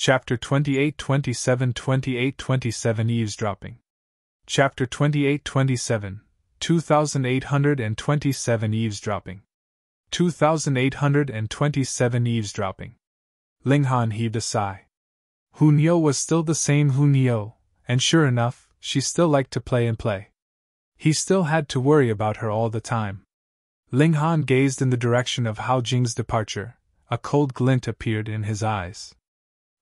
Chapter 28-27 Eavesdropping. Chapter 28-27, 2827 Eavesdropping. 2827 Eavesdropping. Ling Han heaved a sigh. Hu Niu was still the same Hu Niu, and sure enough, she still liked to play and play. He still had to worry about her all the time. Ling Han gazed in the direction of Hao Jing's departure. A cold glint appeared in his eyes.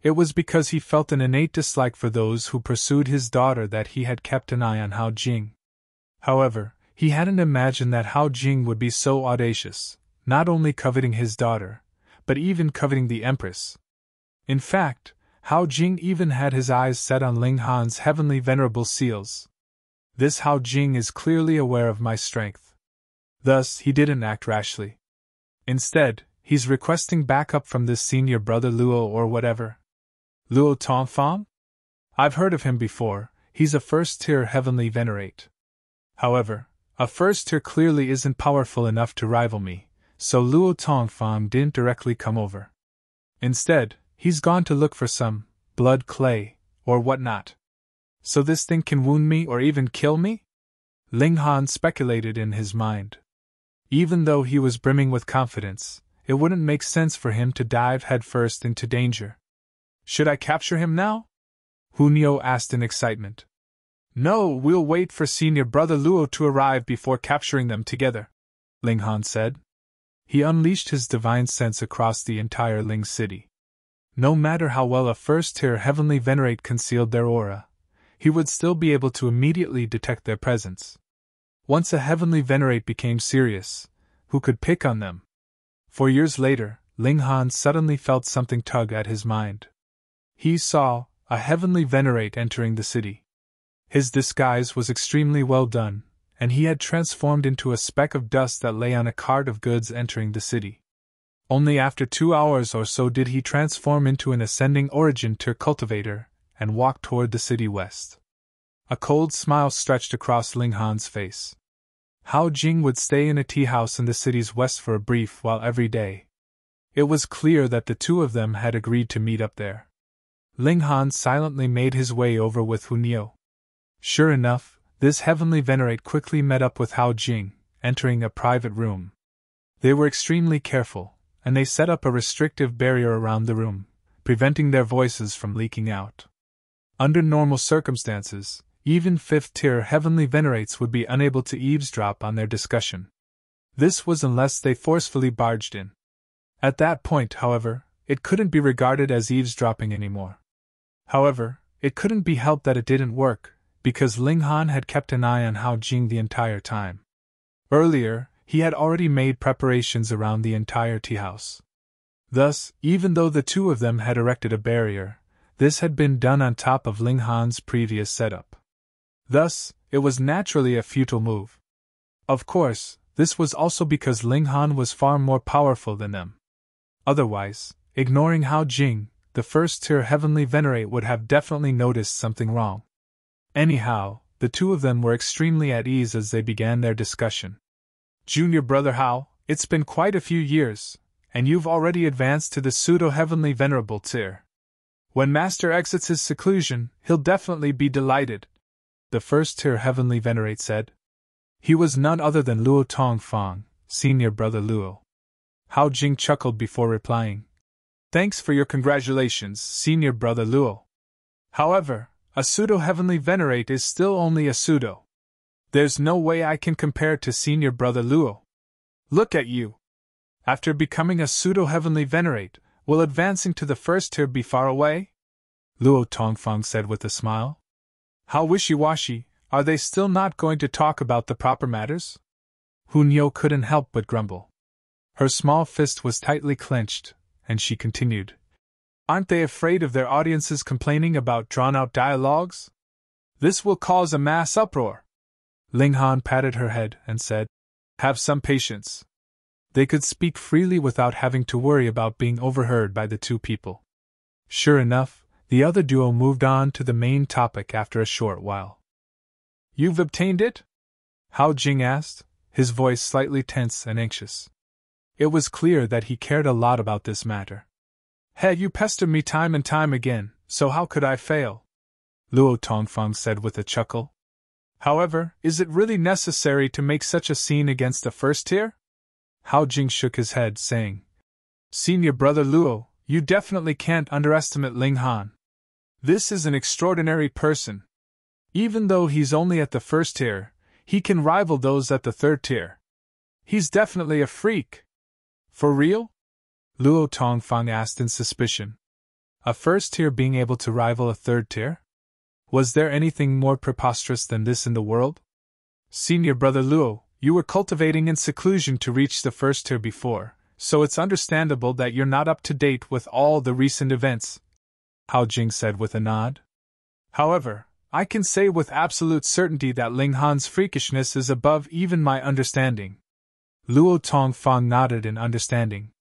It was because he felt an innate dislike for those who pursued his daughter that he had kept an eye on Hao Jing. However, he hadn't imagined that Hao Jing would be so audacious, not only coveting his daughter, but even coveting the empress. In fact, Hao Jing even had his eyes set on Ling Han's heavenly venerable seals. This Hao Jing is clearly aware of my strength. Thus, he didn't act rashly. Instead, he's requesting backup from this senior brother Luo or whatever. Luo Tongfang? I've heard of him before, he's a first-tier heavenly Venerate. However, a first-tier clearly isn't powerful enough to rival me, so Luo Tongfang didn't directly come over. Instead, he's gone to look for some blood clay, or whatnot. So this thing can wound me or even kill me? Ling Han speculated in his mind. Even though he was brimming with confidence, it wouldn't make sense for him to dive headfirst into danger. Should I capture him now? Hu Niu asked in excitement. No, we'll wait for senior brother Luo to arrive before capturing them together, Ling Han said. He unleashed his divine sense across the entire Ling city. No matter how well a first-tier heavenly Venerate concealed their aura, he would still be able to immediately detect their presence. Once a heavenly Venerate became serious, who could pick on them? 4 years later, Ling Han suddenly felt something tug at his mind. He saw a heavenly Venerate entering the city. His disguise was extremely well done, and he had transformed into a speck of dust that lay on a cart of goods entering the city. Only after 2 hours or so did he transform into an ascending origin tier cultivator and walk toward the city west. A cold smile stretched across Ling Han's face. Hao Jing would stay in a tea house in the city's west for a brief while every day. It was clear that the two of them had agreed to meet up there. Ling Han silently made his way over with Hu Niu. Sure enough, this heavenly Venerate quickly met up with Hao Jing, entering a private room. They were extremely careful, and they set up a restrictive barrier around the room, preventing their voices from leaking out. Under normal circumstances, even 5th-tier heavenly Venerates would be unable to eavesdrop on their discussion. This was unless they forcefully barged in. At that point, however, it couldn't be regarded as eavesdropping anymore. However, it couldn't be helped that it didn't work, because Ling Han had kept an eye on Hao Jing the entire time. Earlier, he had already made preparations around the entire tea house. Thus, even though the two of them had erected a barrier, this had been done on top of Ling Han's previous setup. Thus, it was naturally a futile move. Of course, this was also because Ling Han was far more powerful than them. Otherwise, ignoring Hao Jing, the first-tier heavenly Venerate would have definitely noticed something wrong. Anyhow, the two of them were extremely at ease as they began their discussion. Junior brother Hao, it's been quite a few years, and you've already advanced to the pseudo-heavenly venerable tier. When Master exits his seclusion, he'll definitely be delighted, the first-tier heavenly Venerate said. He was none other than Luo Tongfang, senior brother Luo. Hao Jing chuckled before replying. Thanks for your congratulations, senior brother Luo. However, a pseudo-heavenly Venerate is still only a pseudo. There's no way I can compare to senior brother Luo. Look at you. After becoming a pseudo-heavenly Venerate, will advancing to the first tier be far away? Luo Tongfang said with a smile. How wishy-washy, are they still not going to talk about the proper matters? Hu Niu couldn't help but grumble. Her small fist was tightly clenched, and she continued. Aren't they afraid of their audiences complaining about drawn-out dialogues? This will cause a mass uproar. Ling Han patted her head and said, Have some patience. They could speak freely without having to worry about being overheard by the two people. Sure enough, the other duo moved on to the main topic after a short while. You've obtained it? Hao Jing asked, his voice slightly tense and anxious. It was clear that he cared a lot about this matter. Hey, you pester me time and time again, so how could I fail? Luo Tongfang said with a chuckle. However, is it really necessary to make such a scene against the first tier? Hao Jing shook his head, saying, Senior brother Luo, you definitely can't underestimate Ling Han. This is an extraordinary person. Even though he's only at the first tier, he can rival those at the third tier. He's definitely a freak. For real? Luo Tongfang asked in suspicion. A first tier being able to rival a third tier? Was there anything more preposterous than this in the world? Senior brother Luo, you were cultivating in seclusion to reach the first tier before, so it's understandable that you're not up to date with all the recent events, Hao Jing said with a nod. However, I can say with absolute certainty that Ling Han's freakishness is above even my understanding. Luo Tongfang nodded in understanding.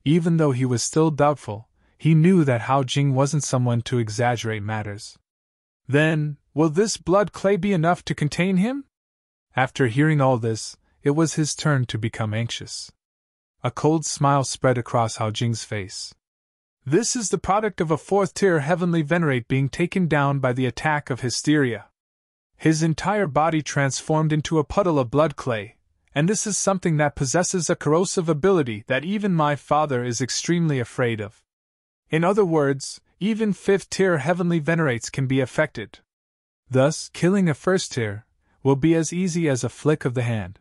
Even though he was still doubtful, he knew that Hao Jing wasn't someone to exaggerate matters. Then, will this blood clay be enough to contain him? After hearing all this, it was his turn to become anxious. A cold smile spread across Hao Jing's face. This is the product of a fourth-tier heavenly Venerate being taken down by the attack of hysteria. His entire body transformed into a puddle of blood clay, and this is something that possesses a corrosive ability that even my father is extremely afraid of. In other words, even fifth-tier heavenly Venerates can be affected. Thus, killing a first-tier will be as easy as a flick of the hand.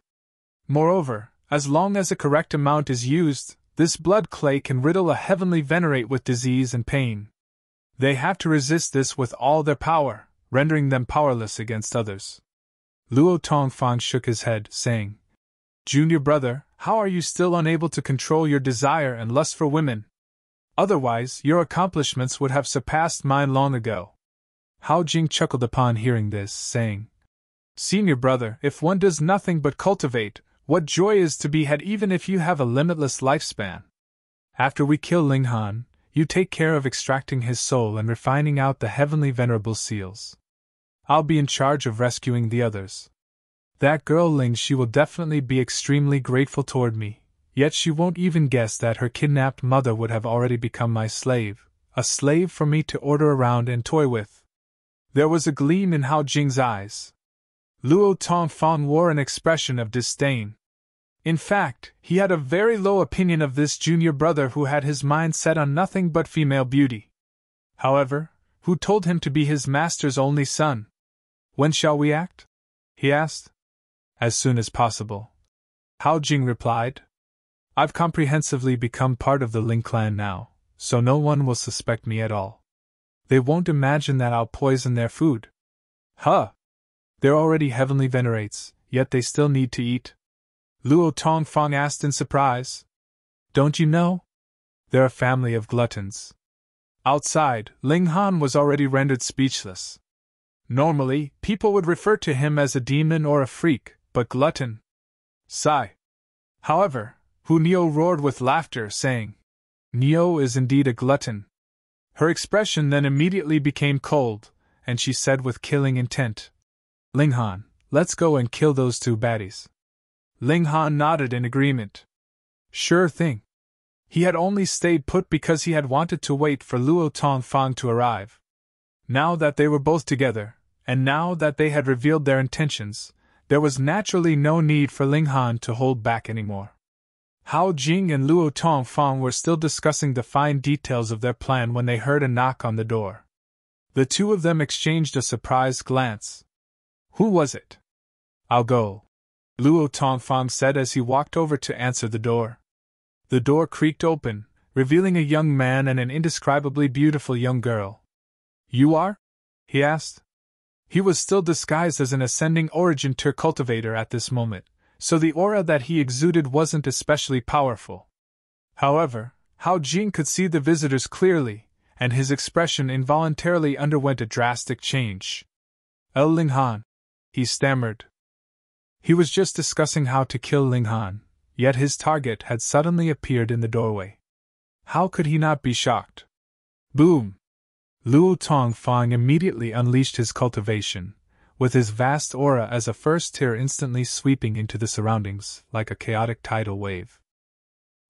Moreover, as long as a correct amount is used, this blood clay can riddle a heavenly Venerate with disease and pain. They have to resist this with all their power, rendering them powerless against others. Luo Tongfang shook his head, saying, Junior brother, how are you still unable to control your desire and lust for women? Otherwise, your accomplishments would have surpassed mine long ago. Hao Jing chuckled upon hearing this, saying, Senior brother, if one does nothing but cultivate, what joy is to be had even if you have a limitless lifespan. After we kill Ling Han, you take care of extracting his soul and refining out the heavenly venerable seals. I'll be in charge of rescuing the others. That girl Ling, she will definitely be extremely grateful toward me. Yet she won't even guess that her kidnapped mother would have already become my slave, a slave for me to order around and toy with. There was a gleam in Hao Jing's eyes. Luo Tongfang wore an expression of disdain. In fact, he had a very low opinion of this junior brother who had his mind set on nothing but female beauty. However, who told him to be his master's only son? When shall we act? He asked. As soon as possible. Hao Jing replied. I've comprehensively become part of the Ling clan now, so no one will suspect me at all. They won't imagine that I'll poison their food. Huh! They're already heavenly Venerates, yet they still need to eat. Luo Tongfang asked in surprise. Don't you know? They're a family of gluttons. Outside, Ling Han was already rendered speechless. Normally, people would refer to him as a demon or a freak, but glutton? Sigh. However, Hu Nio roared with laughter, saying, Nio is indeed a glutton. Her expression then immediately became cold, and she said with killing intent, Ling Han, let's go and kill those two baddies. Ling Han nodded in agreement. Sure thing. He had only stayed put because he had wanted to wait for Luo Tongfang to arrive. Now that they were both together, and now that they had revealed their intentions, there was naturally no need for Ling Han to hold back anymore. Hao Jing and Luo Tongfang were still discussing the fine details of their plan when they heard a knock on the door. The two of them exchanged a surprised glance. Who was it? I'll go, Luo Tongfang said as he walked over to answer the door. The door creaked open, revealing a young man and an indescribably beautiful young girl. You are? He asked. He was still disguised as an ascending origin tier cultivator at this moment, so the aura that he exuded wasn't especially powerful. However, Hao Jing could see the visitors clearly, and his expression involuntarily underwent a drastic change. Ling Han, he stammered. He was just discussing how to kill Ling Han, yet his target had suddenly appeared in the doorway. How could he not be shocked? Boom! Luo Tongfang immediately unleashed his cultivation, with his vast aura as a first tier instantly sweeping into the surroundings like a chaotic tidal wave.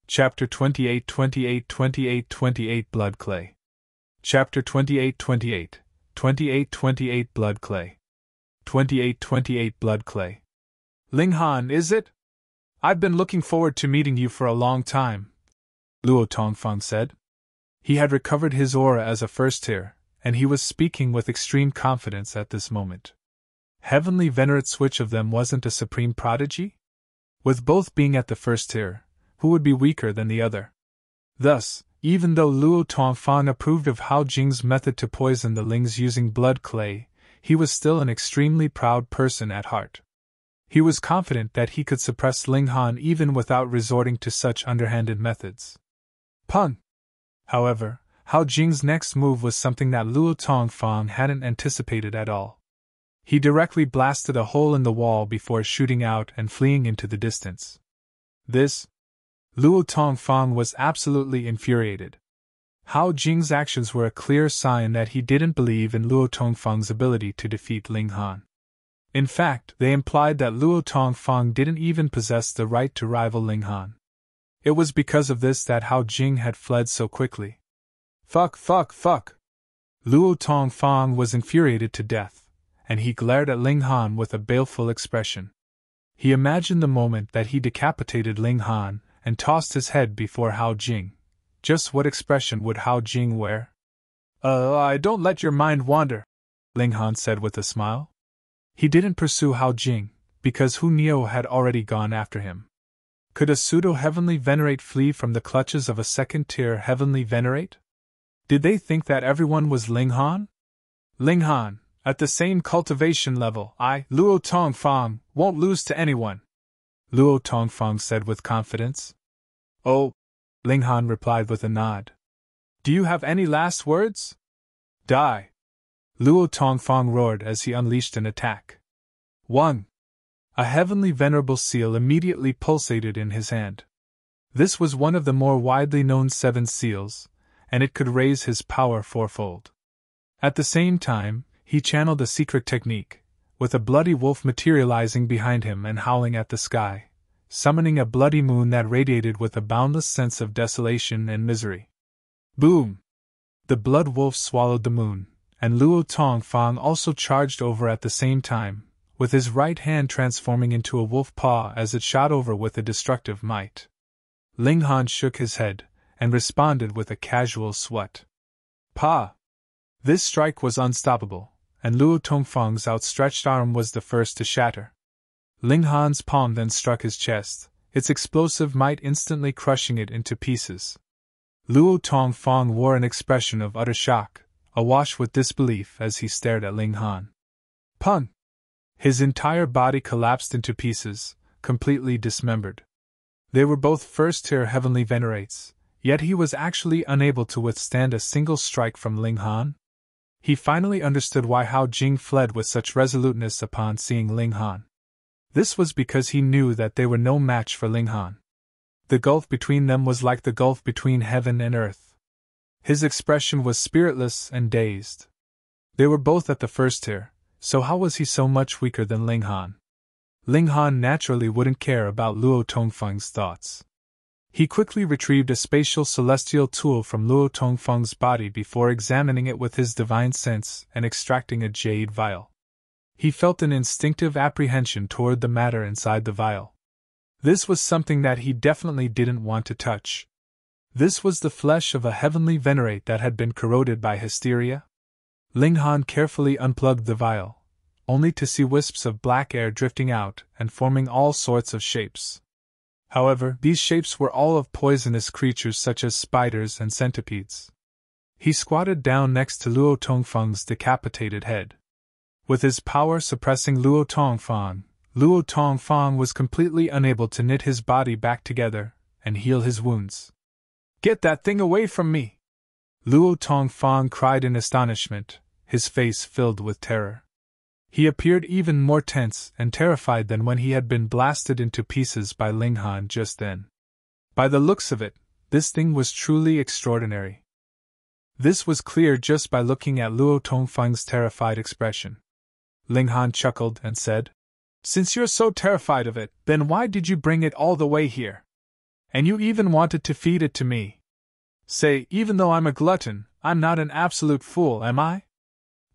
Chapter 28 28 28 28 Blood Clay. Chapter 28 28 28 28 Blood Clay. 28 28 Blood Clay. Ling Han, is it? I've been looking forward to meeting you for a long time, Luo Tongfang said. He had recovered his aura as a first tier, and he was speaking with extreme confidence at this moment. Heavenly Venerates, which of them wasn't a supreme prodigy? With both being at the first tier, who would be weaker than the other? Thus, even though Luo Tongfang approved of Hao Jing's method to poison the Lings using blood clay, he was still an extremely proud person at heart. He was confident that he could suppress Ling Han even without resorting to such underhanded methods. Pun! However, Hao Jing's next move was something that Luo Tongfang hadn't anticipated at all. He directly blasted a hole in the wall before shooting out and fleeing into the distance. This? Luo Tongfang was absolutely infuriated. Hao Jing's actions were a clear sign that he didn't believe in Luo Tongfang's ability to defeat Ling Han. In fact, they implied that Luo Tongfang didn't even possess the right to rival Ling Han. It was because of this that Hao Jing had fled so quickly. Fuck! Luo Tongfang was infuriated to death, and he glared at Ling Han with a baleful expression. He imagined the moment that he decapitated Ling Han and tossed his head before Hao Jing. Just what expression would Hao Jing wear? Don't let your mind wander, Ling Han said with a smile. He didn't pursue Hao Jing, because Hu Niu had already gone after him. Could a pseudo-heavenly Venerate flee from the clutches of a second-tier heavenly Venerate? Did they think that everyone was Ling Han? Ling Han, at the same cultivation level, Luo Tongfang, won't lose to anyone, Luo Tongfang said with confidence. Oh, Ling Han replied with a nod. Do you have any last words? Die! Luo Tongfang roared as he unleashed an attack. 1. A heavenly venerable seal immediately pulsated in his hand. This was one of the more widely known 7 seals, and it could raise his power 4-fold. At the same time, he channeled a secret technique, with a bloody wolf materializing behind him and howling at the sky, summoning a bloody moon that radiated with a boundless sense of desolation and misery. Boom! The blood wolf swallowed the moon, and Luo Tongfang also charged over at the same time, with his right hand transforming into a wolf paw as it shot over with a destructive might. Ling Han shook his head, and responded with a casual swat. Pa! This strike was unstoppable, and Luo Tongfang's outstretched arm was the first to shatter. Ling Han's palm then struck his chest, its explosive might instantly crushing it into pieces. Luo Tongfang wore an expression of utter shock, awash with disbelief as he stared at Ling Han. Pun! His entire body collapsed into pieces, completely dismembered. They were both first-tier heavenly Venerates, yet he was actually unable to withstand a single strike from Ling Han. He finally understood why Hao Jing fled with such resoluteness upon seeing Ling Han. This was because he knew that they were no match for Ling Han. The gulf between them was like the gulf between heaven and earth. His expression was spiritless and dazed. They were both at the first tier, so how was he so much weaker than Ling Han? Ling Han naturally wouldn't care about Luo Tongfang's thoughts. He quickly retrieved a spatial celestial tool from Luo Tongfang's body before examining it with his divine sense and extracting a jade vial. He felt an instinctive apprehension toward the matter inside the vial. This was something that he definitely didn't want to touch. This was the flesh of a heavenly Venerate that had been corroded by hysteria. Ling Han carefully unplugged the vial, only to see wisps of black air drifting out and forming all sorts of shapes. However, these shapes were all of poisonous creatures such as spiders and centipedes. He squatted down next to Luo Tongfang's decapitated head. With his power suppressing Luo Tongfang was completely unable to knit his body back together and heal his wounds. Get that thing away from me! Luo Tongfang cried in astonishment, his face filled with terror. He appeared even more tense and terrified than when he had been blasted into pieces by Ling Han just then. By the looks of it, this thing was truly extraordinary. This was clear just by looking at Luo Tongfang's terrified expression. Ling Han chuckled and said, "Since you're so terrified of it, then why did you bring it all the way here? And you even wanted to feed it to me. Say, even though I'm a glutton, I'm not an absolute fool, am I?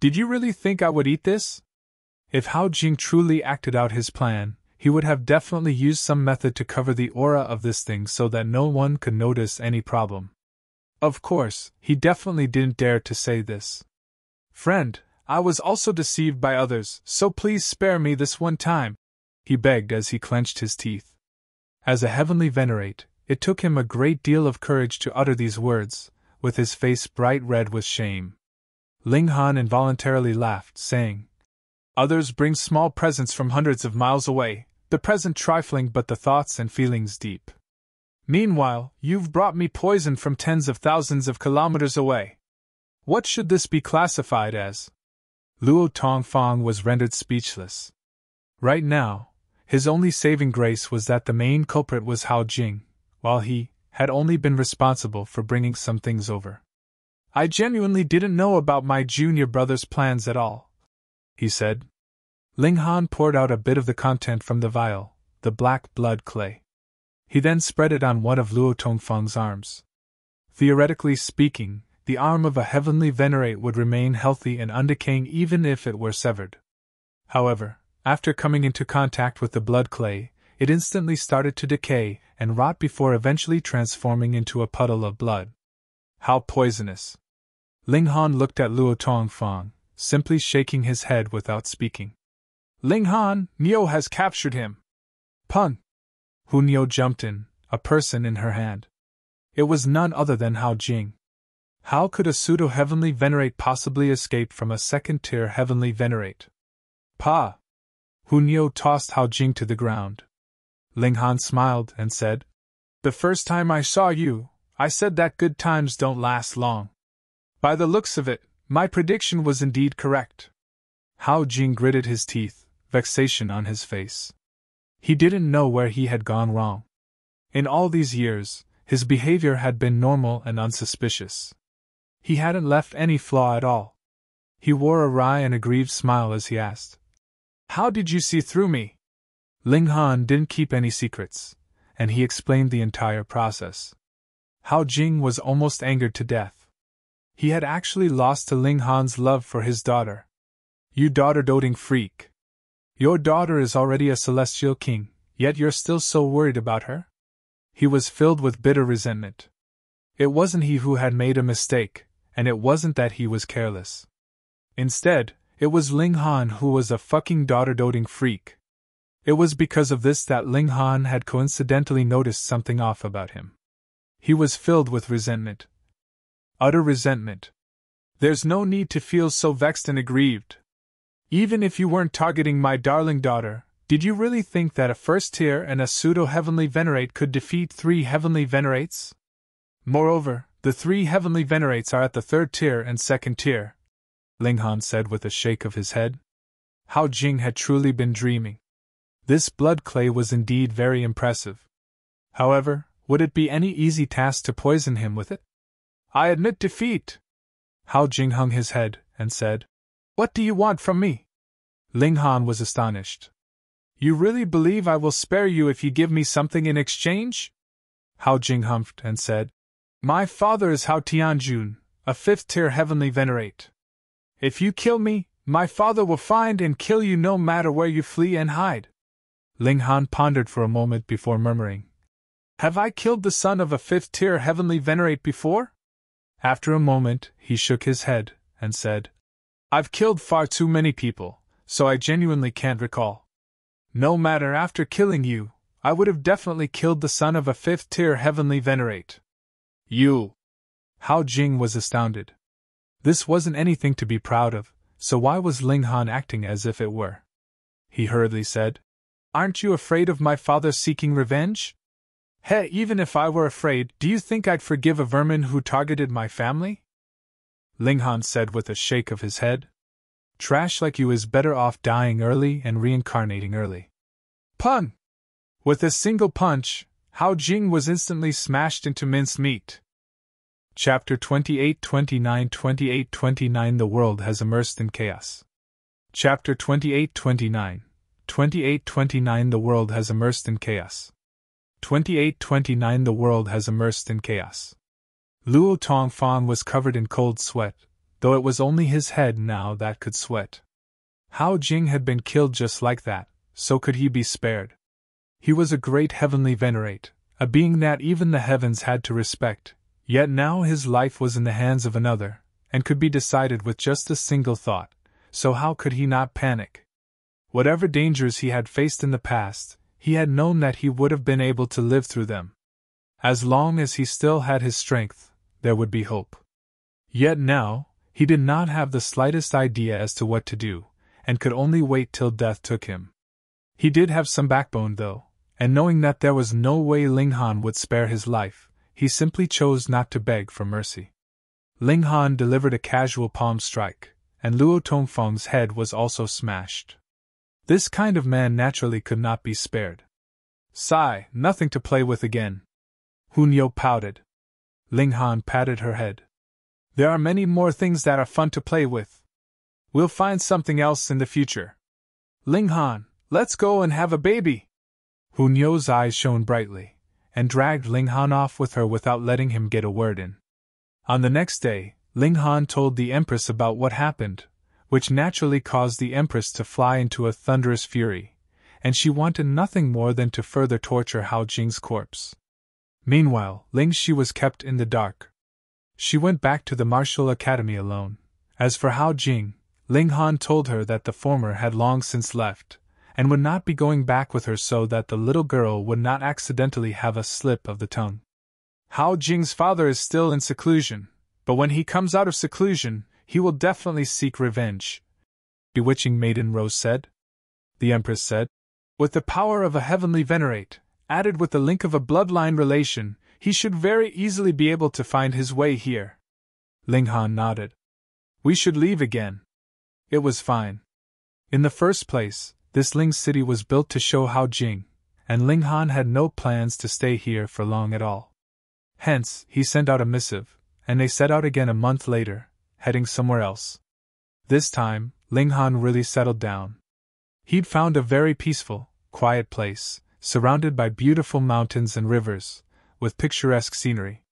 Did you really think I would eat this? If Hao Jing truly acted out his plan, he would have definitely used some method to cover the aura of this thing so that no one could notice any problem. Of course, he definitely didn't dare to say this. Friend, I was also deceived by others, so please spare me this one time, he begged as he clenched his teeth. As a heavenly Venerate, it took him a great deal of courage to utter these words, with his face bright red with shame. Ling Han involuntarily laughed, saying, Others bring small presents from hundreds of miles away, the present trifling but the thoughts and feelings deep. Meanwhile, you've brought me poison from tens of thousands of kilometers away. What should this be classified as? Luo Tongfang was rendered speechless. Right now, his only saving grace was that the main culprit was Hao Jing, while he had only been responsible for bringing some things over. I genuinely didn't know about my junior brother's plans at all, he said. Ling Han poured out a bit of the content from the vial, the black blood clay. He then spread it on one of Luo Tongfang's arms. Theoretically speaking, the arm of a heavenly Venerate would remain healthy and undecaying even if it were severed. However, after coming into contact with the blood clay, it instantly started to decay and rot before eventually transforming into a puddle of blood. How poisonous! Ling Han looked at Luo Tongfang, simply shaking his head without speaking. Ling Han, Niu has captured him! Pun! Hu Niu jumped in, a person in her hand. It was none other than Hao Jing. How could a pseudo-heavenly Venerate possibly escape from a second-tier heavenly Venerate? Pa! Hu Niu tossed Hao Jing to the ground. Ling Han smiled and said, The first time I saw you, I said that good times don't last long. By the looks of it, my prediction was indeed correct. Hao Jing gritted his teeth, vexation on his face. He didn't know where he had gone wrong. In all these years, his behavior had been normal and unsuspicious. He hadn't left any flaw at all. He wore a wry and aggrieved smile as he asked, How did you see through me? Ling Han didn't keep any secrets, and he explained the entire process. Hao Jing was almost angered to death. He had actually lost to Ling Han's love for his daughter. You daughter-doting freak! Your daughter is already a celestial king, yet you're still so worried about her? He was filled with bitter resentment. It wasn't he who had made a mistake, and it wasn't that he was careless. Instead, it was Ling Han who was a fucking daughter-doting freak. It was because of this that Ling Han had coincidentally noticed something off about him. He was filled with resentment. Utter resentment. There's no need to feel so vexed and aggrieved. Even if you weren't targeting my darling daughter, did you really think that a first tier and a pseudo-heavenly Venerate could defeat 3 heavenly Venerates? Moreover, the 3 heavenly Venerates are at the 3rd tier and 2nd tier, Ling Han said with a shake of his head. Hao Jing had truly been dreaming. This blood clay was indeed very impressive. However, would it be any easy task to poison him with it? I admit defeat! Hao Jing hung his head and said, What do you want from me? Ling Han was astonished. You really believe I will spare you if you give me something in exchange? Hao Jing humphed and said, My father is Hao Tianjun, a 5th-tier heavenly Venerate. If you kill me, my father will find and kill you no matter where you flee and hide. Ling Han pondered for a moment before murmuring, Have I killed the son of a 5th-tier heavenly Venerate before? After a moment, he shook his head and said, I've killed far too many people, so I genuinely can't recall. No matter, after killing you, I would have definitely killed the son of a 5th-tier heavenly Venerate. You! Hao Jing was astounded. This wasn't anything to be proud of, so why was Ling Han acting as if it were? He hurriedly said, Aren't you afraid of my father seeking revenge? Hey, even if I were afraid, do you think I'd forgive a vermin who targeted my family? Ling Han said with a shake of his head. Trash like you is better off dying early and reincarnating early. Pun! With a single punch, Hao Jing was instantly smashed into minced meat. Chapter 28-29 28-29 The world has immersed in chaos. Chapter 28-29 28-29 The world has immersed in chaos. 28-29 The world has immersed in chaos. Luo Tongfang was covered in cold sweat, though it was only his head now that could sweat. Hao Jing had been killed just like that, so could he be spared? He was a great heavenly Venerate, a being that even the heavens had to respect, yet now his life was in the hands of another, and could be decided with just a single thought, so how could he not panic? Whatever dangers he had faced in the past, he had known that he would have been able to live through them. As long as he still had his strength, there would be hope. Yet now, he did not have the slightest idea as to what to do, and could only wait till death took him. He did have some backbone though, and knowing that there was no way Ling Han would spare his life, he simply chose not to beg for mercy. Ling Han delivered a casual palm strike, and Luo Tongfang's head was also smashed. This kind of man naturally could not be spared. Sigh, nothing to play with again. Hun Yo pouted. Ling Han patted her head. There are many more things that are fun to play with. We'll find something else in the future. Ling Han, let's go and have a baby. Hun Yo's eyes shone brightly, and dragged Ling Han off with her without letting him get a word in. On the next day, Ling Han told the Empress about what happened, which naturally caused the Empress to fly into a thunderous fury, and she wanted nothing more than to further torture Hao Jing's corpse. Meanwhile, Ling Shi was kept in the dark. She went back to the martial academy alone. As for Hao Jing, Ling Han told her that the former had long since left, and would not be going back with her so that the little girl would not accidentally have a slip of the tongue. Hao Jing's father is still in seclusion, but when he comes out of seclusion, he will definitely seek revenge. Bewitching Maiden Rose said. The Empress said, with the power of a heavenly Venerate, added with the link of a bloodline relation, he should very easily be able to find his way here. Ling Han nodded. We should leave again. It was fine. In the first place, this Ling city was built to show Hao Jing, and Ling Han had no plans to stay here for long at all. Hence, he sent out a missive, and they set out again a month later, heading somewhere else. This time, Ling Han really settled down. He'd found a very peaceful, quiet place, surrounded by beautiful mountains and rivers, with picturesque scenery.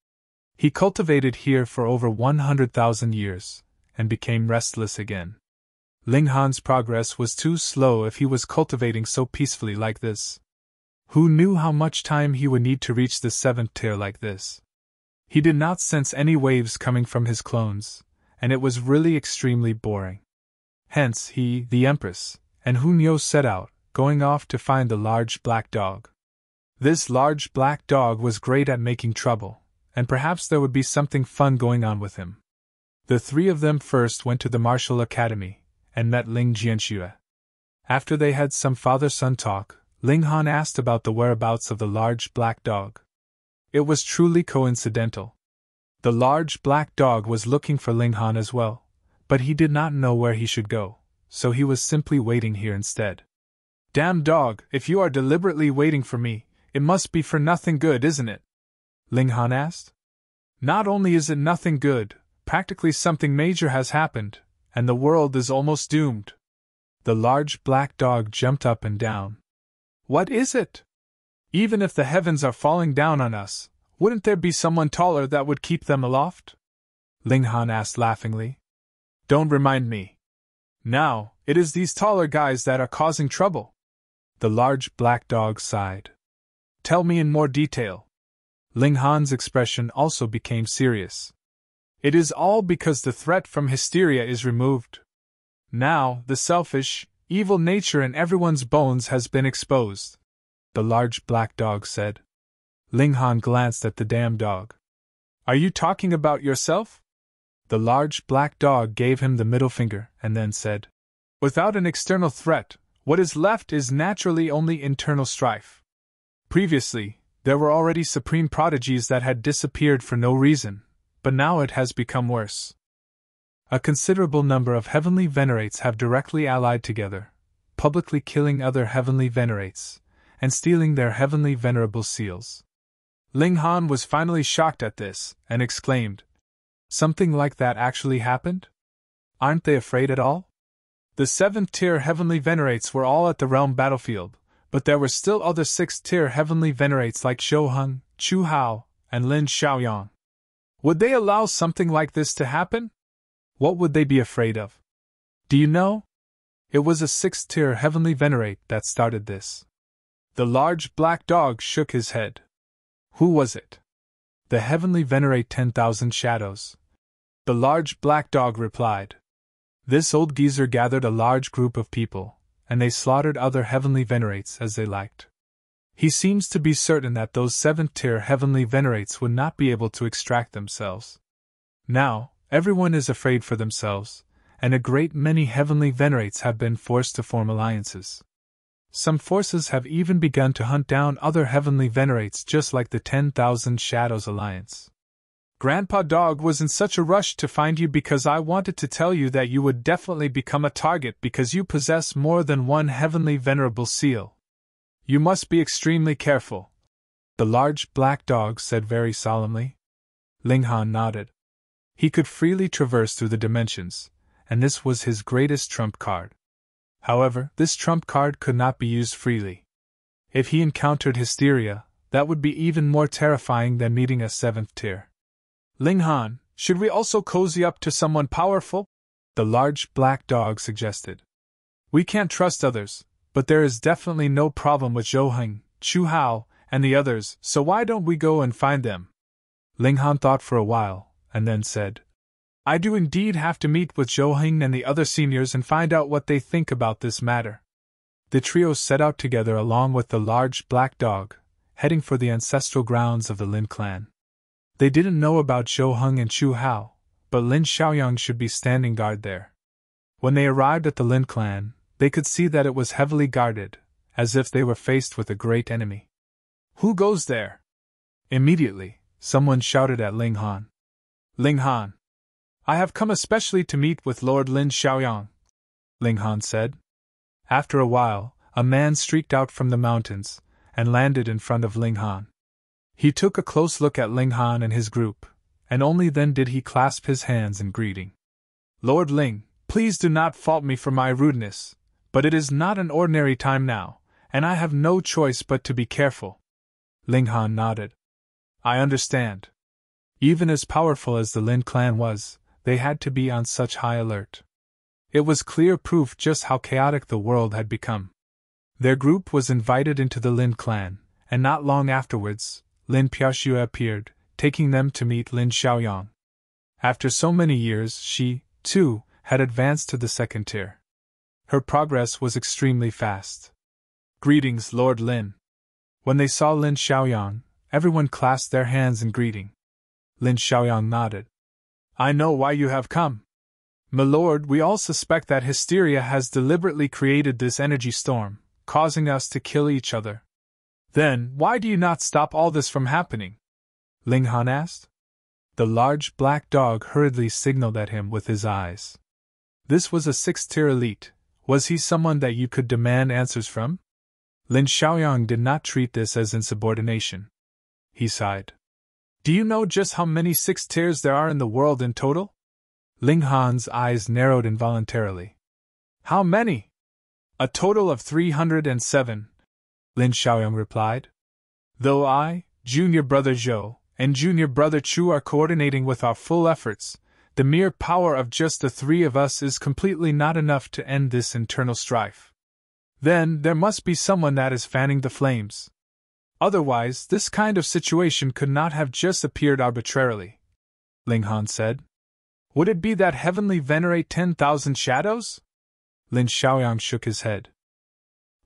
He cultivated here for over 100,000 years, and became restless again. Ling Han's progress was too slow if he was cultivating so peacefully like this. Who knew how much time he would need to reach the 7th tier like this? He did not sense any waves coming from his clones, and it was really extremely boring. Hence he, the Empress, and Hun Yo set out, going off to find the large black dog. This large black dog was great at making trouble, and perhaps there would be something fun going on with him. The three of them first went to the martial academy, and met Ling Jianxue. After they had some father-son talk, Ling Han asked about the whereabouts of the large black dog. It was truly coincidental. The large black dog was looking for Ling Han as well, but he did not know where he should go, so he was simply waiting here instead. Damn dog, if you are deliberately waiting for me, it must be for nothing good, isn't it? Ling Han asked. Not only is it nothing good, practically something major has happened, and the world is almost doomed. The large black dog jumped up and down. What is it? Even if the heavens are falling down on us, wouldn't there be someone taller that would keep them aloft? Ling Han asked laughingly. Don't remind me. Now, it is these taller guys that are causing trouble. The large black dog sighed. Tell me in more detail. Ling Han's expression also became serious. It is all because the threat from hysteria is removed. Now, the selfish, evil nature in everyone's bones has been exposed, the large black dog said. Ling Han glanced at the damn dog. Are you talking about yourself? The large black dog gave him the middle finger and then said, without an external threat, what is left is naturally only internal strife. Previously, there were already supreme prodigies that had disappeared for no reason, but now it has become worse. A considerable number of heavenly venerates have directly allied together, publicly killing other heavenly venerates, and stealing their heavenly venerable seals. Ling Han was finally shocked at this, and exclaimed, something like that actually happened? Aren't they afraid at all? The 7th tier heavenly venerates were all at the realm battlefield, but there were still other 6th-tier heavenly venerates like Zhou, Chu Hao, and Lin Xiaoyang. Would they allow something like this to happen? What would they be afraid of? Do you know? It was a 6th-tier heavenly venerate that started this. The large black dog shook his head. Who was it? The heavenly venerate 10,000 shadows. The large black dog replied. This old geezer gathered a large group of people, and they slaughtered other heavenly venerates as they liked. He seems to be certain that those 7th-tier heavenly venerates would not be able to extract themselves. Now, everyone is afraid for themselves, and a great many heavenly venerates have been forced to form alliances. Some forces have even begun to hunt down other heavenly venerates just like the 10,000 Shadows Alliance. Grandpa Dog was in such a rush to find you because I wanted to tell you that you would definitely become a target because you possess more than one heavenly venerable seal. You must be extremely careful, the large black dog said very solemnly. Ling Han nodded. He could freely traverse through the dimensions, and this was his greatest trump card. However, this trump card could not be used freely. If he encountered hysteria, that would be even more terrifying than meeting a 7th tier. Ling Han, should we also cozy up to someone powerful? The large black dog suggested. We can't trust others, but there is definitely no problem with Zhou, Chu Hao, and the others, so why don't we go and find them? Ling Han thought for a while, and then said, I do indeed have to meet with Zhou and the other seniors and find out what they think about this matter. The trio set out together along with the large black dog, heading for the ancestral grounds of the Lin clan. They didn't know about Zhou and Chu Hao, but Lin Xiaoyang should be standing guard there. When they arrived at the Lin clan, they could see that it was heavily guarded, as if they were faced with a great enemy. Who goes there? Immediately, someone shouted at Ling Han. Ling Han. I have come especially to meet with Lord Lin Xiaoyang, Ling Han said. After a while, a man streaked out from the mountains, and landed in front of Ling Han. He took a close look at Ling Han and his group, and only then did he clasp his hands in greeting. Lord Ling, please do not fault me for my rudeness, but it is not an ordinary time now, and I have no choice but to be careful. Ling Han nodded. I understand. Even as powerful as the Lin clan was, they had to be on such high alert. It was clear proof just how chaotic the world had become. Their group was invited into the Lin clan, and not long afterwards, Lin Piaoxue appeared, taking them to meet Lin Xiaoyang. After so many years, she, too, had advanced to the 2nd tier. Her progress was extremely fast. Greetings, Lord Lin. When they saw Lin Xiaoyang, everyone clasped their hands in greeting. Lin Xiaoyang nodded. I know why you have come. My lord, we all suspect that hysteria has deliberately created this energy storm, causing us to kill each other. Then, why do you not stop all this from happening? Ling Han asked. The large black dog hurriedly signaled at him with his eyes. This was a 6th-tier elite. Was he someone that you could demand answers from? Lin Xiaoyang did not treat this as insubordination. He sighed. Do you know just how many 6th tiers there are in the world in total? Ling Han's eyes narrowed involuntarily. How many? A total of 307, Lin Xiaoyang replied. Though I, junior brother Zhou, and junior brother Chu are coordinating with our full efforts, the mere power of just the 3 of us is completely not enough to end this internal strife. Then there must be someone that is fanning the flames. Otherwise, this kind of situation could not have just appeared arbitrarily, Ling Han said. Would it be that heavenly venerate 10,000 shadows? Lin Xiaoyang shook his head.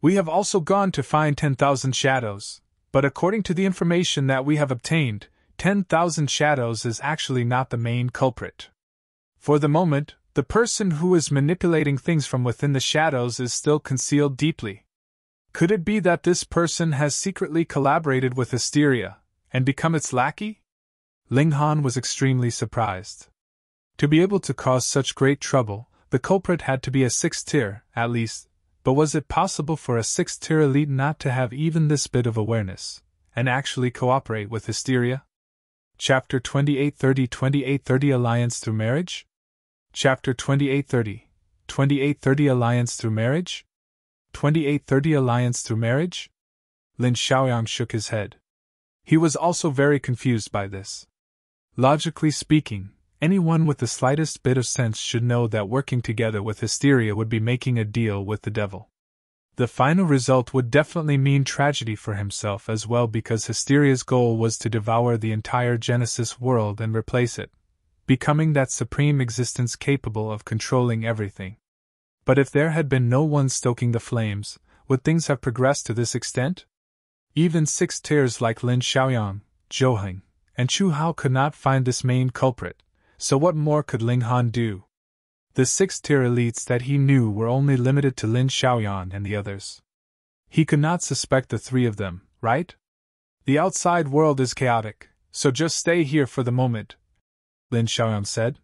We have also gone to find 10,000 shadows, but according to the information that we have obtained, 10,000 shadows is actually not the main culprit. For the moment, the person who is manipulating things from within the shadows is still concealed deeply. Could it be that this person has secretly collaborated with hysteria, and become its lackey? Ling Han was extremely surprised. To be able to cause such great trouble, the culprit had to be a 6th tier, at least, but was it possible for a 6th tier elite not to have even this bit of awareness, and actually cooperate with hysteria? Chapter 2830 Alliance Through Marriage? Chapter 2830 Alliance Through Marriage? 2830 alliance through marriage? Lin Xiaoyang shook his head. He was also very confused by this. Logically speaking, anyone with the slightest bit of sense should know that working together with Hysteria would be making a deal with the devil. The final result would definitely mean tragedy for himself as well, because Hysteria's goal was to devour the entire Genesis world and replace it, becoming that supreme existence capable of controlling everything. But if there had been no one stoking the flames, would things have progressed to this extent? Even 6 tiers like Lin Xiaoyang, Zhou Heng, and Chu Hao could not find this main culprit, so what more could Ling Han do? The 6-tier elites that he knew were only limited to Lin Xiaoyan and the others. He could not suspect the 3 of them, right? The outside world is chaotic, so just stay here for the moment, Lin Xiaoyan said.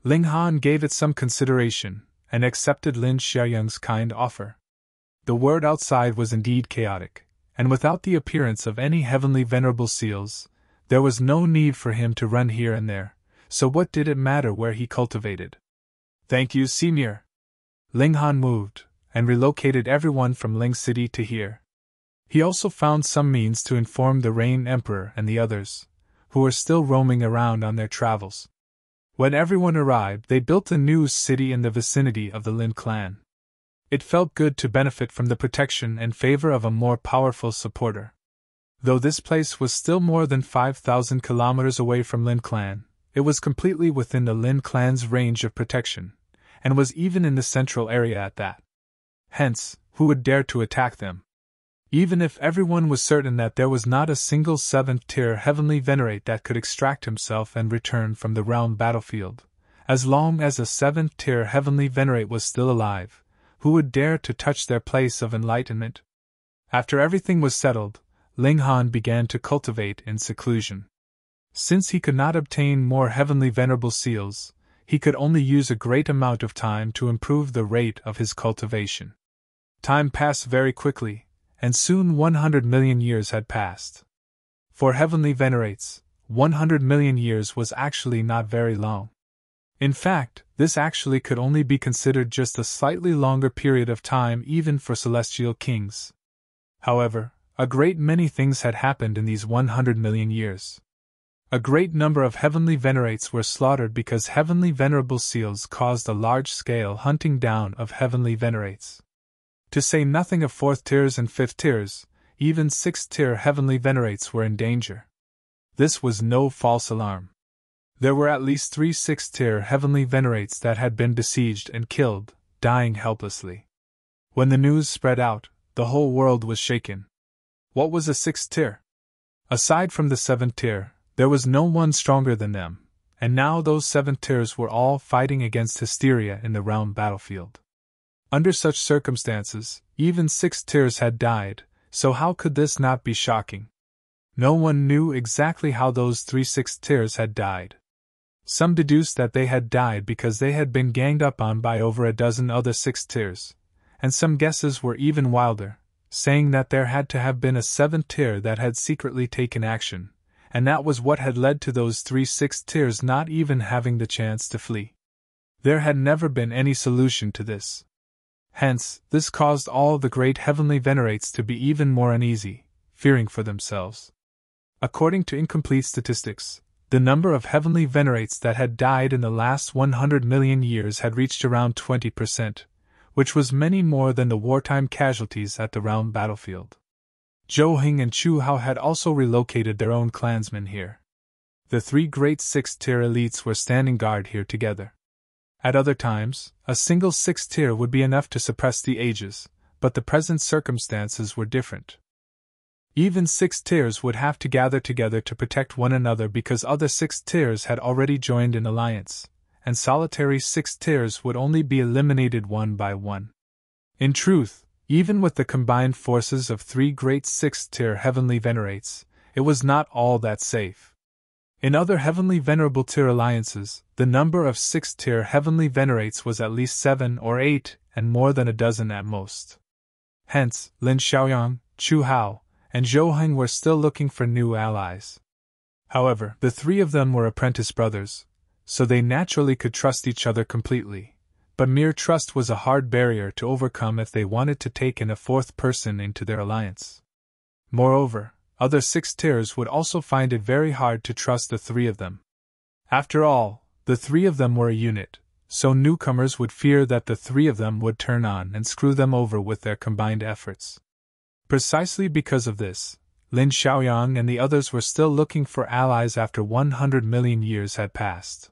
Ling Han gave it some consideration, and accepted Lin Xiaoyang's kind offer. The world outside was indeed chaotic, and without the appearance of any heavenly venerable seals, there was no need for him to run here and there, so what did it matter where he cultivated? Thank you, Senior. Ling Han moved, and relocated everyone from Ling City to here. He also found some means to inform the Rain Emperor and the others, who were still roaming around on their travels. When everyone arrived, they built a new city in the vicinity of the Lin clan. It felt good to benefit from the protection and favor of a more powerful supporter. Though this place was still more than 5,000 kilometers away from Lin clan, it was completely within the Lin clan's range of protection, and was even in the central area at that. Hence, who would dare to attack them? Even if everyone was certain that there was not a single 7th-tier heavenly Venerate that could extract himself and return from the realm battlefield, as long as a 7th-tier heavenly Venerate was still alive, who would dare to touch their place of enlightenment? After everything was settled, Ling Han began to cultivate in seclusion. Since he could not obtain more heavenly venerable seals, he could only use a great amount of time to improve the rate of his cultivation. Time passed very quickly, and soon 100 million years had passed. For heavenly venerates, 100 million years was actually not very long. In fact, this actually could only be considered just a slightly longer period of time even for celestial kings. However, a great many things had happened in these 100 million years. A great number of heavenly venerates were slaughtered because heavenly venerable seals caused a large-scale hunting down of heavenly venerates. To say nothing of 4th tiers and 5th tiers, even 6th tier heavenly venerates were in danger. This was no false alarm. There were at least 3 6th tier heavenly venerates that had been besieged and killed, dying helplessly. When the news spread out, the whole world was shaken. What was a 6th tier? Aside from the 7th tier, there was no one stronger than them, and now those 7th tiers were all fighting against Hysteria in the realm battlefield. Under such circumstances, even 6th tiers had died, so how could this not be shocking? No one knew exactly how those 3 6th tiers had died. Some deduced that they had died because they had been ganged up on by over a dozen other 6th tiers, and some guesses were even wilder, saying that there had to have been a 7th tier that had secretly taken action, and that was what had led to those 3 6th tiers not even having the chance to flee. There had never been any solution to this. Hence, this caused all the great heavenly venerates to be even more uneasy, fearing for themselves. According to incomplete statistics, the number of heavenly venerates that had died in the last 100 million years had reached around 20%, which was many more than the wartime casualties at the realm battlefield. Zhou Heng and Chu Hao had also relocated their own clansmen here. The 3 great 6th-tier elites were standing guard here together. At other times, a single 6th tier would be enough to suppress the ages, but the present circumstances were different. Even 6th tiers would have to gather together to protect one another because other 6th tiers had already joined an alliance, and solitary 6th tiers would only be eliminated one by one. In truth, even with the combined forces of 3 great 6th-tier heavenly venerates, it was not all that safe. In other heavenly venerable tier alliances, the number of 6th-tier heavenly venerates was at least 7 or 8, and more than a dozen at most. Hence, Lin Xiaoyang, Chu Hao, and Zhou Heng were still looking for new allies. However, the 3 of them were apprentice brothers, so they naturally could trust each other completely, but mere trust was a hard barrier to overcome if they wanted to take in a fourth person into their alliance. Moreover, other 6 tiers would also find it very hard to trust the 3 of them. After all, the 3 of them were a unit, so newcomers would fear that the 3 of them would turn on and screw them over with their combined efforts. Precisely because of this, Lin Xiaoyang and the others were still looking for allies after 100 million years had passed.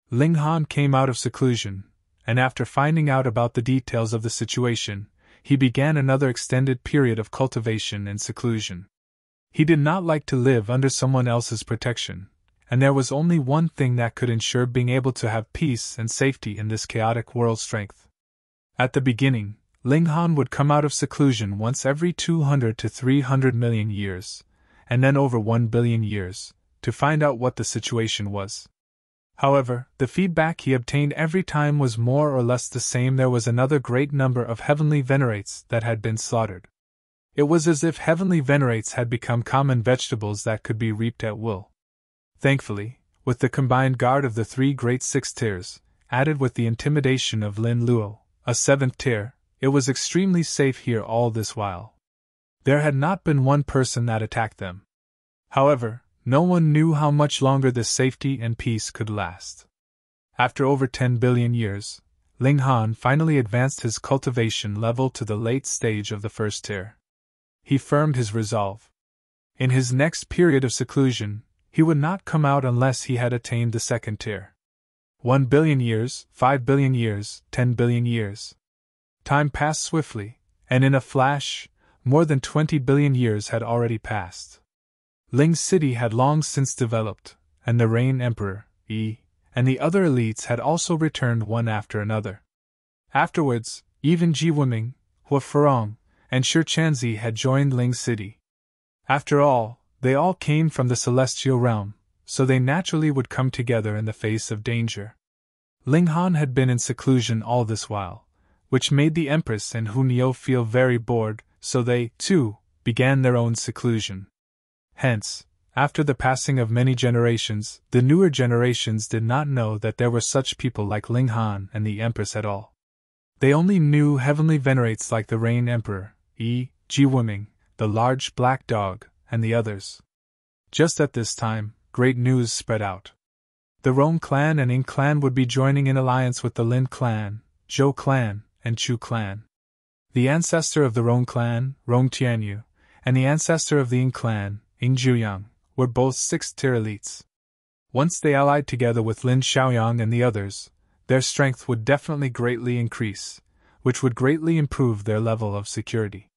Ling Han came out of seclusion, and after finding out about the details of the situation, he began another extended period of cultivation and seclusion. He did not like to live under someone else's protection, and there was only one thing that could ensure being able to have peace and safety in this chaotic world strength. At the beginning, Ling Han would come out of seclusion once every 200 to 300 million years, and then over 1 billion years, to find out what the situation was. However, the feedback he obtained every time was more or less the same. There was another great number of heavenly venerates that had been slaughtered. It was as if heavenly venerates had become common vegetables that could be reaped at will. Thankfully, with the combined guard of the 3 great 6 tiers, added with the intimidation of Lin Luo, a 7th tier, it was extremely safe here all this while. There had not been one person that attacked them. However, no one knew how much longer this safety and peace could last. After over 10 billion years, Ling Han finally advanced his cultivation level to the late stage of the 1st tier. He firmed his resolve. In his next period of seclusion, he would not come out unless he had attained the 2nd tier. 1 billion years, 5 billion years, 10 billion years. Time passed swiftly, and in a flash, more than 20 billion years had already passed. Ling's city had long since developed, and the Reign Emperor, and the other elites had also returned one after another. Afterwards, even Jiuwu, Hua Ferong, and Shi Chanzi had joined Ling's city. After all, they all came from the celestial realm, so they naturally would come together in the face of danger. Ling Han had been in seclusion all this while, which made the Empress and Hu Niu feel very bored, so they, too, began their own seclusion. Hence, after the passing of many generations, the newer generations did not know that there were such people like Ling Han and the Empress at all. They only knew heavenly venerates like the Reign Emperor, Jiuwu, the large black dog, and the others. Just at this time, great news spread out. The Rong clan and Ying clan would be joining in alliance with the Lin clan, Zhou clan, and Chu clan. The ancestor of the Rong clan, Rong Tianyu, and the ancestor of the Ying clan, Ying Jiuyang, were both 6th-tier elites. Once they allied together with Lin Xiaoyang and the others, their strength would definitely greatly increase, which would greatly improve their level of security.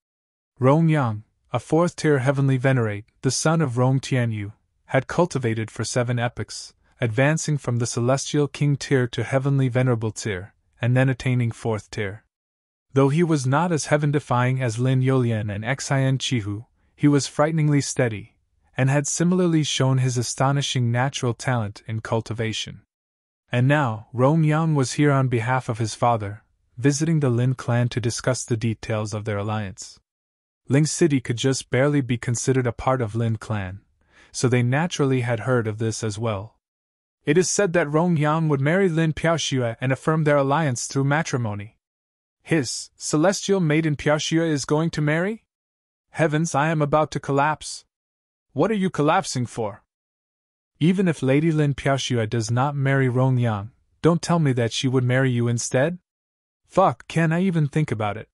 Rong Yang, a 4th-tier heavenly venerate, the son of Rong Tianyu, had cultivated for 7 epochs, advancing from the celestial king tier to heavenly venerable tier, and then attaining 4th tier. Though he was not as heaven-defying as Lin Youlian and Xian Qihu, he was frighteningly steady, and had similarly shown his astonishing natural talent in cultivation. And now, Rong Yang was here on behalf of his father, visiting the Lin clan to discuss the details of their alliance. Ling's city could just barely be considered a part of Lin clan, so they naturally had heard of this as well. It is said that Rong Yang would marry Lin Piaoxue and affirm their alliance through matrimony. His celestial maiden Piaoxue is going to marry? Heavens, I am about to collapse. What are you collapsing for? Even if Lady Lin Piaoxue does not marry Rong Yang, don't tell me that she would marry you instead? Fuck, can I even think about it?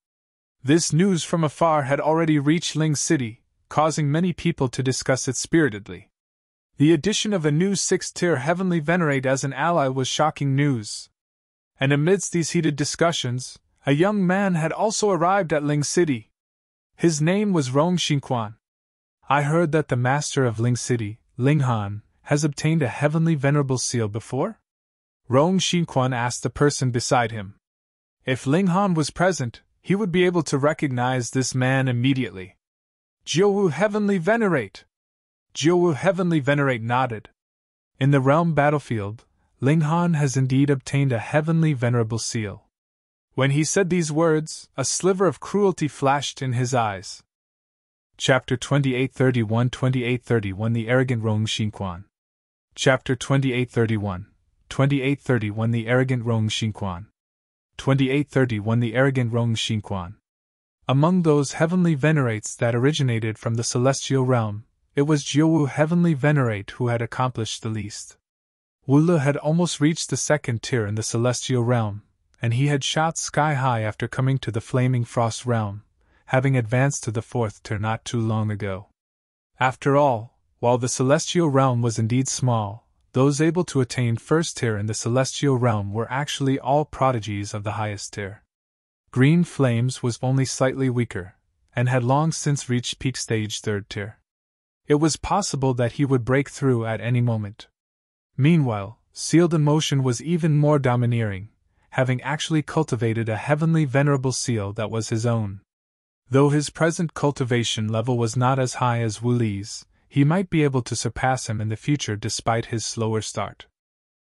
This news from afar had already reached Ling's city, causing many people to discuss it spiritedly. The addition of a new 6th-tier heavenly venerate as an ally was shocking news. And amidst these heated discussions, a young man had also arrived at Ling City. His name was Rong Xinkuan. I heard that the master of Ling City, Ling Han, has obtained a heavenly venerable seal before? Rong Xinkuan asked the person beside him. If Ling Han was present, he would be able to recognize this man immediately. Jiuwu Heavenly Venerate! Jiuwu Heavenly Venerate nodded. In the realm battlefield, Ling Han has indeed obtained a heavenly venerable seal. When he said these words, a sliver of cruelty flashed in his eyes. Chapter 2831 The Arrogant Rong Xinkuan. Chapter 2831 The Arrogant Rong Xinkuan. 2831 The arrogant Rong Xinkuan. Among those heavenly venerates that originated from the celestial realm, it was Jiuwu heavenly venerate who had accomplished the least. Wu Le had almost reached the second tier in the celestial realm, and he had shot sky high after coming to the flaming frost realm, having advanced to the fourth tier not too long ago. After all, while the celestial realm was indeed small, those able to attain first tier in the celestial realm were actually all prodigies of the highest tier. Green Flames was only slightly weaker, and had long since reached peak stage third tier. It was possible that he would break through at any moment. Meanwhile, Sealed Emotion was even more domineering, having actually cultivated a heavenly venerable seal that was his own. Though his present cultivation level was not as high as Wu Li's, he might be able to surpass him in the future despite his slower start.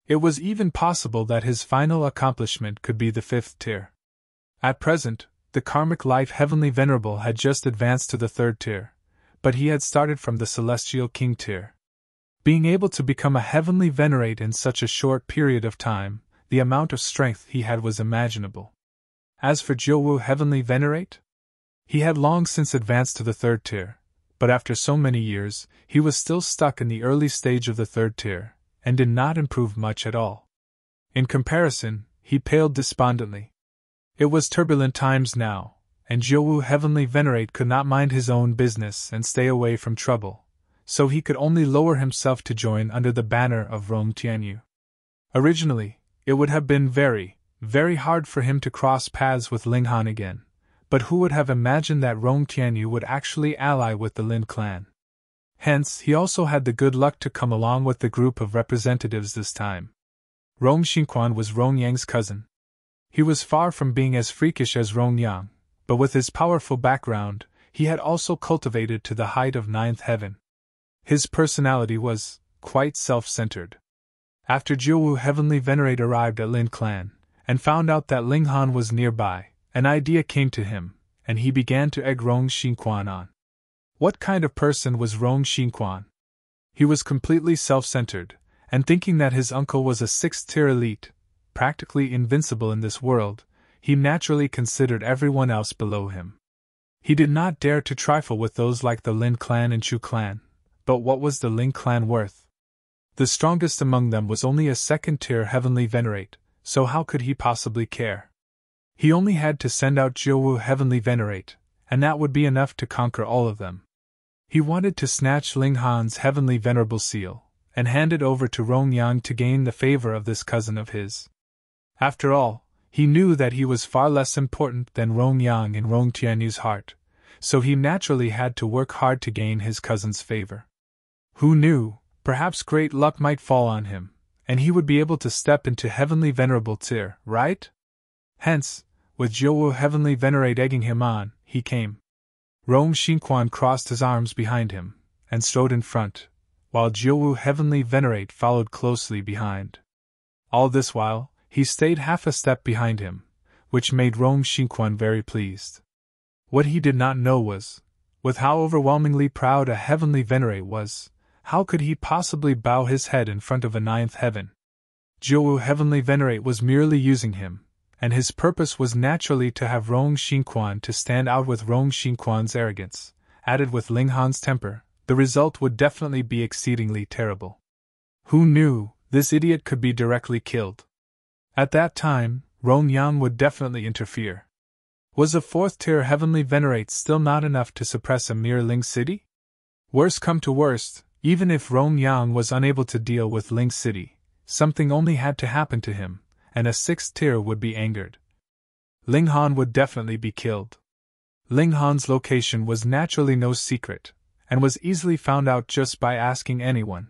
It was even possible that his final accomplishment could be the fifth tier. At present, the Karmic Life Heavenly Venerable had just advanced to the third tier, but he had started from the Celestial King tier. Being able to become a Heavenly Venerate in such a short period of time, the amount of strength he had was unimaginable. As for Jiuwu Heavenly Venerate, he had long since advanced to the third tier, but after so many years, he was still stuck in the early stage of the third tier, and did not improve much at all. In comparison, he paled despondently. It was turbulent times now, and Jiuwu Heavenly Venerate could not mind his own business and stay away from trouble, so he could only lower himself to join under the banner of Rong Tianyu. Originally, it would have been very, very hard for him to cross paths with Ling Han again, but who would have imagined that Rong Tianyu would actually ally with the Lin clan? Hence, he also had the good luck to come along with the group of representatives this time. Rong Xinkuan was Rong Yang's cousin. He was far from being as freakish as Rong Yang, but with his powerful background, he had also cultivated to the height of ninth heaven. His personality was quite self-centered. After Jiuwu Heavenly Venerate arrived at Lin clan, and found out that Ling Han was nearby, an idea came to him, and he began to egg Rong Xinkuan on. What kind of person was Rong Xinkuan? He was completely self-centered, and thinking that his uncle was a sixth-tier elite, practically invincible in this world, he naturally considered everyone else below him. He did not dare to trifle with those like the Lin clan and Chu clan, but what was the Ling clan worth? The strongest among them was only a second-tier Heavenly Venerate, so how could he possibly care? He only had to send out Jiuwu Heavenly Venerate, and that would be enough to conquer all of them. He wanted to snatch Ling Han's Heavenly Venerable seal, and hand it over to Rong Yang to gain the favor of this cousin of his. After all, he knew that he was far less important than Rong Yang in Rong Tianyu's heart, so he naturally had to work hard to gain his cousin's favor. Who knew, perhaps great luck might fall on him, and he would be able to step into Heavenly Venerable tier, right? Hence, with Jiuwu Heavenly Venerate egging him on, he came. Rong Xinkuan crossed his arms behind him, and strode in front, while Jiuwu Heavenly Venerate followed closely behind. All this while, he stayed half a step behind him, which made Rong Xinkuan very pleased. What he did not know was, with how overwhelmingly proud a Heavenly Venerate was, how could he possibly bow his head in front of a ninth heaven? Jiuwu Heavenly Venerate was merely using him, and his purpose was naturally to have Rong Xinkuan to stand out. With Rong Xinkuan's arrogance, added with Ling Han's temper, the result would definitely be exceedingly terrible. Who knew, this idiot could be directly killed. At that time, Rong Yang would definitely interfere. Was a fourth-tier Heavenly Venerate still not enough to suppress a mere Ling city? Worst come to worst, even if Rong Yang was unable to deal with Ling city, something only had to happen to him, and a sixth tier would be angered. Ling Han would definitely be killed. Ling Han's location was naturally no secret, and was easily found out just by asking anyone.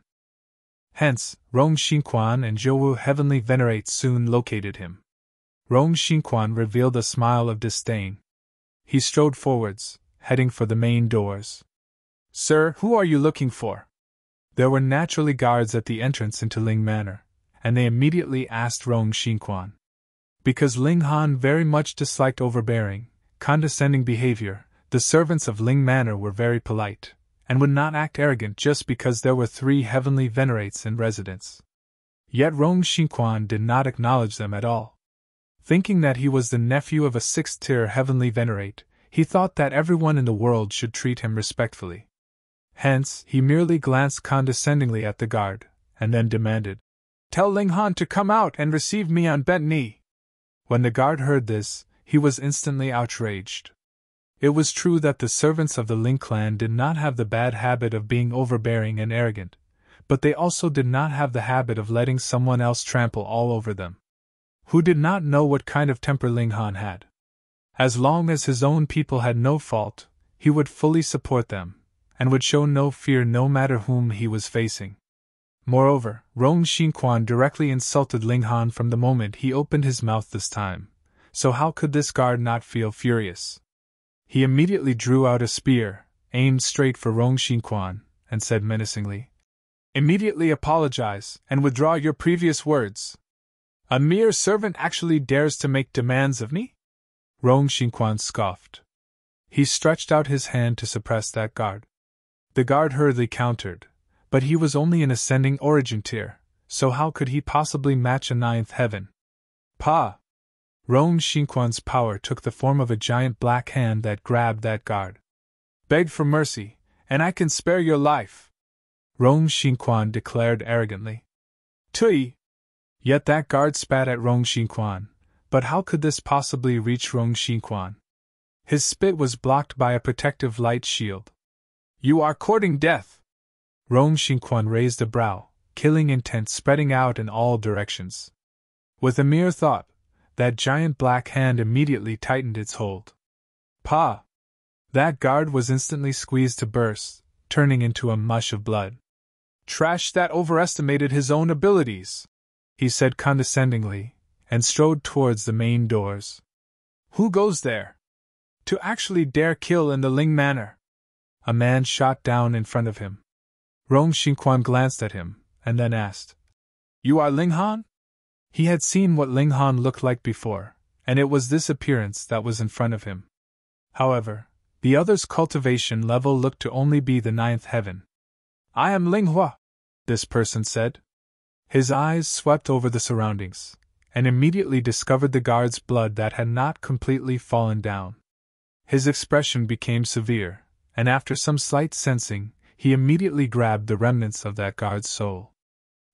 Hence, Rong Xinkuan and Jiuwu Heavenly Venerate soon located him. Rong Xinkuan revealed a smile of disdain. He strode forwards, heading for the main doors. "Sir, who are you looking for?" There were naturally guards at the entrance into Ling Manor, and they immediately asked Rong Xinkuan. Because Ling Han very much disliked overbearing, condescending behavior, the servants of Ling Manor were very polite, and would not act arrogant just because there were 3 Heavenly Venerates in residence. Yet Rong Xinkuan did not acknowledge them at all. Thinking that he was the nephew of a 6th-tier heavenly Venerate, he thought that everyone in the world should treat him respectfully. Hence, he merely glanced condescendingly at the guard, and then demanded, "Tell Ling Han to come out and receive me on bent knee." When the guard heard this, he was instantly outraged. It was true that the servants of the Ling clan did not have the bad habit of being overbearing and arrogant, but they also did not have the habit of letting someone else trample all over them. Who did not know what kind of temper Ling Han had? As long as his own people had no fault, he would fully support them, and would show no fear no matter whom he was facing. Moreover, Rong Xinkuan directly insulted Ling Han from the moment he opened his mouth this time, so how could this guard not feel furious? He immediately drew out a spear, aimed straight for Rong Xinkuan, and said menacingly, "Immediately apologize, and withdraw your previous words. A mere servant actually dares to make demands of me?" Rong Xinkuan scoffed. He stretched out his hand to suppress that guard. The guard hurriedly countered, but he was only an ascending origin tier, so how could he possibly match a 9th heaven? Pa! Rong Xinkuan's power took the form of a giant black hand that grabbed that guard. "Beg for mercy, and I can spare your life," Rong Xinkuan declared arrogantly. "Tui!" Yet that guard spat at Rong Xinkuan, but how could this possibly reach Rong Xinkuan? His spit was blocked by a protective light shield. "You are courting death!" Rong Xinkuan raised a brow, killing intent spreading out in all directions. With a mere thought, that giant black hand immediately tightened its hold. Pa! That guard was instantly squeezed to burst, turning into a mush of blood. "Trash that overestimated his own abilities," he said condescendingly, and strode towards the main doors. "Who goes there? To actually dare kill in the Ling manner?" A man shot down in front of him. Rong Xinkuan glanced at him, and then asked, "You are Ling Han?" He had seen what Ling Han looked like before, and it was this appearance that was in front of him. However, the other's cultivation level looked to only be the 9th heaven. "I am Ling Hua," this person said. His eyes swept over the surroundings, and immediately discovered the guard's blood that had not completely fallen down. His expression became severe, and after some slight sensing, he immediately grabbed the remnants of that guard's soul.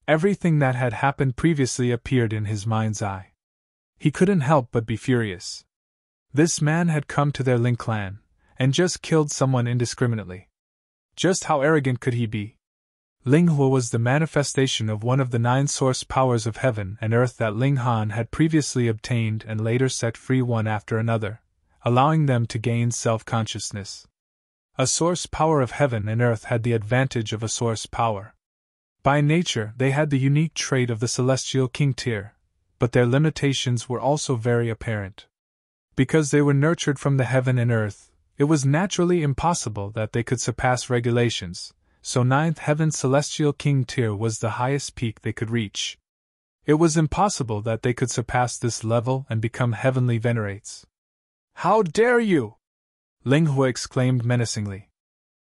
Everything that had happened previously appeared in his mind's eye. He couldn't help but be furious. This man had come to their Ling clan, and just killed someone indiscriminately. Just how arrogant could he be? Ling Hua was the manifestation of one of the 9 source powers of heaven and earth that Ling Han had previously obtained and later set free one after another, allowing them to gain self-consciousness. A source power of heaven and earth had the advantage of a source power. By nature, they had the unique trait of the celestial king tier, but their limitations were also very apparent. Because they were nurtured from the heaven and earth, it was naturally impossible that they could surpass regulations, so 9th heaven celestial king tier was the highest peak they could reach. It was impossible that they could surpass this level and become heavenly venerates. "How dare you!" Ling Hua exclaimed menacingly.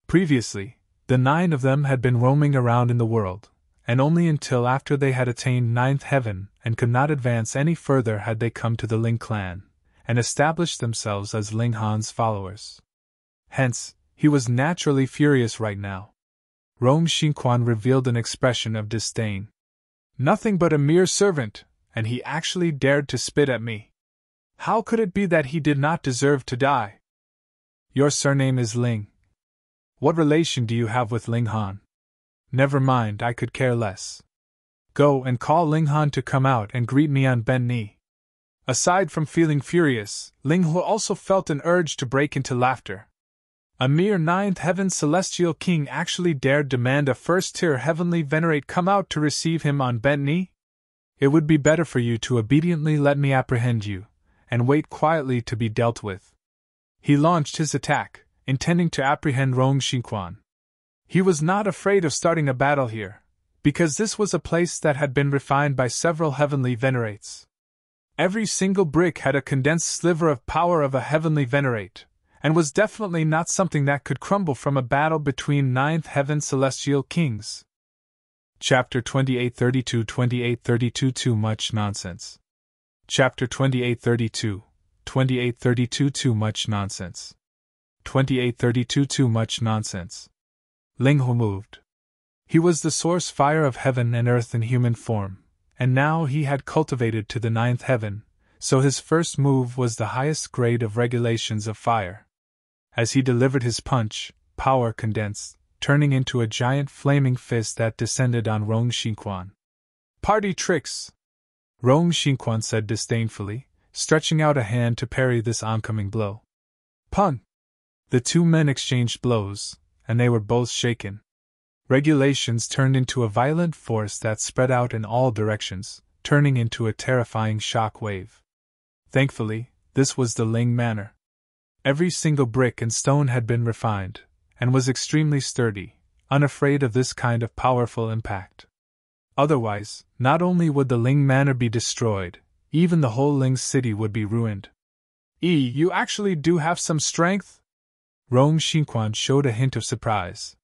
Previously, the 9 of them had been roaming around in the world, and only until after they had attained 9th heaven and could not advance any further had they come to the Ling clan, and established themselves as Ling Han's followers. Hence, he was naturally furious right now. Rong Xinkuan revealed an expression of disdain. "Nothing but a mere servant, and he actually dared to spit at me. How could it be that he did not deserve to die?" "Your surname is Ling. What relation do you have with Ling Han?" "Never mind, I could care less. Go and call Ling Han to come out and greet me on bent knee." Aside from feeling furious, Ling Hua also felt an urge to break into laughter. A mere 9th heaven celestial king actually dared demand a 1st-tier heavenly venerate come out to receive him on bent knee? It would be better for you to obediently let me apprehend you, and wait quietly to be dealt with. He launched his attack, intending to apprehend Rong Xinkuan. He was not afraid of starting a battle here, because this was a place that had been refined by several heavenly venerates. Every single brick had a condensed sliver of power of a heavenly venerate, and was definitely not something that could crumble from a battle between 9th heaven celestial kings. Chapter 2832 Too much nonsense. Chapter 2832. 2832 Too much nonsense. 2832 Too much nonsense. Ling Hu moved. He was the source fire of heaven and earth in human form, and now he had cultivated to the 9th heaven, so his first move was the highest grade of regulations of fire. As he delivered his punch, power condensed, turning into a giant flaming fist that descended on Rong Xinkuan. Party tricks! Rong Xinkuan said disdainfully, stretching out a hand to parry this oncoming blow. Pun! The two men exchanged blows, and they were both shaken. Regulations turned into a violent force that spread out in all directions, turning into a terrifying shock wave. Thankfully, this was the Ling manor. Every single brick and stone had been refined, and was extremely sturdy, unafraid of this kind of powerful impact. Otherwise, not only would the Ling manor be destroyed, even the whole Ling city would be ruined. You actually do have some strength? Rong Xinkuan showed a hint of surprise.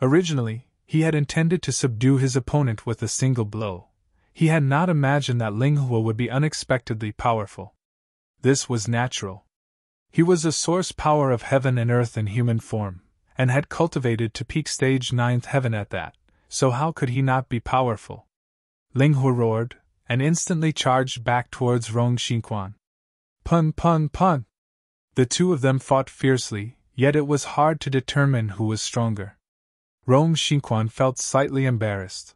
Originally, he had intended to subdue his opponent with a single blow. He had not imagined that Ling Hua would be unexpectedly powerful. This was natural. He was a source power of heaven and earth in human form, and had cultivated to peak stage 9th heaven at that, so how could he not be powerful? Ling Hua roared, and instantly charged back towards Rong Xinkuan. Pun pun pun! The two of them fought fiercely, yet it was hard to determine who was stronger. Rong Xinkuan felt slightly embarrassed.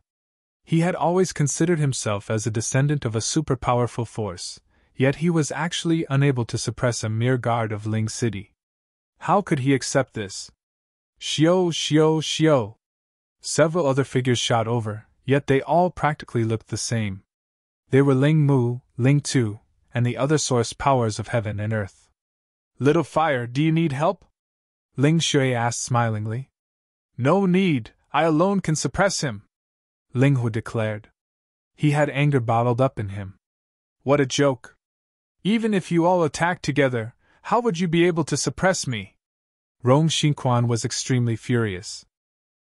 He had always considered himself as a descendant of a super-powerful force, yet he was actually unable to suppress a mere guard of Ling City. How could he accept this? Xiao, xiao, xiao! Several other figures shot over, yet they all practically looked the same. They were Ling Mu, Ling Tu, and the other source powers of heaven and earth. Little Fire, do you need help? Ling Shui asked smilingly. No need, I alone can suppress him, Ling Hu declared. He had anger bottled up in him. What a joke! Even if you all attacked together, how would you be able to suppress me? Rong Xinkuan was extremely furious.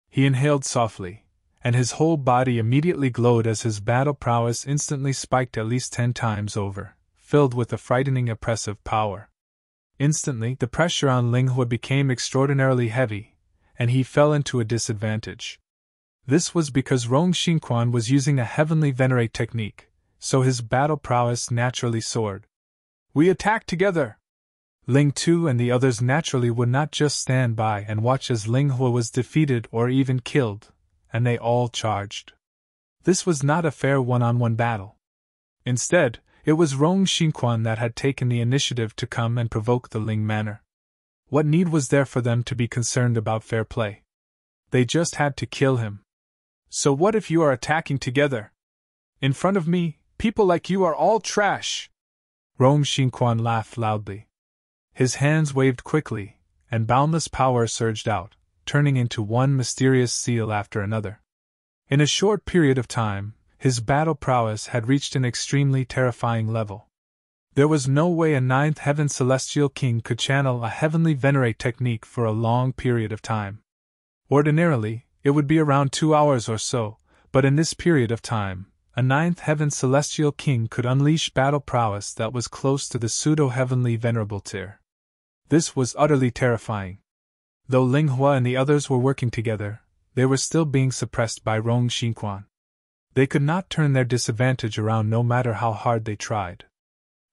He inhaled softly, and his whole body immediately glowed as his battle prowess instantly spiked at least 10 times over, filled with a frightening oppressive power. Instantly, the pressure on Ling Hua became extraordinarily heavy, and he fell into a disadvantage. This was because Rong Xinkuan was using a heavenly Venerate technique, so his battle prowess naturally soared. We attack together! Ling Tu and the others naturally would not just stand by and watch as Ling Hua was defeated or even killed, and they all charged. This was not a fair one-on-one battle. Instead, it was Rong Xinkuan that had taken the initiative to come and provoke the Ling manor. What need was there for them to be concerned about fair play? They just had to kill him. So what if you are attacking together? In front of me, people like you are all trash! Rong Xinkuan laughed loudly. His hands waved quickly, and boundless power surged out, turning into one mysterious seal after another. In a short period of time, his battle prowess had reached an extremely terrifying level. There was no way a 9th heaven celestial king could channel a heavenly Venerate technique for a long period of time. Ordinarily, it would be around 2 hours or so, but in this period of time, a 9th heaven celestial king could unleash battle prowess that was close to the pseudo-heavenly venerable tier. This was utterly terrifying. Though Ling Hua and the others were working together, they were still being suppressed by Rong Xinkuan. They could not turn their disadvantage around no matter how hard they tried.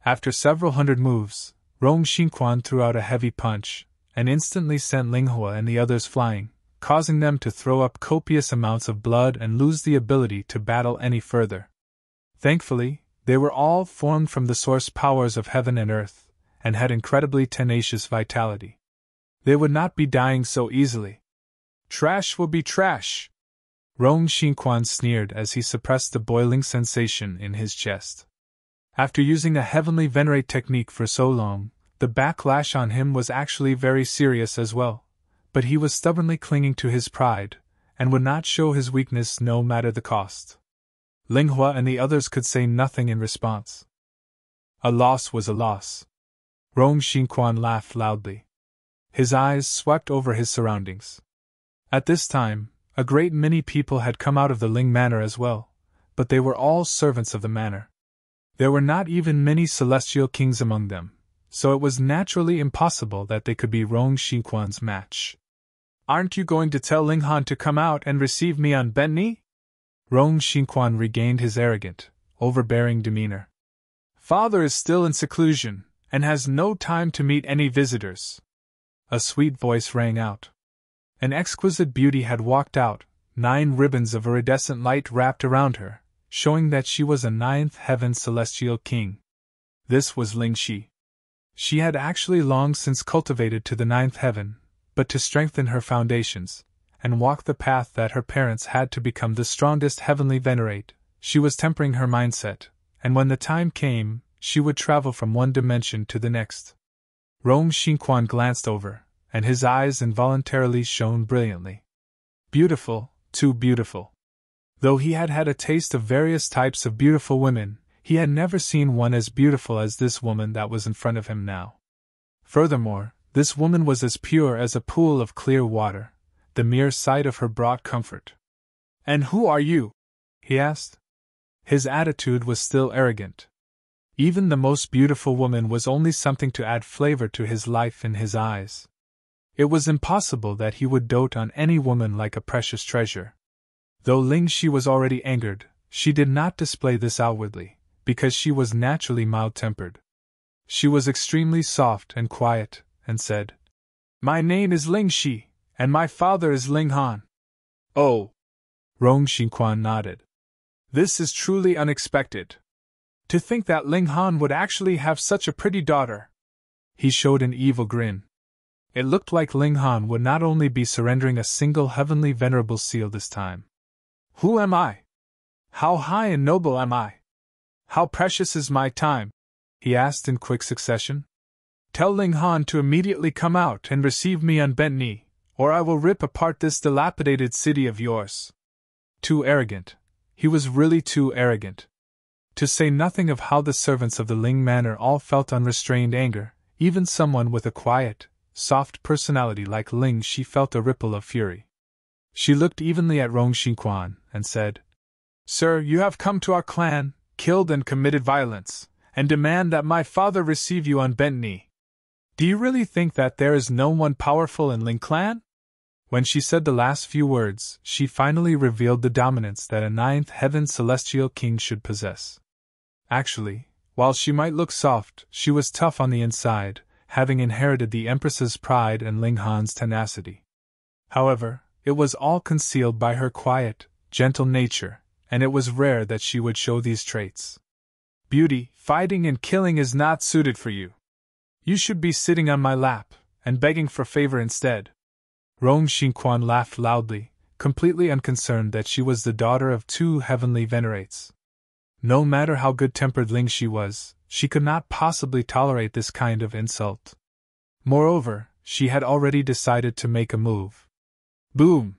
After several hundred moves, Rong Xinkuan threw out a heavy punch, and instantly sent Ling Hua and the others flying, causing them to throw up copious amounts of blood and lose the ability to battle any further. Thankfully, they were all formed from the source powers of heaven and earth, and had incredibly tenacious vitality. They would not be dying so easily. Trash will be trash! Rong Xinkuan sneered as he suppressed the boiling sensation in his chest. After using a heavenly Venerate technique for so long, the backlash on him was actually very serious as well, but he was stubbornly clinging to his pride, and would not show his weakness no matter the cost. Ling Hua and the others could say nothing in response. A loss was a loss. Rong Xinkuan laughed loudly. His eyes swept over his surroundings. At this time, a great many people had come out of the Ling manor as well, but they were all servants of the manor. There were not even many celestial kings among them, so it was naturally impossible that they could be Rong Xinkuan's match. "Aren't you going to tell Ling Han to come out and receive me on bent knee?" Rong Xinkuan regained his arrogant, overbearing demeanor. "Father is still in seclusion, and has no time to meet any visitors." A sweet voice rang out. An exquisite beauty had walked out, 9 ribbons of iridescent light wrapped around her, showing that she was a 9th heaven celestial king. This was Ling Shi. She had actually long since cultivated to the 9th heaven, but to strengthen her foundations, and walk the path that her parents had to become the strongest heavenly Venerate, she was tempering her mindset, and when the time came, she would travel from one dimension to the next. Rong Xinkuan glanced over, and his eyes involuntarily shone brilliantly. Beautiful, too beautiful. Though he had had a taste of various types of beautiful women, he had never seen one as beautiful as this woman that was in front of him now. Furthermore, this woman was as pure as a pool of clear water. The mere sight of her brought comfort. "And who are you?" he asked. His attitude was still arrogant. Even the most beautiful woman was only something to add flavor to his life in his eyes. It was impossible that he would dote on any woman like a precious treasure. Though Ling Shi was already angered, she did not display this outwardly, because she was naturally mild-tempered. She was extremely soft and quiet, and said, "My name is Ling Shi, and my father is Ling Han." "Oh!" Rong Xinkuan nodded. "This is truly unexpected. To think that Ling Han would actually have such a pretty daughter." He showed an evil grin. It looked like Ling Han would not only be surrendering a single heavenly venerable seal this time. "Who am I? How high and noble am I? How precious is my time?" he asked in quick succession. "Tell Ling Han to immediately come out and receive me on bent knee, or I will rip apart this dilapidated city of yours." Too arrogant. He was really too arrogant. To say nothing of how the servants of the Ling manor all felt unrestrained anger, even someone with a quiet, soft personality like Ling Shi felt a ripple of fury. She looked evenly at Rong Xinkuan and said, "Sir, you have come to our clan, killed and committed violence, and demand that my father receive you on bent knee. Do you really think that there is no one powerful in Ling clan?" When she said the last few words, she finally revealed the dominance that a 9th heaven celestial king should possess. Actually, while she might look soft, she was tough on the inside, having inherited the Empress's pride and Ling Han's tenacity. However, it was all concealed by her quiet, gentle nature, and it was rare that she would show these traits. "Beauty, fighting and killing is not suited for you. You should be sitting on my lap, and begging for favor instead." Rong Xinkuan laughed loudly, completely unconcerned that she was the daughter of 2 heavenly venerates. No matter how good-tempered Ling Shi was, she could not possibly tolerate this kind of insult. Moreover, she had already decided to make a move. Boom!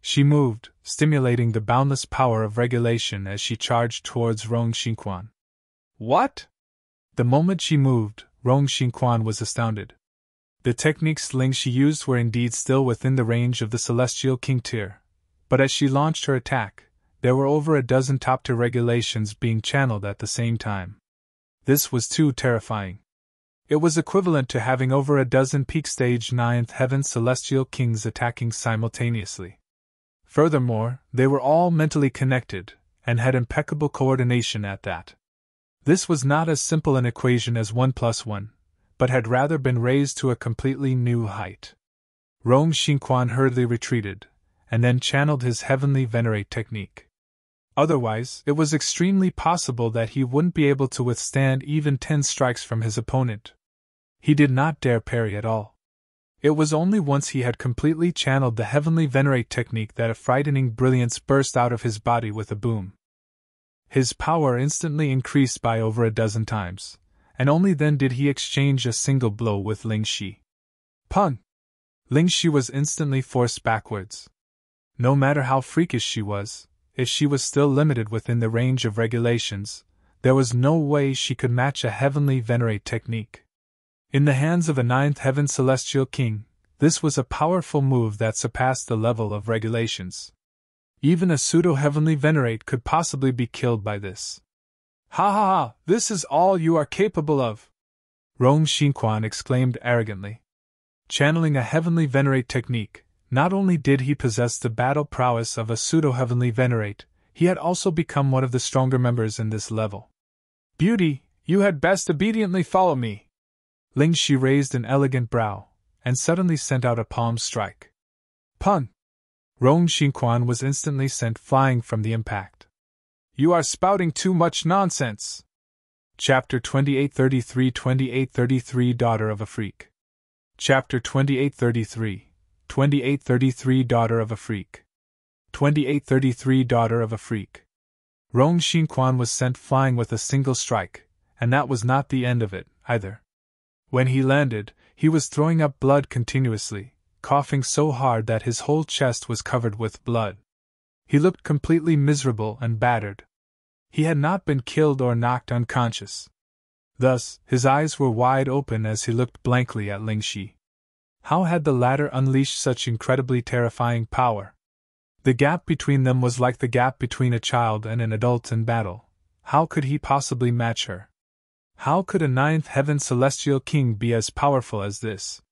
She moved, stimulating the boundless power of regulation as she charged towards Rong Xinkuan. "What?" The moment she moved, Rong Xinkuan was astounded. The techniques Ling Shi used were indeed still within the range of the Celestial King tier, but as she launched her attack, there were over a dozen top-tier regulations being channeled at the same time. This was too terrifying. It was equivalent to having over a dozen peak stage 9th heaven celestial kings attacking simultaneously. Furthermore, they were all mentally connected, and had impeccable coordination at that. This was not as simple an equation as 1 + 1, but had rather been raised to a completely new height. Rong Xinkuan hurriedly retreated, and then channeled his heavenly Venerate technique. Otherwise, it was extremely possible that he wouldn't be able to withstand even 10 strikes from his opponent. He did not dare parry at all. It was only once he had completely channeled the heavenly Venerate technique that a frightening brilliance burst out of his body with a boom. His power instantly increased by over a dozen times, and only then did he exchange a single blow with Ling Shi. Pung! Ling Shi was instantly forced backwards. No matter how freakish she was, if she was still limited within the range of regulations, there was no way she could match a heavenly Venerate technique. In the hands of a 9th heaven celestial king, this was a powerful move that surpassed the level of regulations. Even a pseudo-heavenly Venerate could possibly be killed by this. Ha ha ha, this is all you are capable of! Rong Xinkuan exclaimed arrogantly. Channeling a heavenly Venerate technique, not only did he possess the battle prowess of a pseudo-heavenly Venerate, he had also become one of the stronger members in this level. Beauty, you had best obediently follow me. Ling Shi raised an elegant brow, and suddenly sent out a palm strike. Pun! Rong Xinkuan was instantly sent flying from the impact. You are spouting too much nonsense! Chapter 2833 Daughter of a Freak. Chapter 2833 Daughter of a Freak. 2833 Daughter of a Freak. Rong Xinkuan was sent flying with a single strike, and that was not the end of it, either. When he landed, he was throwing up blood continuously, coughing so hard that his whole chest was covered with blood. He looked completely miserable and battered. He had not been killed or knocked unconscious. Thus, his eyes were wide open as he looked blankly at Ling Shi. How had the latter unleashed such incredibly terrifying power? The gap between them was like the gap between a child and an adult in battle. How could he possibly match her? How could a ninth heaven celestial king be as powerful as this?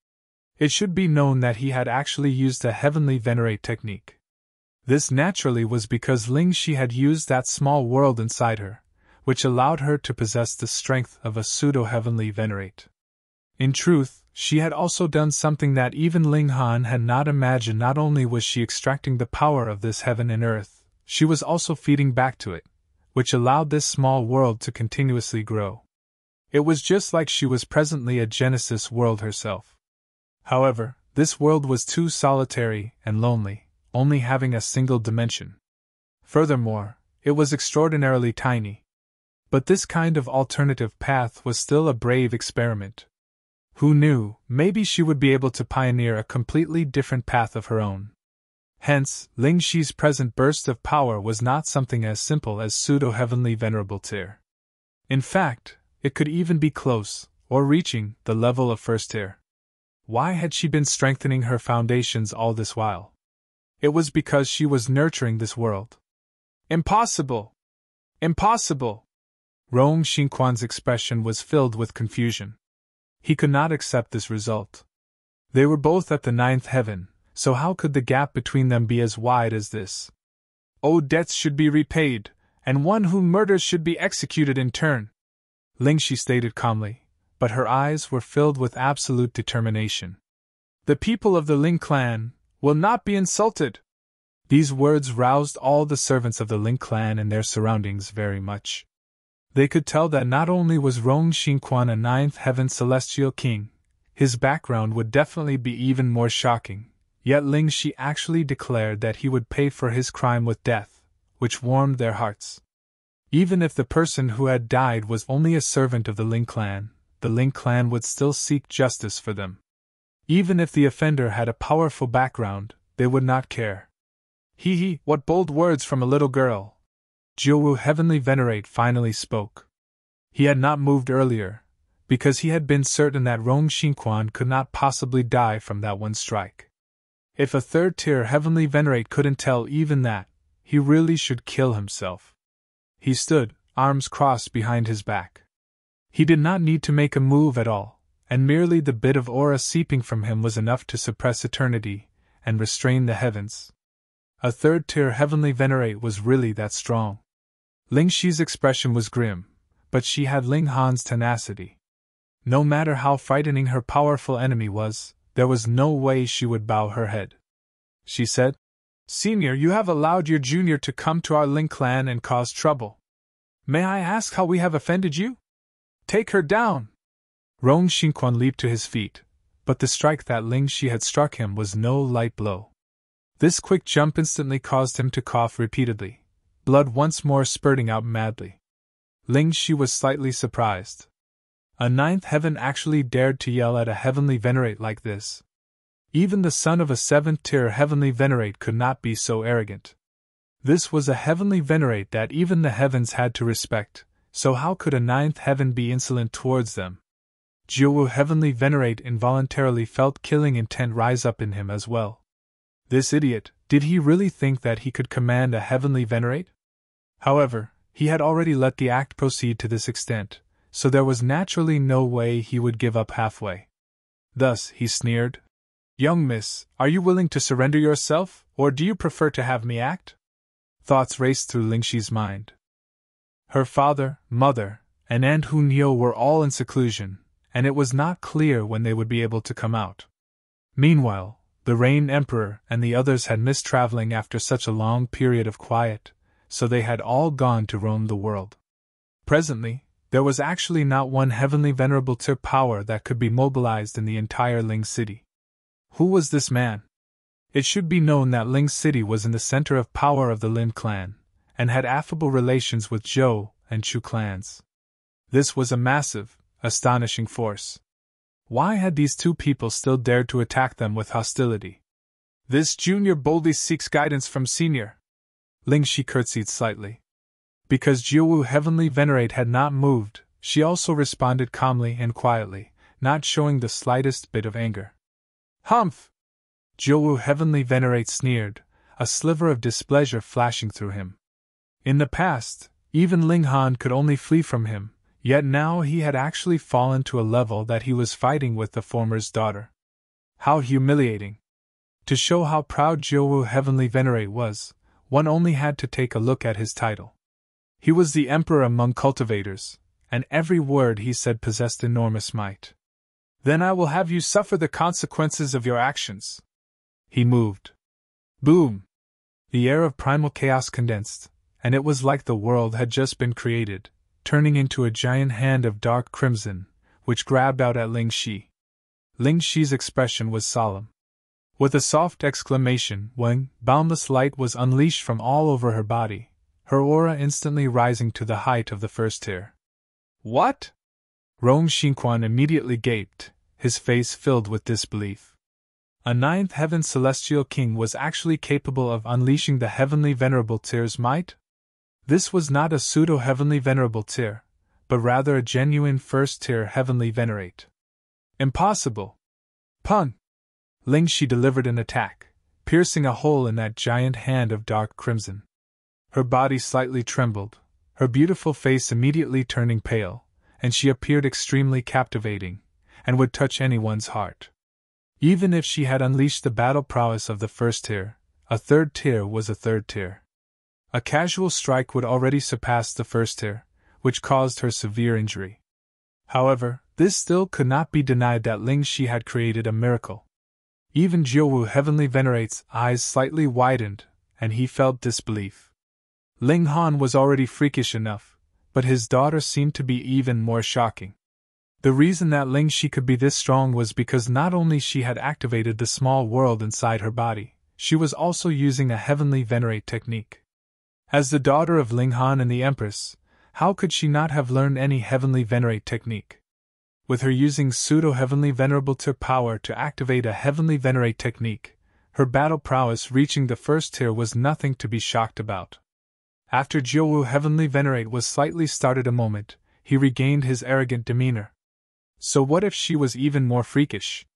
It should be known that he had actually used a heavenly Venerate technique. This naturally was because Ling Shi had used that small world inside her, which allowed her to possess the strength of a pseudo-heavenly Venerate. In truth, she had also done something that even Ling Han had not imagined. Not only was she extracting the power of this heaven and earth, she was also feeding back to it, which allowed this small world to continuously grow. It was just like she was presently a Genesis world herself. However, this world was too solitary and lonely, only having a single dimension. Furthermore, it was extraordinarily tiny. But this kind of alternative path was still a brave experiment. Who knew, maybe she would be able to pioneer a completely different path of her own. Hence, Ling Shi's present burst of power was not something as simple as pseudo-heavenly venerable tier. In fact, it could even be close, or reaching, the level of first tier. Why had she been strengthening her foundations all this while? It was because she was nurturing this world. Impossible! Impossible! Rong Xinkuan's expression was filled with confusion. He could not accept this result. They were both at the ninth heaven, so how could the gap between them be as wide as this? Owed debts should be repaid, and one who murders should be executed in turn, Ling Shi stated calmly, but her eyes were filled with absolute determination. The people of the Ling clan will not be insulted. These words roused all the servants of the Ling clan and their surroundings very much. They could tell that not only was Rong Xinkuan a ninth heaven celestial king, his background would definitely be even more shocking, yet Ling Shi actually declared that he would pay for his crime with death, which warmed their hearts. Even if the person who had died was only a servant of the Ling clan would still seek justice for them. Even if the offender had a powerful background, they would not care. Hee, what bold words from a little girl! Jiuwu Heavenly Venerate finally spoke. He had not moved earlier, because he had been certain that Rong Xinkuan could not possibly die from that one strike. If a third-tier Heavenly Venerate couldn't tell even that, he really should kill himself. He stood, arms crossed behind his back. He did not need to make a move at all, and merely the bit of aura seeping from him was enough to suppress eternity and restrain the heavens. A third-tier Heavenly Venerate was really that strong. Ling Shi's expression was grim, but she had Ling Han's tenacity. No matter how frightening her powerful enemy was, there was no way she would bow her head. She said, "Senior, you have allowed your junior to come to our Ling clan and cause trouble. May I ask how we have offended you? Take her down!" Rong Xinkuan leaped to his feet, but the strike that Ling Shi had struck him was no light blow. This quick jump instantly caused him to cough repeatedly, blood once more spurting out madly. Ling Shi was slightly surprised. A ninth heaven actually dared to yell at a heavenly Venerate like this. Even the son of a seventh-tier Heavenly Venerate could not be so arrogant. This was a Heavenly Venerate that even the heavens had to respect, so how could a ninth heaven be insolent towards them? Jiuwu Heavenly Venerate involuntarily felt killing intent rise up in him as well. This idiot, did he really think that he could command a Heavenly Venerate? However, He had already let the act proceed to this extent, so there was naturally no way he would give up halfway. Thus, he sneered, "Young miss, are you willing to surrender yourself, or do you prefer to have me act?" Thoughts raced through Lingxi's mind. Her father, mother, and Aunt Hunyou were all in seclusion, and it was not clear when they would be able to come out. Meanwhile, the Rain Emperor and the others had missed traveling after such a long period of quiet, so they had all gone to roam the world. Presently, there was actually not one heavenly venerable tier power that could be mobilized in the entire Ling city. Who was this man? It should be known that Ling city was in the center of power of the Lin clan, and had affable relations with Zhou and Chu clans. This was a massive, astonishing force. Why had these two people still dared to attack them with hostility? This junior boldly seeks guidance from senior. Lingxi curtsied slightly. Because Jiuwu Heavenly Venerate had not moved, she also responded calmly and quietly, not showing the slightest bit of anger. Humph! Jiuwu Heavenly Venerate sneered, a sliver of displeasure flashing through him. In the past, even Ling Han could only flee from him, yet now he had actually fallen to a level that he was fighting with the former's daughter. How humiliating! To show how proud Jiuwu Heavenly Venerate was, one only had to take a look at his title. He was the emperor among cultivators, and every word he said possessed enormous might. Then I will have you suffer the consequences of your actions. He moved. Boom! The air of primal chaos condensed, and it was like the world had just been created, turning into a giant hand of dark crimson, which grabbed out at Ling Shi. Ling Shi's expression was solemn. With a soft exclamation, when boundless light was unleashed from all over her body, her aura instantly rising to the height of the first tier. What? Rong Xinkuan immediately gaped, his face filled with disbelief. A ninth heaven celestial king was actually capable of unleashing the heavenly venerable tier's might? This was not a pseudo-heavenly venerable tier, but rather a genuine first-tier heavenly venerate. Impossible! Pun! Lingxi delivered an attack, piercing a hole in that giant hand of dark crimson. Her body slightly trembled, her beautiful face immediately turning pale, and she appeared extremely captivating, and would touch anyone's heart. Even if she had unleashed the battle prowess of the first tier, a third tier was a third tier. A casual strike would already surpass the first tier, which caused her severe injury. However, this still could not be denied that Lingxi had created a miracle. Even Jiuwu Heavenly Venerate's eyes slightly widened, and he felt disbelief. Ling Han was already freakish enough, but his daughter seemed to be even more shocking. The reason that Lingxi could be this strong was because not only she had activated the small world inside her body, she was also using a heavenly venerate technique. As the daughter of Ling Han and the Empress, how could she not have learned any heavenly venerate technique? With her using pseudo-heavenly venerable tier power to activate a heavenly venerate technique, her battle prowess reaching the first tier was nothing to be shocked about. After Jiuwu Heavenly Venerate was slightly startled a moment, he regained his arrogant demeanor. So what if she was even more freakish?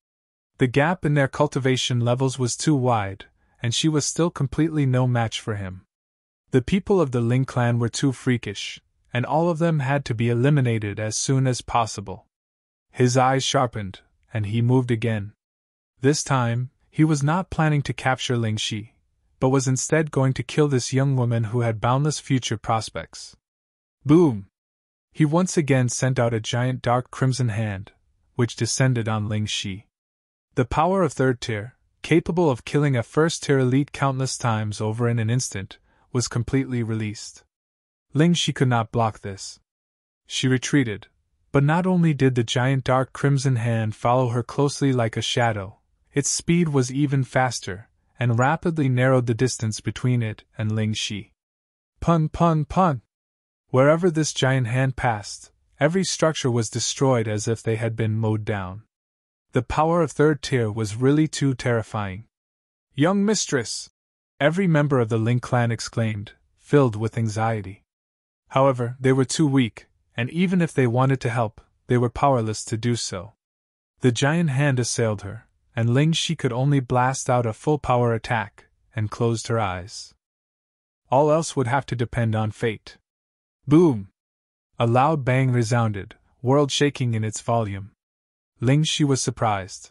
The gap in their cultivation levels was too wide, and she was still completely no match for him. The people of the Ling clan were too freakish, and all of them had to be eliminated as soon as possible. His eyes sharpened, and he moved again. This time, he was not planning to capture Lingxi, but was instead going to kill this young woman who had boundless future prospects. Boom! He once again sent out a giant dark crimson hand, which descended on Lingxi. The power of third tier, capable of killing a first-tier elite countless times over in an instant, was completely released. Lingxi could not block this. She retreated, but not only did the giant dark crimson hand follow her closely like a shadow, its speed was even faster, and rapidly narrowed the distance between it and Lingxi. Pun pun pun! Wherever this giant hand passed, every structure was destroyed as if they had been mowed down. The power of third tier was really too terrifying. Young mistress! Every member of the Ling clan exclaimed, filled with anxiety. However, they were too weak, and even if they wanted to help, they were powerless to do so. The giant hand assailed her, and Lingxi could only blast out a full-power attack, and closed her eyes. All else would have to depend on fate. Boom! A loud bang resounded, world-shaking in its volume. Ling, she was surprised.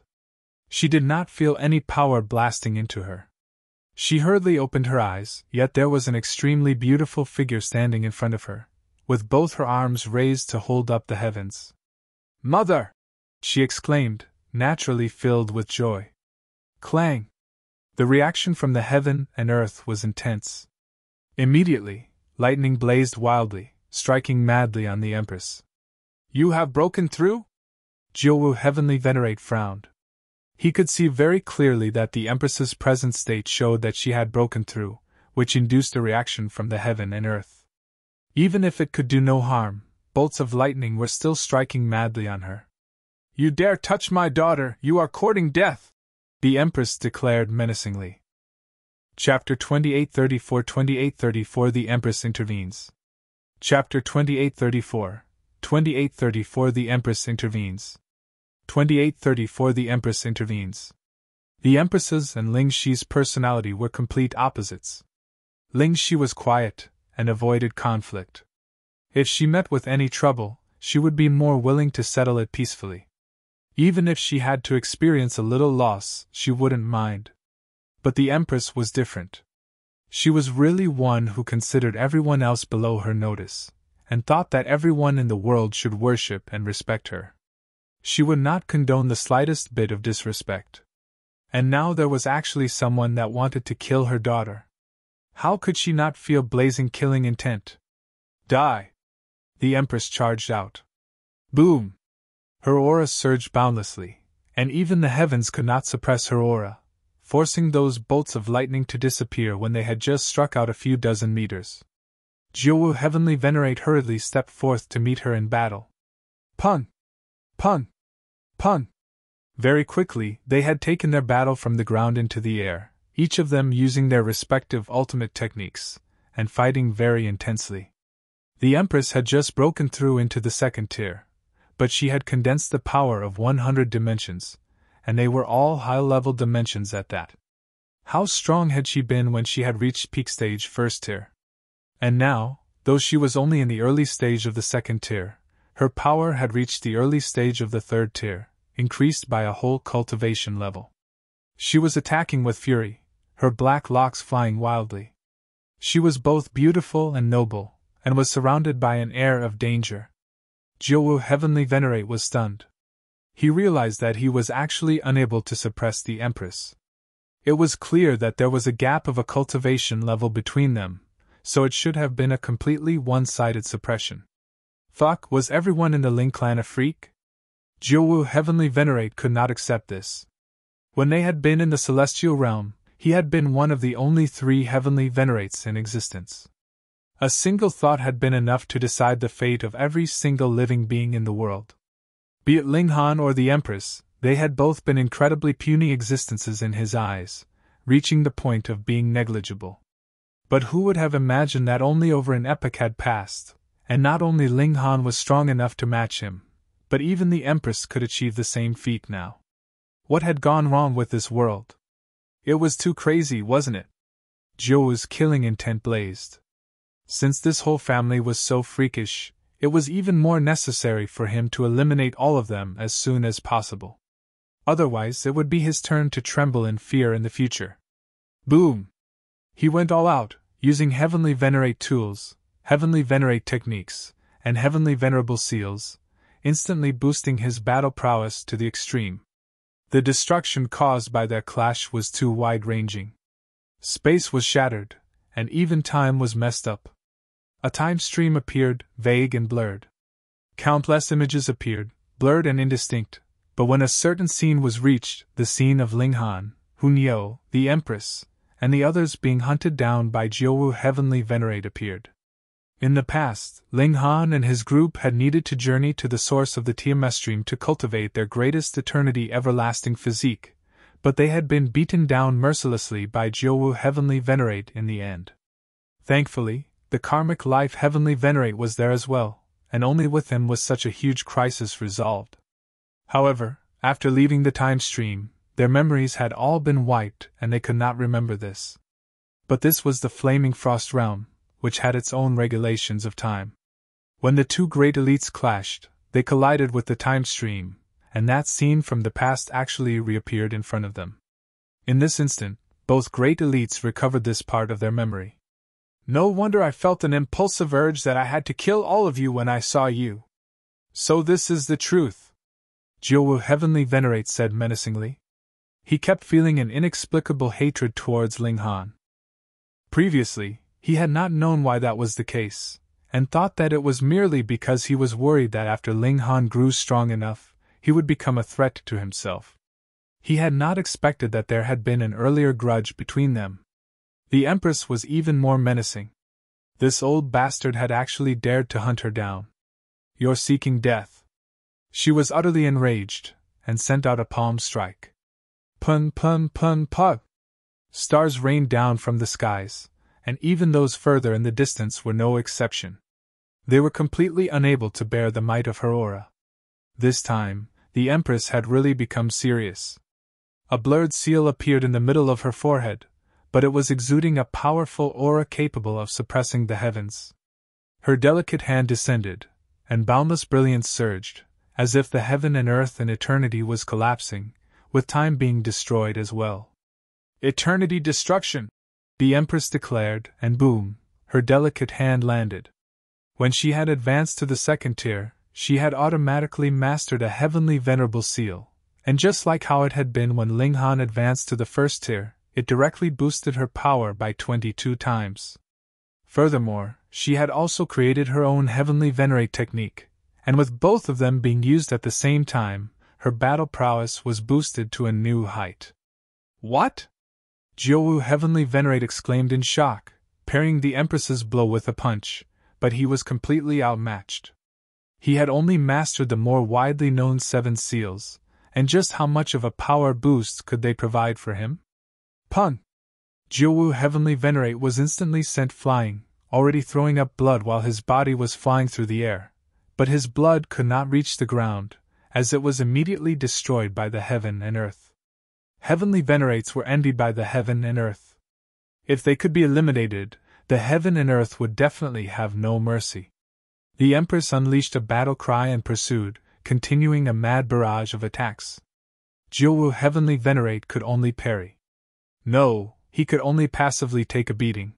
She did not feel any power blasting into her. She hurriedly opened her eyes, yet there was an extremely beautiful figure standing in front of her, with both her arms raised to hold up the heavens. "Mother!" she exclaimed, naturally filled with joy. Clang! The reaction from the heaven and earth was intense. Immediately, lightning blazed wildly, striking madly on the Empress. "You have broken through?" Jiuwu Heavenly Venerate frowned. He could see very clearly that the Empress's present state showed that she had broken through, which induced a reaction from the heaven and earth. Even if it could do no harm, bolts of lightning were still striking madly on her. "You dare touch my daughter, you are courting death!" the Empress declared menacingly. Chapter 2834 The Empress intervenes. Chapter 2834 The Empress intervenes. 2834 The Empress intervenes. The Empress's and Ling Shi's personality were complete opposites. Ling Shi was quiet, and avoided conflict. If she met with any trouble, she would be more willing to settle it peacefully. Even if she had to experience a little loss, she wouldn't mind. But the Empress was different. She was really one who considered everyone else below her notice, and thought that everyone in the world should worship and respect her. She would not condone the slightest bit of disrespect. And now there was actually someone that wanted to kill her daughter. How could she not feel blazing killing intent? Die! The Empress charged out. Boom! Her aura surged boundlessly, and even the heavens could not suppress her aura, forcing those bolts of lightning to disappear when they had just struck out a few dozen meters. Jiuwu Heavenly Venerate hurriedly stepped forth to meet her in battle. Pun! Pun! Pun! Very quickly, they had taken their battle from the ground into the air, each of them using their respective ultimate techniques, and fighting very intensely. The Empress had just broken through into the second tier, but she had condensed the power of 100 dimensions, and they were all high-level dimensions at that. How strong had she been when she had reached peak stage first tier? And now, though she was only in the early stage of the second tier, her power had reached the early stage of the third tier, increased by a whole cultivation level. She was attacking with fury, her black locks flying wildly. She was both beautiful and noble, and was surrounded by an air of danger. Jiuwu Heavenly Venerate was stunned. He realized that he was actually unable to suppress the Empress. It was clear that there was a gap of a cultivation level between them, so it should have been a completely one-sided suppression. Fuck, was everyone in the Ling clan a freak? Jiuwu Heavenly Venerate could not accept this. When they had been in the celestial realm, he had been one of the only 3 Heavenly Venerates in existence. A single thought had been enough to decide the fate of every single living being in the world. Be it Ling Han or the Empress, they had both been incredibly puny existences in his eyes, reaching the point of being negligible. But who would have imagined that only over an epoch had passed, and not only Ling Han was strong enough to match him, but even the Empress could achieve the same feat now. What had gone wrong with this world? It was too crazy, wasn't it? Jiuwu's killing intent blazed. Since this whole family was so freakish, it was even more necessary for him to eliminate all of them as soon as possible. Otherwise, it would be his turn to tremble in fear in the future. Boom! He went all out, using Heavenly Venerate tools, Heavenly Venerate techniques, and Heavenly Venerable seals, instantly boosting his battle prowess to the extreme. The destruction caused by their clash was too wide-ranging. Space was shattered, and even time was messed up. A time stream appeared, vague and blurred. Countless images appeared, blurred and indistinct, but when a certain scene was reached, the scene of Ling Han, Hunyou, the Empress, and the others being hunted down by Jiuwu Heavenly Venerate appeared. In the past, Ling Han and his group had needed to journey to the source of the Tiamat stream to cultivate their greatest eternity everlasting physique, but they had been beaten down mercilessly by Jiuwu Heavenly Venerate in the end. Thankfully, the karmic life Heavenly Venerate was there as well, and only with him was such a huge crisis resolved. However, after leaving the time stream, their memories had all been wiped and they could not remember this. But this was the Flaming Frost realm, which had its own regulations of time. When the two great elites clashed, they collided with the time stream, and that scene from the past actually reappeared in front of them. In this instant, both great elites recovered this part of their memory. No wonder I felt an impulsive urge that I had to kill all of you when I saw you. So this is the truth, Jiuwu Heavenly Venerate said menacingly. He kept feeling an inexplicable hatred towards Ling Han. Previously, he had not known why that was the case, and thought that it was merely because he was worried that after Ling Han grew strong enough, he would become a threat to himself. He had not expected that there had been an earlier grudge between them. The Empress was even more menacing. This old bastard had actually dared to hunt her down. You're seeking death. She was utterly enraged, and sent out a palm strike. Pun pun pun pun. Stars rained down from the skies, and even those further in the distance were no exception. They were completely unable to bear the might of her aura. This time, the Empress had really become serious. A blurred seal appeared in the middle of her forehead, but it was exuding a powerful aura capable of suppressing the heavens. Her delicate hand descended, and boundless brilliance surged, as if the heaven and earth and eternity was collapsing, with time being destroyed as well. Eternity destruction! The Empress declared, and boom, her delicate hand landed. When she had advanced to the second tier, she had automatically mastered a heavenly venerable seal, and just like how it had been when Ling Han advanced to the first tier, it directly boosted her power by 22 times. Furthermore, she had also created her own heavenly venerate technique, and with both of them being used at the same time, her battle prowess was boosted to a new height. What? Jiuwu Heavenly Venerate exclaimed in shock, parrying the Empress's blow with a punch, but he was completely outmatched. He had only mastered the more widely known 7 seals, and just how much of a power boost could they provide for him? Pun! Jiuwu Heavenly Venerate was instantly sent flying, already throwing up blood while his body was flying through the air, but his blood could not reach the ground, as it was immediately destroyed by the heaven and earth. Heavenly Venerates were envied by the heaven and earth. If they could be eliminated, the heaven and earth would definitely have no mercy. The Empress unleashed a battle cry and pursued, continuing a mad barrage of attacks. Jiuwu Heavenly Venerate could only parry. No, he could only passively take a beating.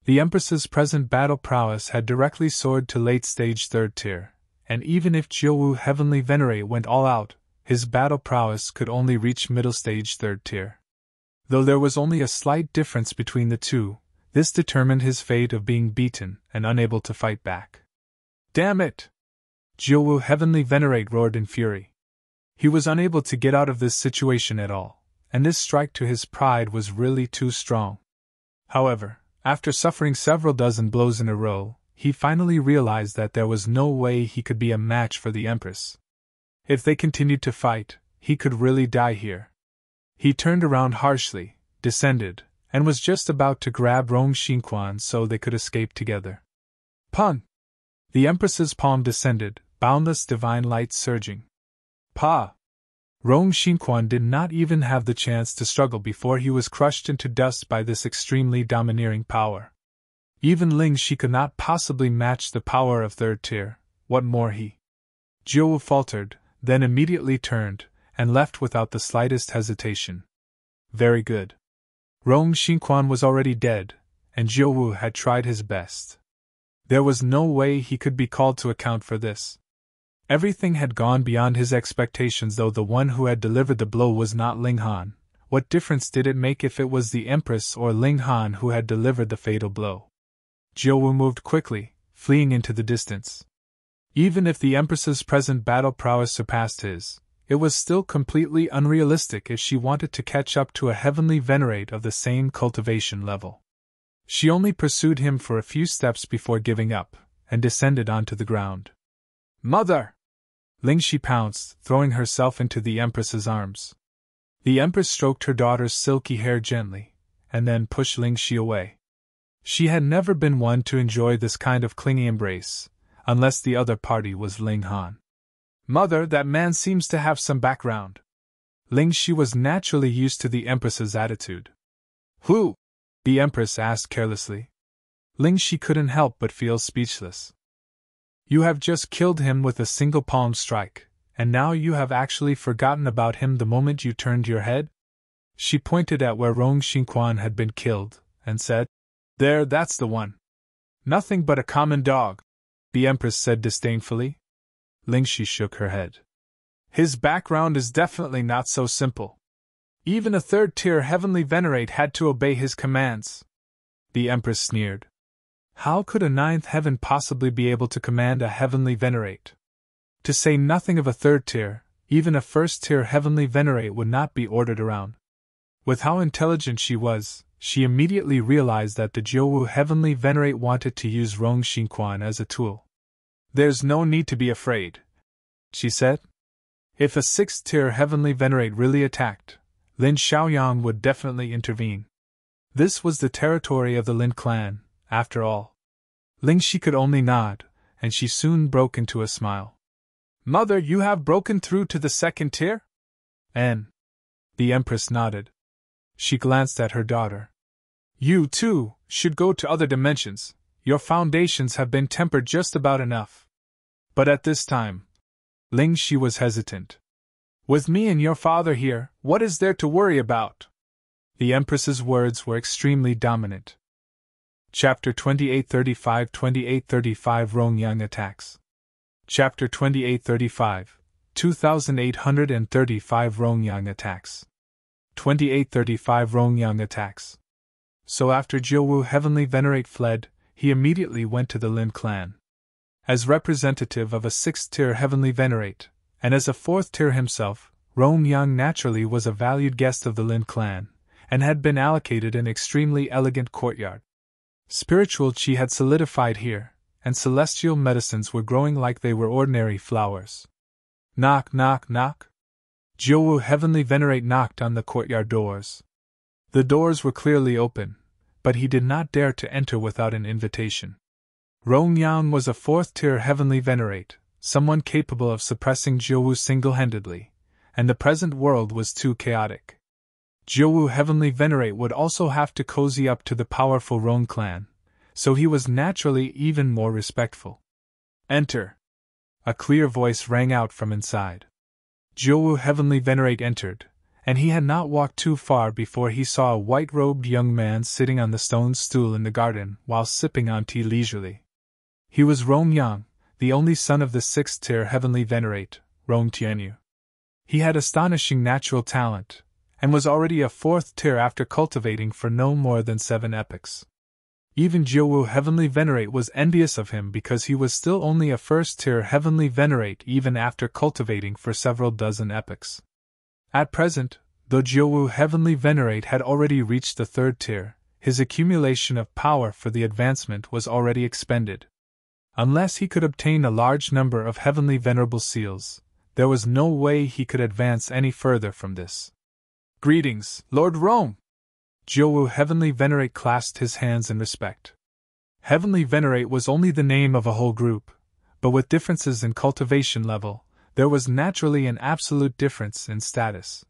The Empress's present battle prowess had directly soared to late stage 3rd tier, and even if Jiuwu Heavenly Venerate went all out, his battle prowess could only reach middle stage 3rd tier. Though there was only a slight difference between the two, this determined his fate of being beaten and unable to fight back. Damn it! Jiuwu Heavenly Venerate roared in fury. He was unable to get out of this situation at all, and this strike to his pride was really too strong. However, after suffering several dozen blows in a row, he finally realized that there was no way he could be a match for the Empress. If they continued to fight, he could really die here. He turned around harshly, descended, and was just about to grab Rong Xinkuan so they could escape together. Pun! The Empress's palm descended, boundless divine light surging. Pa! Rong Xinkuan did not even have the chance to struggle before he was crushed into dust by this extremely domineering power. Even Ling she could not possibly match the power of 3rd tier, what more he? Jiuwu faltered, then immediately turned, and left without the slightest hesitation. Very good. Rong Xinkuan was already dead, and Jiuwu had tried his best. There was no way he could be called to account for this. Everything had gone beyond his expectations. Though the one who had delivered the blow was not Ling Han, what difference did it make if it was the Empress or Ling Han who had delivered the fatal blow? Jiuwu moved quickly, fleeing into the distance. Even if the Empress's present battle prowess surpassed his, it was still completely unrealistic if she wanted to catch up to a heavenly venerate of the same cultivation level. She only pursued him for a few steps before giving up, and descended onto the ground. Mother! Ling she pounced, throwing herself into the Empress's arms. The Empress stroked her daughter's silky hair gently, and then pushed Ling she away. She had never been one to enjoy this kind of clingy embrace, unless the other party was Ling Han. Mother, that man seems to have some background. Ling she was naturally used to the Empress's attitude. Who? The Empress asked carelessly. Ling she couldn't help but feel speechless. You have just killed him with a single palm strike, and now you have actually forgotten about him the moment you turned your head? She pointed at where Rong Xinkuan had been killed, and said, There, that's the one. Nothing but a common dog, the Empress said disdainfully. Ling shook her head. His background is definitely not so simple. Even a third-tier heavenly Venerate had to obey his commands. The Empress sneered. How could a ninth heaven possibly be able to command a heavenly Venerate? To say nothing of a third tier, even a first-tier heavenly Venerate would not be ordered around. With how intelligent she was, she immediately realized that the Jiuwu heavenly Venerate wanted to use Rong Xinkuan as a tool. There's no need to be afraid, she said. If a sixth-tier heavenly Venerate really attacked, Lin Xiaoyang would definitely intervene. This was the territory of the Lin clan, after all. Ling could only nod, and she soon broke into a smile. Mother, you have broken through to the second tier? And the Empress nodded. She glanced at her daughter. You, too, should go to other dimensions. Your foundations have been tempered just about enough. But at this time, Ling was hesitant. With me and your father here, what is there to worry about? The Empress's words were extremely dominant. Chapter 2835 Rong Yang attacks. Chapter 2835, 2835 Rong Yang attacks. 2835 Rong Yang attacks. So after Jiuwu heavenly Venerate fled, he immediately went to the Lin clan. As representative of a sixth-tier heavenly Venerate, and as a fourth-tier himself, Rong Yang naturally was a valued guest of the Lin clan, and had been allocated an extremely elegant courtyard. Spiritual qi had solidified here, and celestial medicines were growing like they were ordinary flowers. Knock, knock, knock. Jiuwu heavenly Venerate knocked on the courtyard doors. The doors were clearly open, but he did not dare to enter without an invitation. Rong Yang was a fourth-tier heavenly Venerate, someone capable of suppressing Jiuwu single-handedly, and the present world was too chaotic. Jiuwu heavenly Venerate would also have to cozy up to the powerful Rong clan, so he was naturally even more respectful. Enter! A clear voice rang out from inside. Jiuwu heavenly Venerate entered, and he had not walked too far before he saw a white-robed young man sitting on the stone stool in the garden while sipping on tea leisurely. He was Rong Yang, the only son of the sixth-tier heavenly Venerate, Rong Tianyu. He had astonishing natural talent, and was already a fourth tier after cultivating for no more than 7 epochs. Even Jiuwu heavenly Venerate was envious of him because he was still only a first-tier heavenly Venerate even after cultivating for several dozen epochs. At present, though Jiuwu heavenly Venerate had already reached the 3rd tier, his accumulation of power for the advancement was already expended. Unless he could obtain a large number of heavenly venerable seals, there was no way he could advance any further from this. Greetings, Lord Rome! Jiuwu heavenly Venerate clasped his hands in respect. Heavenly Venerate was only the name of a whole group, but with differences in cultivation level, there was naturally an absolute difference in status.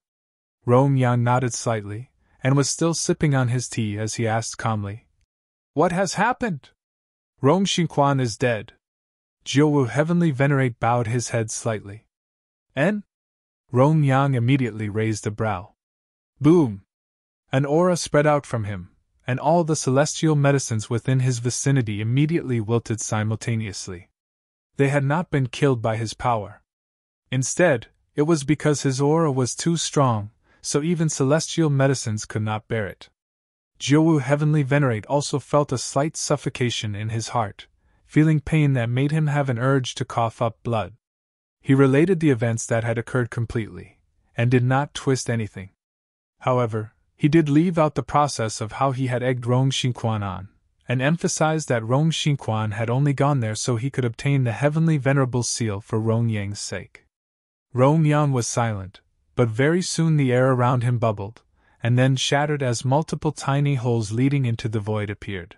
Rong Yang nodded slightly, and was still sipping on his tea as he asked calmly, What has happened? Rong Xinkuan is dead. Jiuwu heavenly Venerate bowed his head slightly. En? Rong Yang immediately raised a brow. Boom! An aura spread out from him, and all the celestial medicines within his vicinity immediately wilted simultaneously. They had not been killed by his power. Instead, it was because his aura was too strong, so even celestial medicines could not bear it. Jiuwu heavenly Venerate also felt a slight suffocation in his heart, feeling pain that made him have an urge to cough up blood. He related the events that had occurred completely, and did not twist anything. However, he did leave out the process of how he had egged Rong Xinkuan on, and emphasized that Rong Xinkuan had only gone there so he could obtain the heavenly venerable seal for Rong Yang's sake. Rong Yang was silent, but very soon the air around him bubbled, and then shattered as multiple tiny holes leading into the void appeared.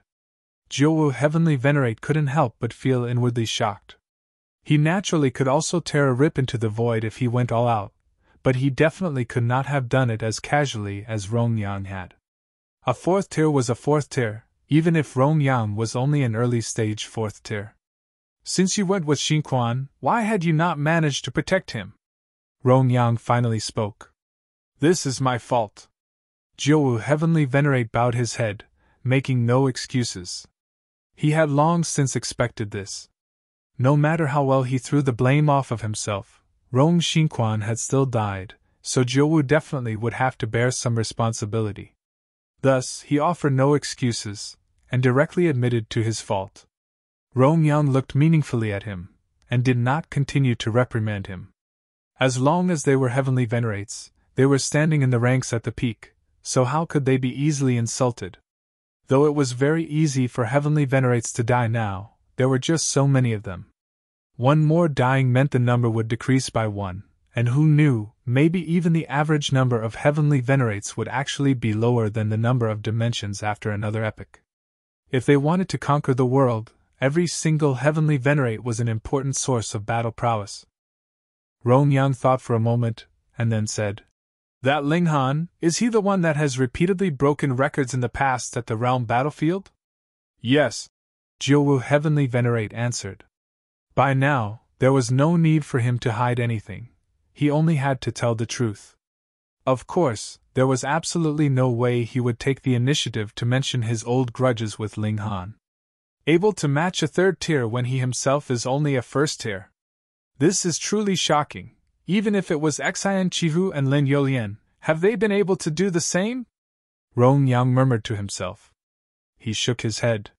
Jiuwu heavenly Venerate couldn't help but feel inwardly shocked. He naturally could also tear a rip into the void if he went all out, but he definitely could not have done it as casually as Rong Yang had. A 4th tier was a 4th tier, even if Rong Yang was only an early-stage 4th tier. Since you went with Xinkuan, why had you not managed to protect him? Rong Yang finally spoke. This is my fault. Jiuwu Heavenly Venerate bowed his head, making no excuses. He had long since expected this. No matter how well he threw the blame off of himself, Rong Xinkuan had still died, so Jiuwu definitely would have to bear some responsibility. Thus, he offered no excuses, and directly admitted to his fault. Rong Yang looked meaningfully at him, and did not continue to reprimand him. As long as they were Heavenly Venerates, they were standing in the ranks at the peak, so how could they be easily insulted? Though it was very easy for Heavenly Venerates to die now, there were just so many of them. One more dying meant the number would decrease by one, and who knew, maybe even the average number of Heavenly Venerates would actually be lower than the number of dimensions after another epoch. If they wanted to conquer the world, every single Heavenly Venerate was an important source of battle prowess. Rong Yang thought for a moment, and then said, That Ling Han, is he the one that has repeatedly broken records in the past at the realm battlefield? Yes, Jiuwu Heavenly Venerate answered. By now, there was no need for him to hide anything. He only had to tell the truth. Of course, there was absolutely no way he would take the initiative to mention his old grudges with Ling Han. Able to match a third tier when he himself is only a first tier. This is truly shocking. Even if it was Xian Qivu and Lin Yolian, have they been able to do the same? Rong Yang murmured to himself. He shook his head.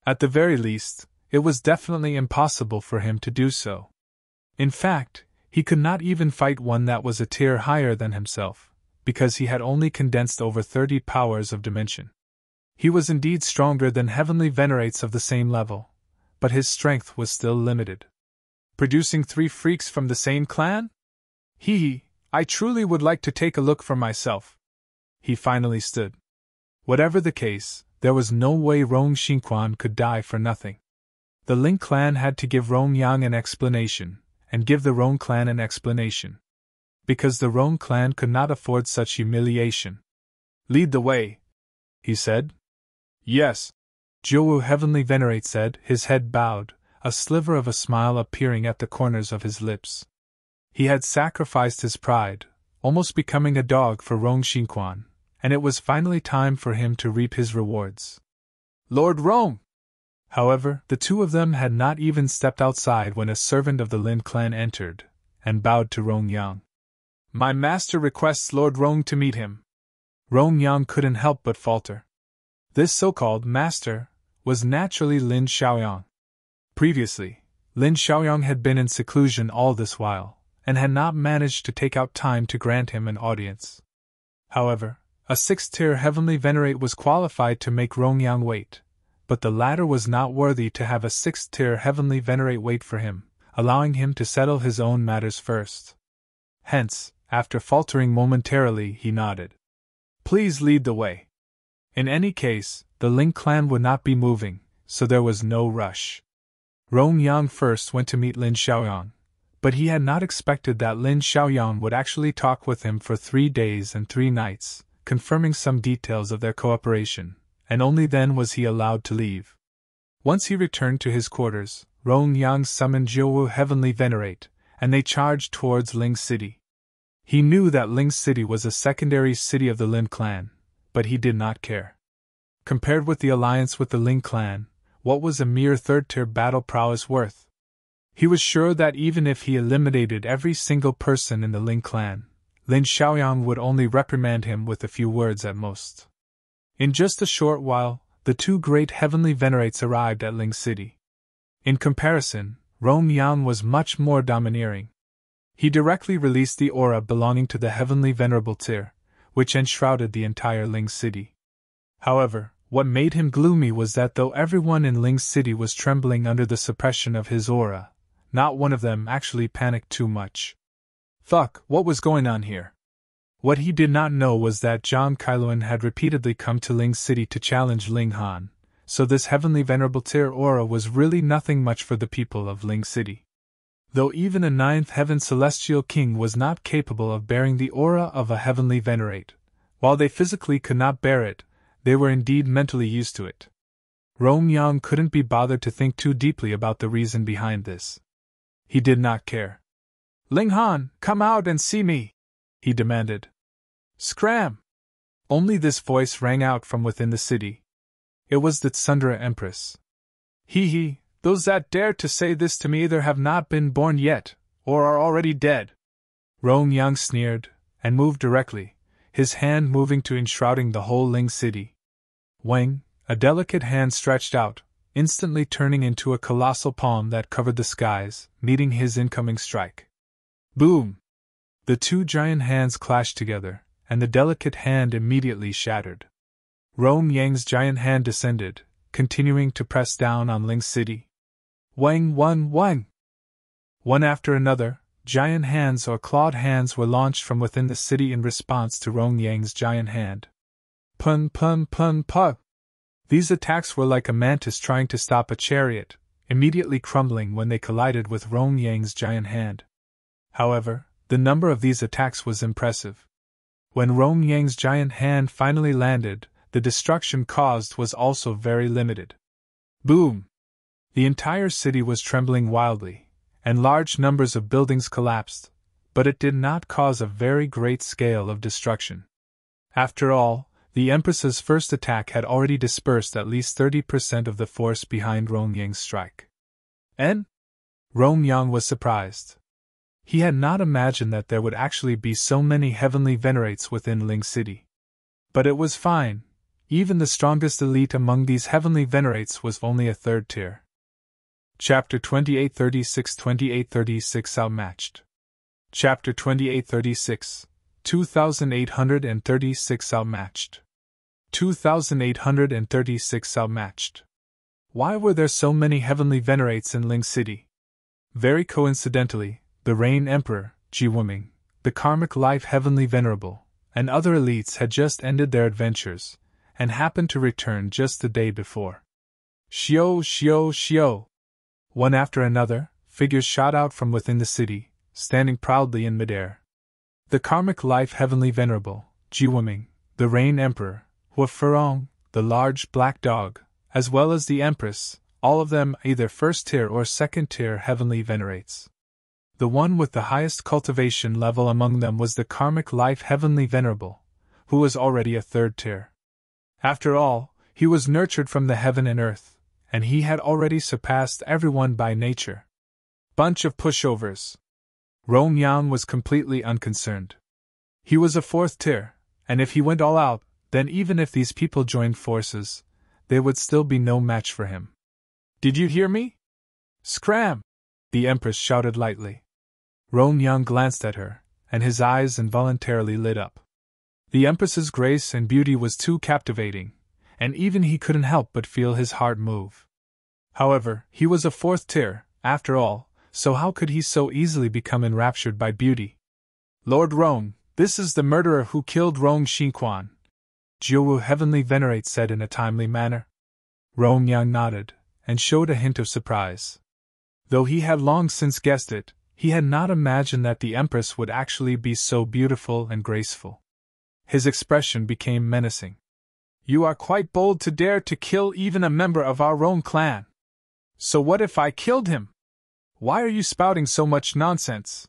At the very least, it was definitely impossible for him to do so. In fact, he could not even fight one that was a tier higher than himself, because he had only condensed over 30 powers of dimension. He was indeed stronger than Heavenly Venerates of the same level, but his strength was still limited. Producing 3 freaks from the same clan? I truly would like to take a look for myself. He finally stood. Whatever the case, there was no way Rong Xinkuan could die for nothing. The Ling clan had to give Rong Yang an explanation, and give the Rong clan an explanation. Because the Rong clan could not afford such humiliation. Lead the way, he said. Yes, Jiuwu Heavenly Venerate said, his head bowed, a sliver of a smile appearing at the corners of his lips. He had sacrificed his pride, almost becoming a dog for Rong Xinkuan, and it was finally time for him to reap his rewards. Lord Rong! However, the two of them had not even stepped outside when a servant of the Lin clan entered, and bowed to Rong Yang. My master requests Lord Rong to meet him. Rong Yang couldn't help but falter. This so-called master was naturally Lin Xiaoyang. Previously, Lin Xiaoyang had been in seclusion all this while, and had not managed to take out time to grant him an audience. However, a 6th-tier Heavenly Venerate was qualified to make Rong Yang wait, but the latter was not worthy to have a 6th-tier Heavenly Venerate wait for him, allowing him to settle his own matters first. Hence, after faltering momentarily, he nodded. Please lead the way. In any case, the Ling clan would not be moving, so there was no rush. Rong Yang first went to meet Lin Xiaoyang, but he had not expected that Lin Xiaoyang would actually talk with him for 3 days and 3 nights, confirming some details of their cooperation, and only then was he allowed to leave. Once he returned to his quarters, Rong Yang summoned Jiuwu Heavenly Venerate, and they charged towards Ling City. He knew that Ling City was a secondary city of the Lin clan, but he did not care. Compared with the alliance with the Ling clan, what was a mere 3rd-tier battle prowess worth? He was sure that even if he eliminated every single person in the Ling clan, Lin Xiaoyang would only reprimand him with a few words at most. In just a short while, the 2 great Heavenly Venerates arrived at Ling City. In comparison, Rong Yang was much more domineering. He directly released the aura belonging to the Heavenly Venerable tier, which enshrouded the entire Ling City. However, what made him gloomy was that though everyone in Ling City was trembling under the suppression of his aura, not one of them actually panicked too much. Fuck, what was going on here? What he did not know was that Zhang Kailuan had repeatedly come to Ling City to challenge Ling Han, so this Heavenly Venerable tier aura was really nothing much for the people of Ling City. Though even a 9th Heaven Celestial King was not capable of bearing the aura of a Heavenly Venerate, while they physically could not bear it, they were indeed mentally used to it. Rong Yang couldn't be bothered to think too deeply about the reason behind this. He did not care. Ling Han, come out and see me, he demanded. Scram! Only this voice rang out from within the city. It was the Tsundere Empress. He, those that dare to say this to me either have not been born yet, or are already dead. Rong Yang sneered, and moved directly, his hand moving to enshrouding the whole Ling city. Wang, a delicate hand stretched out, instantly turning into a colossal palm that covered the skies, meeting his incoming strike. Boom! The two giant hands clashed together, and the delicate hand immediately shattered. Rong Yang's giant hand descended, continuing to press down on Ling city. Wang, Wang! One after another, giant hands or clawed hands were launched from within the city in response to Rong Yang's giant hand. Pun! These attacks were like a mantis trying to stop a chariot, immediately crumbling when they collided with Rong Yang's giant hand. However, the number of these attacks was impressive. When Rong Yang's giant hand finally landed, the destruction caused was also very limited. Boom! The entire city was trembling wildly, and large numbers of buildings collapsed, but it did not cause a very great scale of destruction. After all, the Empress's first attack had already dispersed at least 30% of the force behind Rong Yang's strike. And? Rong Yang was surprised. He had not imagined that there would actually be so many heavenly venerates within Ling City. But it was fine. Even the strongest elite among these heavenly venerates was only a third tier. Chapter 2836 Outmatched. Chapter 2836 2836 Outmatched. 2836 Outmatched. Why were there so many heavenly venerates in Ling City? Very coincidentally, the Rain Emperor, Jiuwu, the Karmic Life Heavenly Venerable, and other elites had just ended their adventures, and happened to return just the day before. Shio! One after another, figures shot out from within the city, standing proudly in midair. The Karmic Life Heavenly Venerable, Jiuwu, the Rain Emperor, Huafurong, the large black dog, as well as the Empress, all of them either first-tier or second-tier heavenly venerates. The one with the highest cultivation level among them was the Karmic Life Heavenly Venerable, who was already a third tier. After all, he was nurtured from the heaven and earth, and he had already surpassed everyone by nature. Bunch of pushovers. Rong Yang was completely unconcerned. He was a fourth tier, and if he went all out, then even if these people joined forces, there would still be no match for him. Did you hear me? Scram! The Empress shouted lightly. Rong Yang glanced at her, and his eyes involuntarily lit up. The Empress's grace and beauty was too captivating, and even he couldn't help but feel his heart move. However, he was a fourth tier, after all, so how could he so easily become enraptured by beauty? Lord Rong, this is the murderer who killed Rong Xinkuan, Jiuwu Heavenly Venerate said in a timely manner. Rong Yang nodded, and showed a hint of surprise. Though he had long since guessed it, he had not imagined that the Empress would actually be so beautiful and graceful. His expression became menacing. You are quite bold to dare to kill even a member of our own clan. So what if I killed him? Why are you spouting so much nonsense?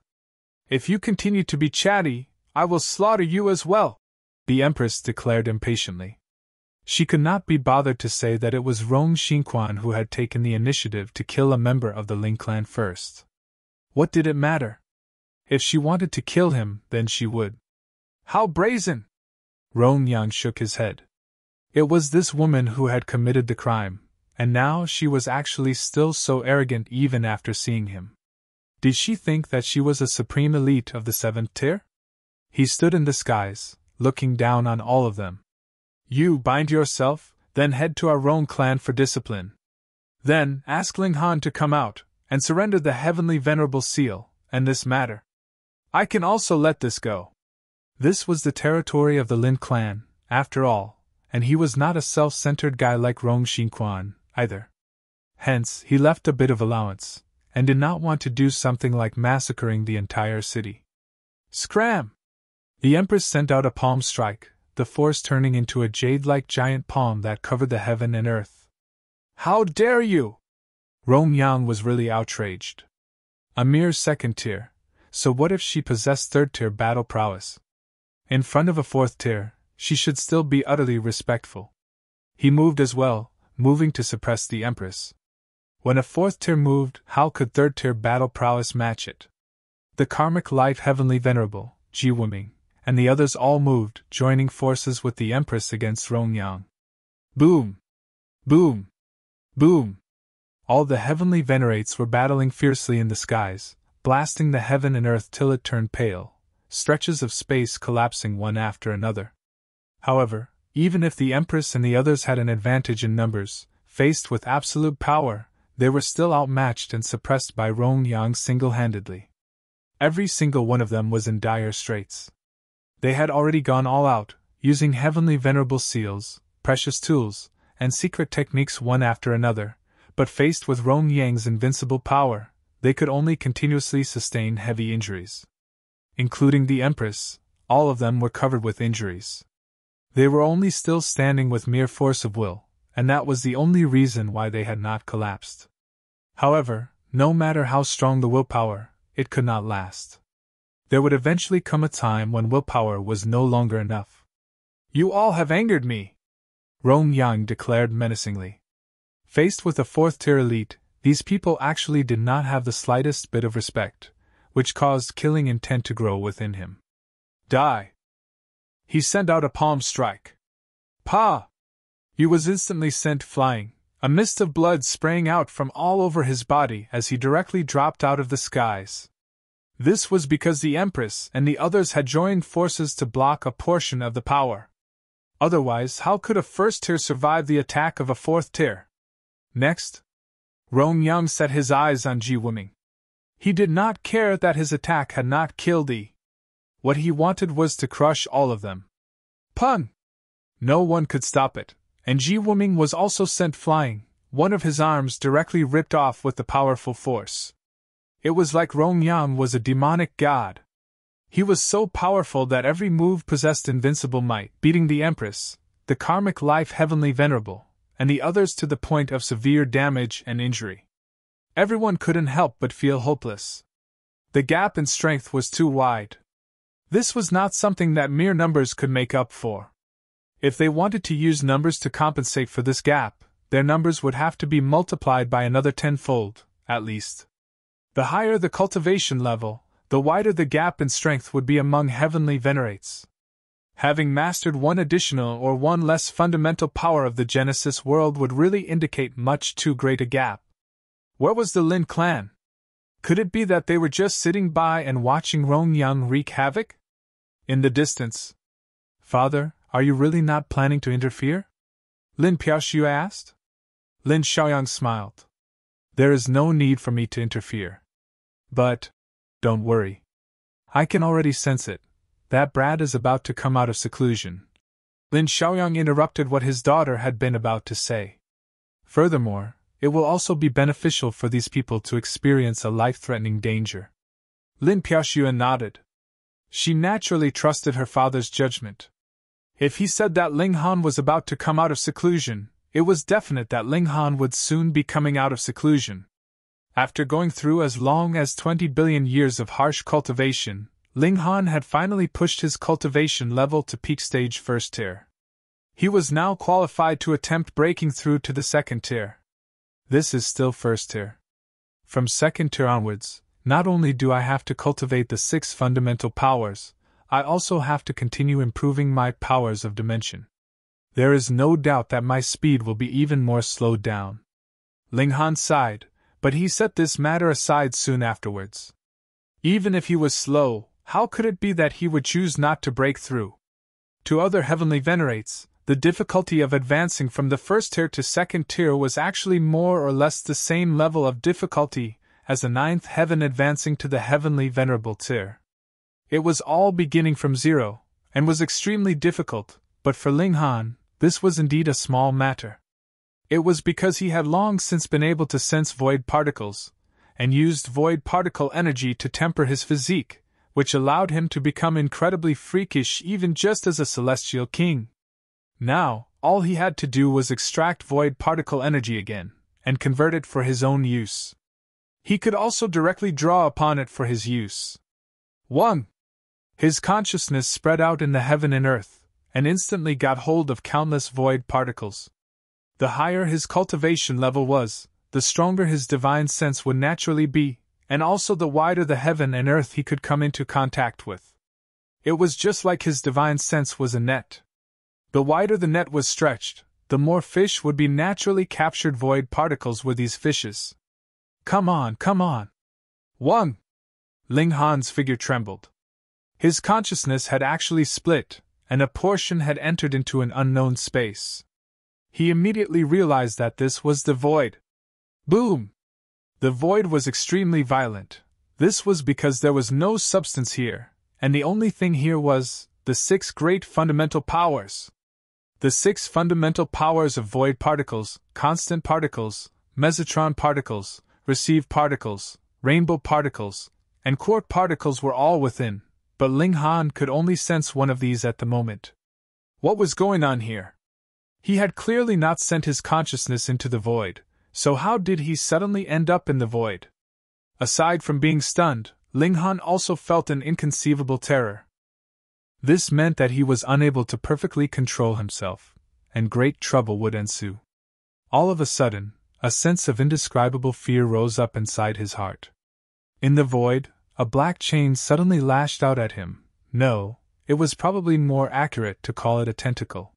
If you continue to be chatty, I will slaughter you as well, the Empress declared impatiently. She could not be bothered to say that it was Rong Xinkuan who had taken the initiative to kill a member of the Ling clan first. What did it matter? If she wanted to kill him, then she would. How brazen! Rong Yang shook his head. It was this woman who had committed the crime, and now she was actually still so arrogant even after seeing him. Did she think that she was a supreme elite of the seventh tier? He stood in the skies, looking down on all of them. You bind yourself, then head to our Rong clan for discipline. Then ask Ling Han to come out, and surrender the Heavenly Venerable Seal, and this matter. I can also let this go. This was the territory of the Lin clan, after all, and he was not a self-centered guy like Rong Xinkuan, either. Hence, he left a bit of allowance, and did not want to do something like massacring the entire city. Scram! The Empress sent out a palm strike, the force turning into a jade-like giant palm that covered the heaven and earth. How dare you? Rong Yang was really outraged. A mere second tier, so what if she possessed third tier battle prowess? In front of a fourth tier, she should still be utterly respectful. He moved as well, moving to suppress the empress. When a fourth tier moved, how could third tier battle prowess match it? The karmic life heavenly venerable, Jiuwu, and the others all moved, joining forces with the empress against Rong Yang. Boom! Boom! Boom! All the heavenly venerates were battling fiercely in the skies, blasting the heaven and earth till it turned pale, stretches of space collapsing one after another. However, even if the empress and the others had an advantage in numbers, faced with absolute power, they were still outmatched and suppressed by Rong Yang single-handedly. Every single one of them was in dire straits. They had already gone all out, using heavenly venerable seals, precious tools, and secret techniques one after another, but faced with Rong Yang's invincible power, they could only continuously sustain heavy injuries. Including the empress, all of them were covered with injuries. They were only still standing with mere force of will, and that was the only reason why they had not collapsed. However, no matter how strong the willpower, it could not last. There would eventually come a time when willpower was no longer enough. You all have angered me, Rong Yang declared menacingly. Faced with a fourth-tier elite, these people actually did not have the slightest bit of respect, which caused killing intent to grow within him. Die! He sent out a palm strike. Pa! He was instantly sent flying, a mist of blood spraying out from all over his body as he directly dropped out of the skies. This was because the empress and the others had joined forces to block a portion of the power. Otherwise, how could a first tier survive the attack of a fourth tier? Next, Rong Yang set his eyes on Jiuwu. He did not care that his attack had not killed Yi. What he wanted was to crush all of them. Pun! No one could stop it, and Jiuwu was also sent flying, one of his arms directly ripped off with the powerful force. It was like Rong Yang was a demonic god. He was so powerful that every move possessed invincible might, beating the empress, the karmic life heavenly venerable, and the others to the point of severe damage and injury. Everyone couldn't help but feel hopeless. The gap in strength was too wide. This was not something that mere numbers could make up for. If they wanted to use numbers to compensate for this gap, their numbers would have to be multiplied by another tenfold, at least. The higher the cultivation level, the wider the gap in strength would be among heavenly venerates. Having mastered one additional or one less fundamental power of the Genesis world would really indicate much too great a gap. Where was the Lin clan? Could it be that they were just sitting by and watching Rong Yang wreak havoc? In the distance. Father, are you really not planning to interfere? Lin Piaoxiu asked. Lin Xiaoyang smiled. There is no need for me to interfere. But, don't worry. I can already sense it. That brat is about to come out of seclusion. Lin Xiaoyang interrupted what his daughter had been about to say. Furthermore, it will also be beneficial for these people to experience a life-threatening danger. Lin Piaoxiu nodded. She naturally trusted her father's judgment. If he said that Ling Han was about to come out of seclusion, it was definite that Ling Han would soon be coming out of seclusion. After going through as long as 20 billion years of harsh cultivation, Ling Han had finally pushed his cultivation level to peak stage first tier. He was now qualified to attempt breaking through to the second tier. This is still first tier. From second tier onwards, not only do I have to cultivate the 6 fundamental powers, I also have to continue improving my powers of dimension. There is no doubt that my speed will be even more slowed down. Ling Han sighed, but he set this matter aside soon afterwards. Even if he was slow, how could it be that he would choose not to break through? To other heavenly venerates, the difficulty of advancing from the first tier to second tier was actually more or less the same level of difficulty as the 9th heaven advancing to the heavenly venerable tier. It was all beginning from zero, and was extremely difficult, but for Ling Han, this was indeed a small matter. It was because he had long since been able to sense void particles, and used void particle energy to temper his physique, which allowed him to become incredibly freakish even just as a celestial king. Now, all he had to do was extract void particle energy again, and convert it for his own use. He could also directly draw upon it for his use. 1. His consciousness spread out in the heaven and earth, and instantly got hold of countless void particles. The higher his cultivation level was, the stronger his divine sense would naturally be, and also the wider the heaven and earth he could come into contact with. It was just like his divine sense was a net. The wider the net was stretched, the more fish would be naturally captured. Void particles were these fishes. Come on, come on. 1. Ling Han's figure trembled. His consciousness had actually split, and a portion had entered into an unknown space. He immediately realized that this was the void. Boom! The void was extremely violent. This was because there was no substance here, and the only thing here was the 6 great fundamental powers. The 6 fundamental powers of void particles, constant particles, mesotron particles, receive particles, rainbow particles, and quark particles were all within, but Ling Han could only sense one of these at the moment. What was going on here? He had clearly not sent his consciousness into the void, so how did he suddenly end up in the void? Aside from being stunned, Ling Han also felt an inconceivable terror. This meant that he was unable to perfectly control himself, and great trouble would ensue. All of a sudden, a sense of indescribable fear rose up inside his heart. In the void, a black chain suddenly lashed out at him. No, it was probably more accurate to call it a tentacle.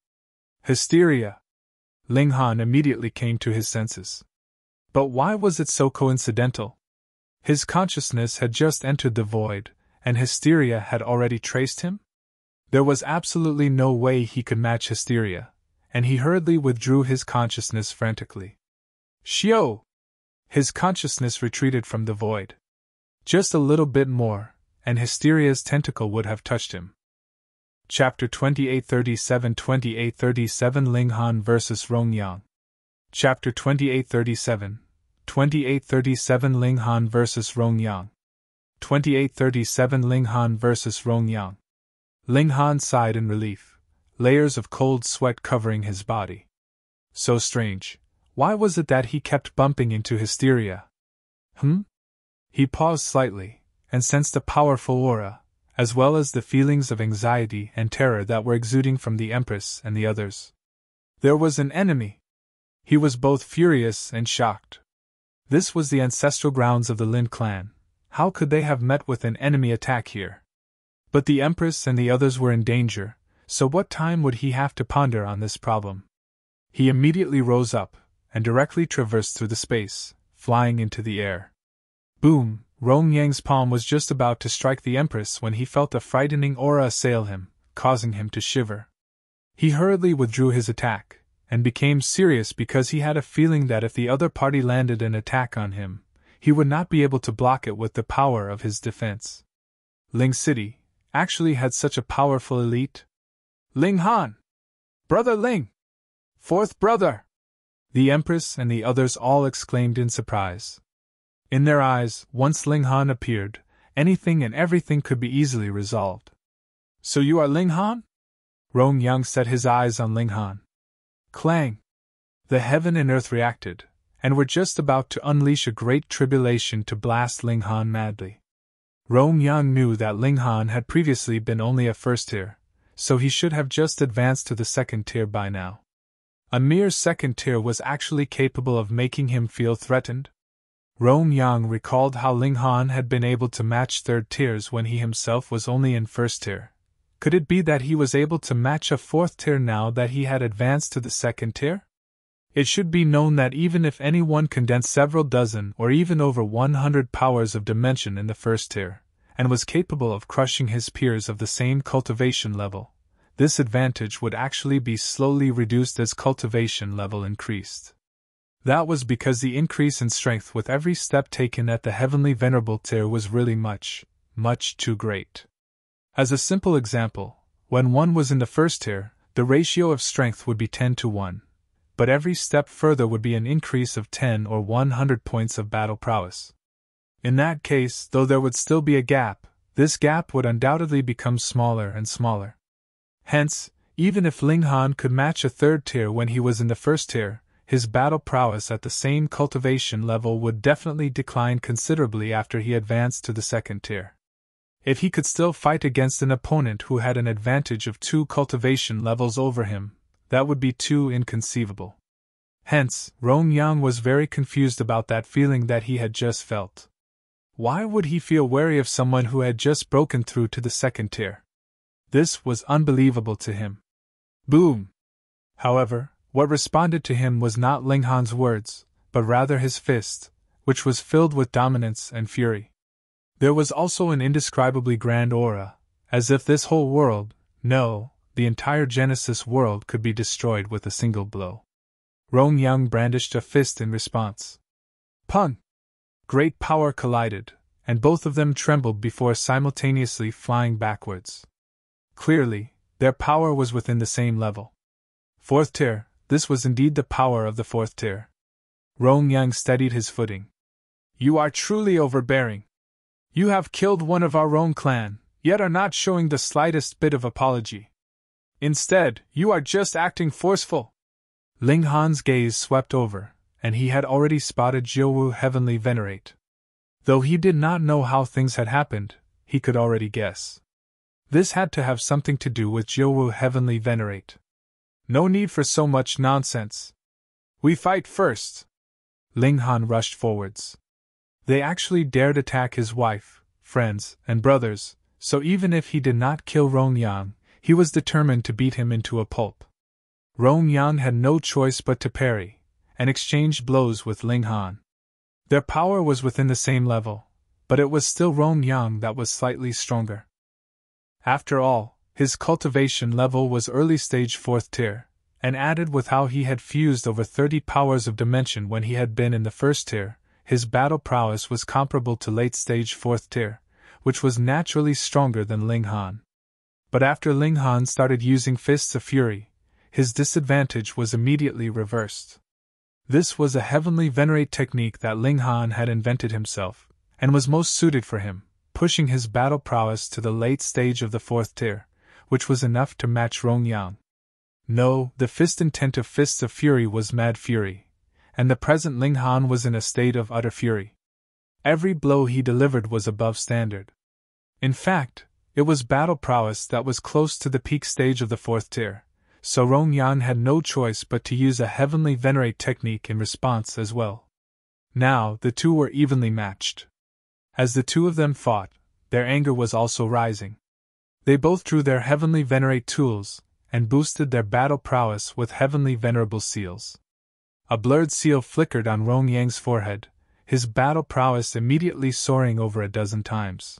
Hysteria! Ling Han immediately came to his senses. But why was it so coincidental? His consciousness had just entered the void, and hysteria had already traced him? There was absolutely no way he could match hysteria, and he hurriedly withdrew his consciousness frantically. Xiao! His consciousness retreated from the void. Just a little bit more, and hysteria's tentacle would have touched him. Chapter 2837 Ling Han vs. Rong Yang. Chapter 2837 Ling Han vs. Rong Yang. 2837 Ling Han vs. Rong Yang. Ling Han sighed in relief, layers of cold sweat covering his body. So strange. Why was it that he kept bumping into hysteria? He paused slightly, and sensed a powerful aura, as well as the feelings of anxiety and terror that were exuding from the Empress and the others. There was an enemy. He was both furious and shocked. This was the ancestral grounds of the Lin clan. How could they have met with an enemy attack here? But the Empress and the others were in danger, so what time would he have to ponder on this problem? He immediately rose up, and directly traversed through the space, flying into the air. Boom! Rong Yang's palm was just about to strike the Empress when he felt a frightening aura assail him, causing him to shiver. He hurriedly withdrew his attack, and became serious because he had a feeling that if the other party landed an attack on him, he would not be able to block it with the power of his defense. Ling City actually had such a powerful elite? Ling Han! Brother Ling! Fourth brother! The Empress and the others all exclaimed in surprise. In their eyes, once Ling Han appeared, anything and everything could be easily resolved. So you are Ling Han? Rong Yang set his eyes on Ling Han. Clang! The heaven and earth reacted, and were just about to unleash a great tribulation to blast Ling Han madly. Rong Yang knew that Ling Han had previously been only a first tier, so he should have just advanced to the second tier by now. A mere second tier was actually capable of making him feel threatened. Rong Yang recalled how Ling Han had been able to match third tiers when he himself was only in first tier. Could it be that he was able to match a fourth tier now that he had advanced to the second tier? It should be known that even if anyone condensed several dozen or even over 100 powers of dimension in the first tier, and was capable of crushing his peers of the same cultivation level, this advantage would actually be slowly reduced as cultivation level increased. That was because the increase in strength with every step taken at the heavenly venerable tier was really much, much too great. As a simple example, when one was in the first tier, the ratio of strength would be 10 to 1, but every step further would be an increase of 10 or 100 points of battle prowess. In that case, though there would still be a gap, this gap would undoubtedly become smaller and smaller. Hence, Even if Ling Han could match a third tier when he was in the first tier, his battle prowess at the same cultivation level would definitely decline considerably after he advanced to the second tier. If he could still fight against an opponent who had an advantage of 2 cultivation levels over him, that would be too inconceivable. Hence, Rong Yang was very confused about that feeling that he had just felt. Why would he feel wary of someone who had just broken through to the second tier? This was unbelievable to him. Boom! However, what responded to him was not Ling Han's words, but rather his fist, which was filled with dominance and fury. There was also an indescribably grand aura, as if this whole world, no, the entire Genesis world could be destroyed with a single blow. Rong Yang brandished a fist in response. Pun! Great power collided, and both of them trembled before simultaneously flying backwards. Clearly, their power was within the same level. Fourth tier, this was indeed the power of the fourth tier. Rong Yang steadied his footing. You are truly overbearing. You have killed one of our own clan, yet are not showing the slightest bit of apology. Instead, you are just acting forceful. Ling Han's gaze swept over, and he had already spotted Jiuwu Heavenly Venerate. Though he did not know how things had happened, he could already guess. This had to have something to do with Jiuwu Heavenly Venerate. No need for so much nonsense. We fight first. Ling Han rushed forwards. They actually dared attack his wife, friends, and brothers, so even if he did not kill Rong Yang, he was determined to beat him into a pulp. Rong Yang had no choice but to parry, and exchange blows with Ling Han. Their power was within the same level, but it was still Rong Yang that was slightly stronger. After all, his cultivation level was early stage 4th tier, and added with how he had fused over 30 powers of dimension when he had been in the 1st tier, his battle prowess was comparable to late stage 4th tier, which was naturally stronger than Ling Han. But after Ling Han started using Fists of Fury, his disadvantage was immediately reversed. This was a heavenly venerate technique that Ling Han had invented himself, and was most suited for him, pushing his battle prowess to the late stage of the 4th tier, which was enough to match Rong Yang. No, the fist intent of Fists of Fury was mad fury, and the present Ling Han was in a state of utter fury. Every blow he delivered was above standard. In fact, it was battle prowess that was close to the peak stage of the 4th tier, so Rong Yang had no choice but to use a heavenly venerate technique in response as well. Now, the two were evenly matched. As the two of them fought, their anger was also rising. They both drew their heavenly venerate tools, and boosted their battle prowess with heavenly venerable seals. A blurred seal flickered on Rong Yang's forehead, his battle prowess immediately soaring over a dozen times.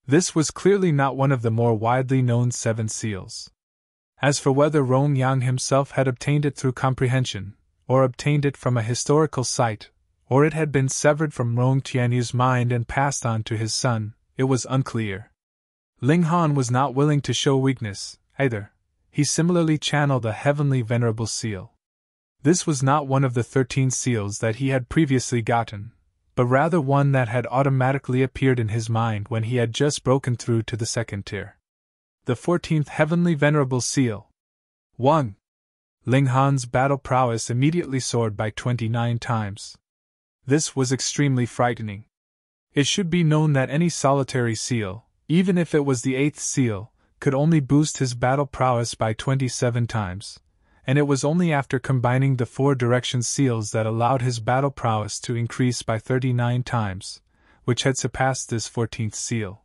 This was clearly not one of the more widely known 7 seals. As for whether Rong Yang himself had obtained it through comprehension, or obtained it from a historical site, or it had been severed from Rong Tianyu's mind and passed on to his son, it was unclear. Ling Han was not willing to show weakness, either. He similarly channeled a heavenly venerable seal. This was not one of the 13 seals that he had previously gotten, but rather one that had automatically appeared in his mind when he had just broken through to the 2nd tier. The 14th heavenly venerable seal. 1. Ling Han's battle prowess immediately soared by 29 times. This was extremely frightening. It should be known that any solitary seal, even if it was the 8th seal, could only boost his battle prowess by 27 times, and it was only after combining the 4 direction seals that allowed his battle prowess to increase by 39 times, which had surpassed this 14th seal.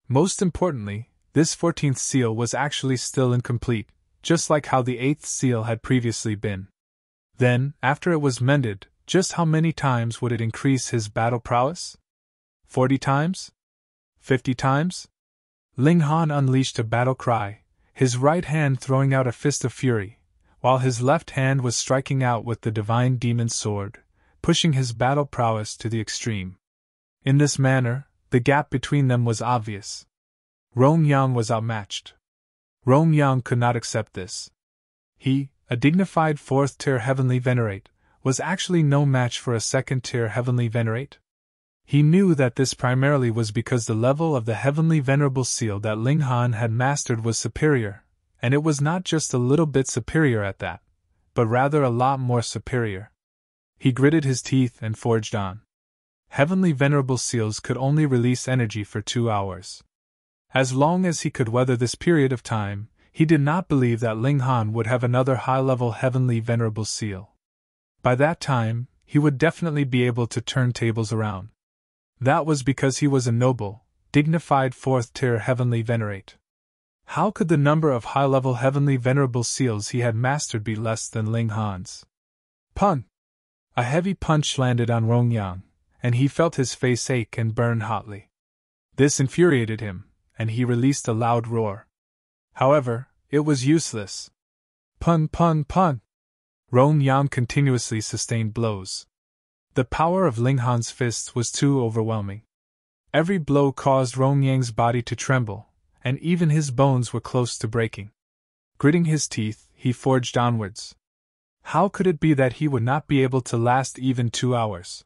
Most importantly, this 14th seal was actually still incomplete, just like how the 8th seal had previously been. Then, after it was mended, just how many times would it increase his battle prowess? 40 times? 50 times? Ling Han unleashed a battle cry, his right hand throwing out a fist of fury, while his left hand was striking out with the divine demon's sword, pushing his battle prowess to the extreme. In this manner, the gap between them was obvious. Rong Yang was outmatched. Rong Yang could not accept this. He, a dignified 4th tier heavenly venerate, was actually no match for a 2nd tier heavenly venerate. He knew that this primarily was because the level of the heavenly venerable seal that Ling Han had mastered was superior, and it was not just a little bit superior at that, but rather a lot more superior. He gritted his teeth and forged on. Heavenly Venerable Seals could only release energy for 2 hours. As long as he could weather this period of time, he did not believe that Ling Han would have another high-level Heavenly Venerable Seal. By that time, he would definitely be able to turn tables around. That was because he was a noble, dignified 4th-tier Heavenly Venerate. How could the number of high-level Heavenly Venerable Seals he had mastered be less than Ling Han's? Pun! A heavy punch landed on Rong Yang, and he felt his face ache and burn hotly. This infuriated him, and he released a loud roar. However, it was useless. Pun pun pun! Rong Yang continuously sustained blows. The power of Ling Han's fists was too overwhelming. Every blow caused Rong Yang's body to tremble, and even his bones were close to breaking. Gritting his teeth, he forged onwards. How could it be that he would not be able to last even 2 hours?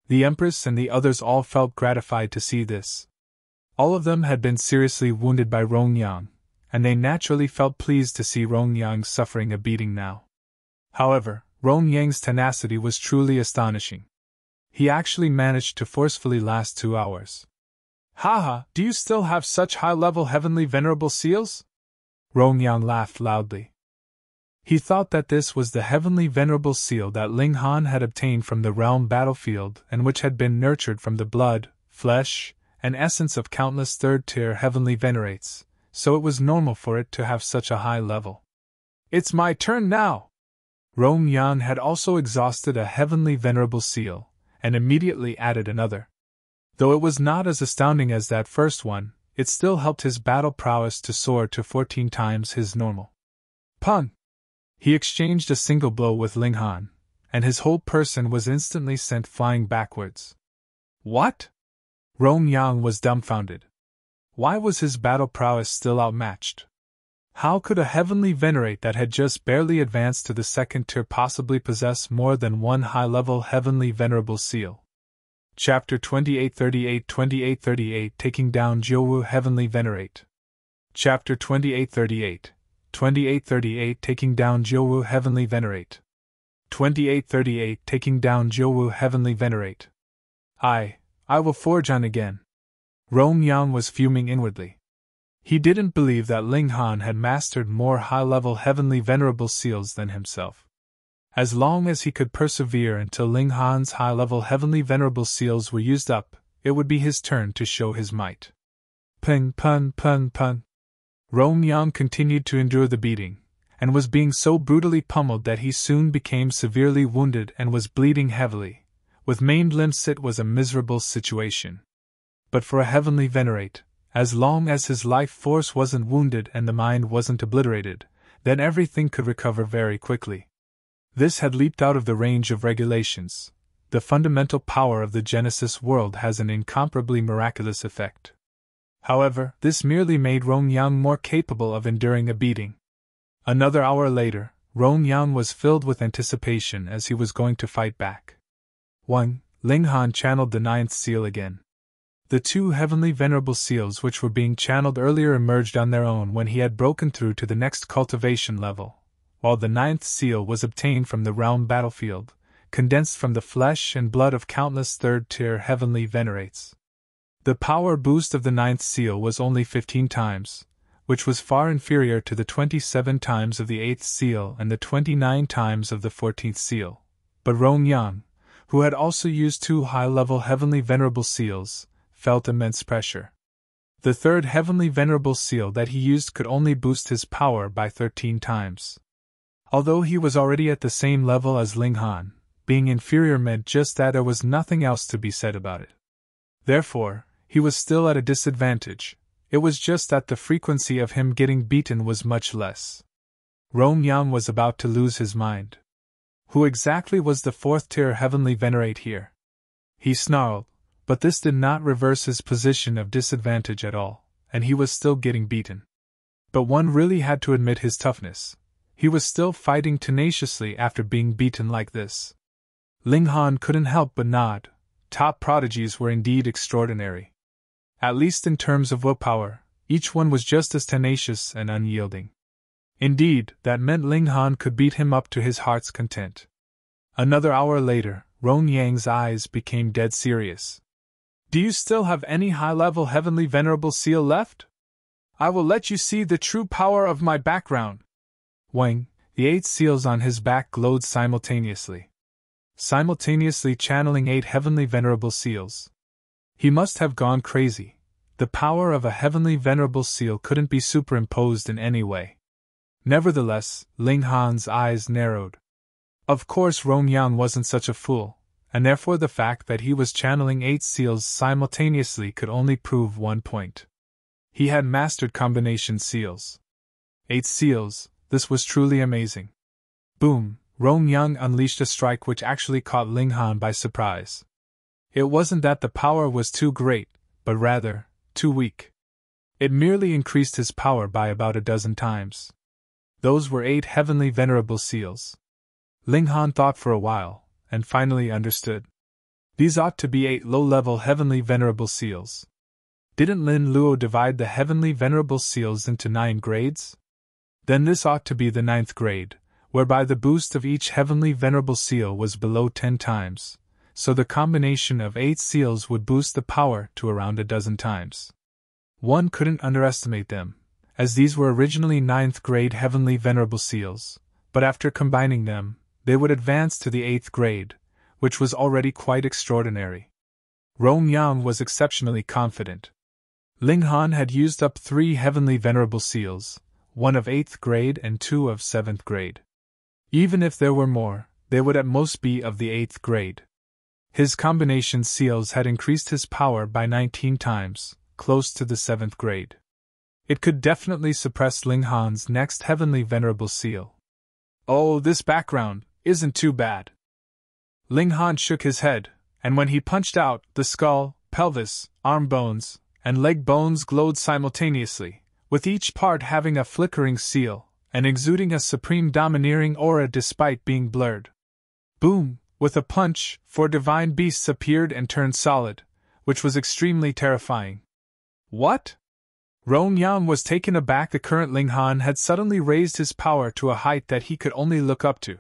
The Empress and the others all felt gratified to see this. All of them had been seriously wounded by Rong Yang, and they naturally felt pleased to see Rong Yang suffering a beating now. However, Rong Yang's tenacity was truly astonishing. He actually managed to forcefully last 2 hours. Haha, do you still have such high-level Heavenly Venerable Seals? Rong Yang laughed loudly. He thought that this was the Heavenly Venerable Seal that Ling Han had obtained from the realm battlefield and which had been nurtured from the blood, flesh, and essence of countless 3rd-tier Heavenly Venerates, so it was normal for it to have such a high level. It's my turn now! Rong Yang had also exhausted a Heavenly Venerable Seal, and immediately added another. Though it was not as astounding as that first one, it still helped his battle prowess to soar to 14 times his normal. Pun! He exchanged a single blow with Ling Han, and his whole person was instantly sent flying backwards. What? Rong Yang was dumbfounded. Why was his battle prowess still outmatched? How could a Heavenly Venerate that had just barely advanced to the 2nd tier possibly possess more than one high-level Heavenly Venerable Seal? Chapter 2838 Taking Down Jiuwu Heavenly Venerate. Chapter 2838 Taking Down Jiuwu Heavenly Venerate. 2838 Taking Down Jiuwu Heavenly Venerate. I will forge on again. Rong Yang was fuming inwardly. He didn't believe that Ling Han had mastered more high-level Heavenly Venerable Seals than himself. As long as he could persevere until Ling Han's high-level Heavenly Venerable Seals were used up, it would be his turn to show his might. Ping pun pun pun. Rong Yang continued to endure the beating, and was being so brutally pummeled that he soon became severely wounded and was bleeding heavily. With maimed limbs it was a miserable situation. But for a Heavenly Venerate, as long as his life force wasn't wounded and the mind wasn't obliterated, then everything could recover very quickly. This had leaped out of the range of regulations. The fundamental power of the Genesis world has an incomparably miraculous effect. However, this merely made Rong Yang more capable of enduring a beating. Another hour later, Rong Yang was filled with anticipation as he was going to fight back. 1. Ling Han channeled the 9th seal again. The 2 Heavenly Venerable Seals which were being channeled earlier emerged on their own when he had broken through to the next cultivation level, while the 9th seal was obtained from the realm battlefield, condensed from the flesh and blood of countless 3rd-tier Heavenly Venerates. The power boost of the 9th seal was only 15 times, which was far inferior to the 27 times of the 8th seal and the 29 times of the 14th seal. But Rong Yang, who had also used 2 high-level Heavenly Venerable Seals, felt immense pressure. The 3rd Heavenly Venerable Seal that he used could only boost his power by 13 times. Although he was already at the same level as Ling Han, being inferior meant just that there was nothing else to be said about it. Therefore, he was still at a disadvantage. It was just that the frequency of him getting beaten was much less. Rong Yang was about to lose his mind. Who exactly was the 4th-tier Heavenly Venerate here? He snarled, but this did not reverse his position of disadvantage at all, and he was still getting beaten. But one really had to admit his toughness. He was still fighting tenaciously after being beaten like this. Ling Han couldn't help but nod. Top prodigies were indeed extraordinary. At least in terms of willpower, each one was just as tenacious and unyielding. Indeed, that meant Ling Han could beat him up to his heart's content. Another hour later, Rong Yang's eyes became dead serious. Do you still have any high-level heavenly venerable seal left? I will let you see the true power of my background. Wang, the 8 seals on his back glowed simultaneously channeling 8 heavenly venerable seals. He must have gone crazy. The power of a heavenly venerable seal couldn't be superimposed in any way. Nevertheless, Ling Han's eyes narrowed. Of course Rong Yang wasn't such a fool, and therefore the fact that he was channeling 8 seals simultaneously could only prove one point. He had mastered combination seals. 8 seals, this was truly amazing. Boom, Rong Yang unleashed a strike which actually caught Ling Han by surprise. It wasn't that the power was too great, but rather, too weak. It merely increased his power by about a dozen times. Those were 8 heavenly venerable seals. Ling Han thought for a while, and finally understood. These ought to be 8 low-level heavenly venerable seals. Didn't Lin Luo divide the heavenly venerable seals into 9 grades? Then this ought to be the 9th grade, whereby the boost of each heavenly venerable seal was below 10 times, so the combination of 8 seals would boost the power to around a dozen times. One couldn't underestimate them, as these were originally 9th grade heavenly venerable seals, but after combining them, they would advance to the 8th grade, which was already quite extraordinary. Rong Yang was exceptionally confident. Ling Han had used up 3 heavenly venerable seals, 1 of 8th grade and 2 of 7th grade. Even if there were more, they would at most be of the 8th grade. His combination seals had increased his power by 19 times, close to the 7th grade. It could definitely suppress Ling Han's next heavenly venerable seal. Oh, this background isn't too bad. Ling Han shook his head, and when he punched out, the skull, pelvis, arm bones, and leg bones glowed simultaneously, with each part having a flickering seal, and exuding a supreme domineering aura despite being blurred. Boom! With a punch, 4 divine beasts appeared and turned solid, which was extremely terrifying. What? Rong Yang was taken aback. The current Ling Han had suddenly raised his power to a height that he could only look up to.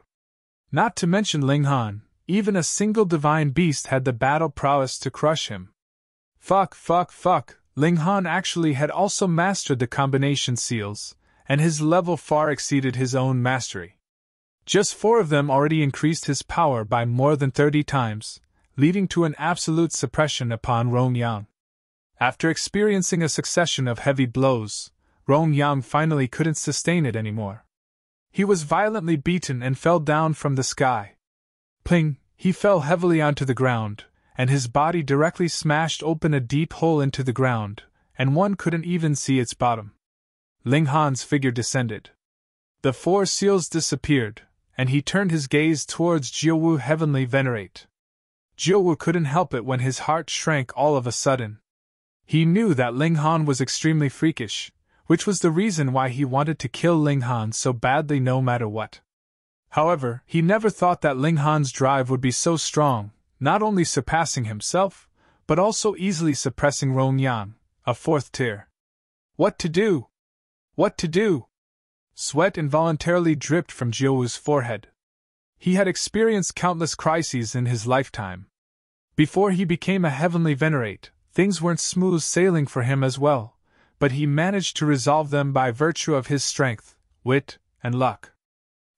Not to mention Ling Han, even a single divine beast had the battle prowess to crush him. Fuck. Ling Han actually had also mastered the combination seals, and his level far exceeded his own mastery. Just 4 of them already increased his power by more than 30 times, leading to an absolute suppression upon Rong Yang. After experiencing a succession of heavy blows, Rong Yang finally couldn't sustain it anymore. He was violently beaten and fell down from the sky. Pling! He fell heavily onto the ground, and his body directly smashed open a deep hole into the ground, and one couldn't even see its bottom. Ling Han's figure descended. The 4 seals disappeared, and he turned his gaze towards Jiuwu heavenly Venerate. Jiuwu couldn't help it when his heart shrank all of a sudden. He knew that Ling Han was extremely freakish, which was the reason why he wanted to kill Ling Han so badly no matter what. However, he never thought that Ling Han's drive would be so strong, not only surpassing himself, but also easily suppressing Rong Yang, a 4th tier. What to do? What to do? Sweat involuntarily dripped from Jiuwu's forehead. He had experienced countless crises in his lifetime. Before he became a heavenly Venerate, things weren't smooth sailing for him as well, but he managed to resolve them by virtue of his strength, wit, and luck.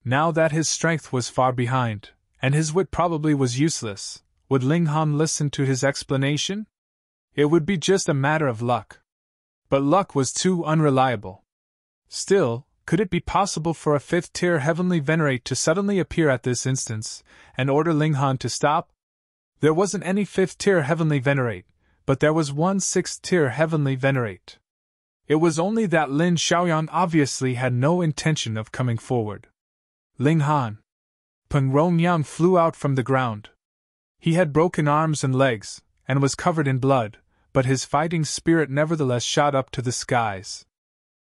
Now that his strength was far behind, and his wit probably was useless, would Ling Han listen to his explanation? It would be just a matter of luck. But luck was too unreliable. Still, could it be possible for a 5th-tier heavenly Venerate to suddenly appear at this instance, and order Ling Han to stop? There wasn't any 5th-tier heavenly Venerate, but there was one 6th-tier heavenly Venerate. It was only that Lin Xiaoyan obviously had no intention of coming forward. Ling Han. Peng Rong Yang flew out from the ground. He had broken arms and legs, and was covered in blood, but his fighting spirit nevertheless shot up to the skies.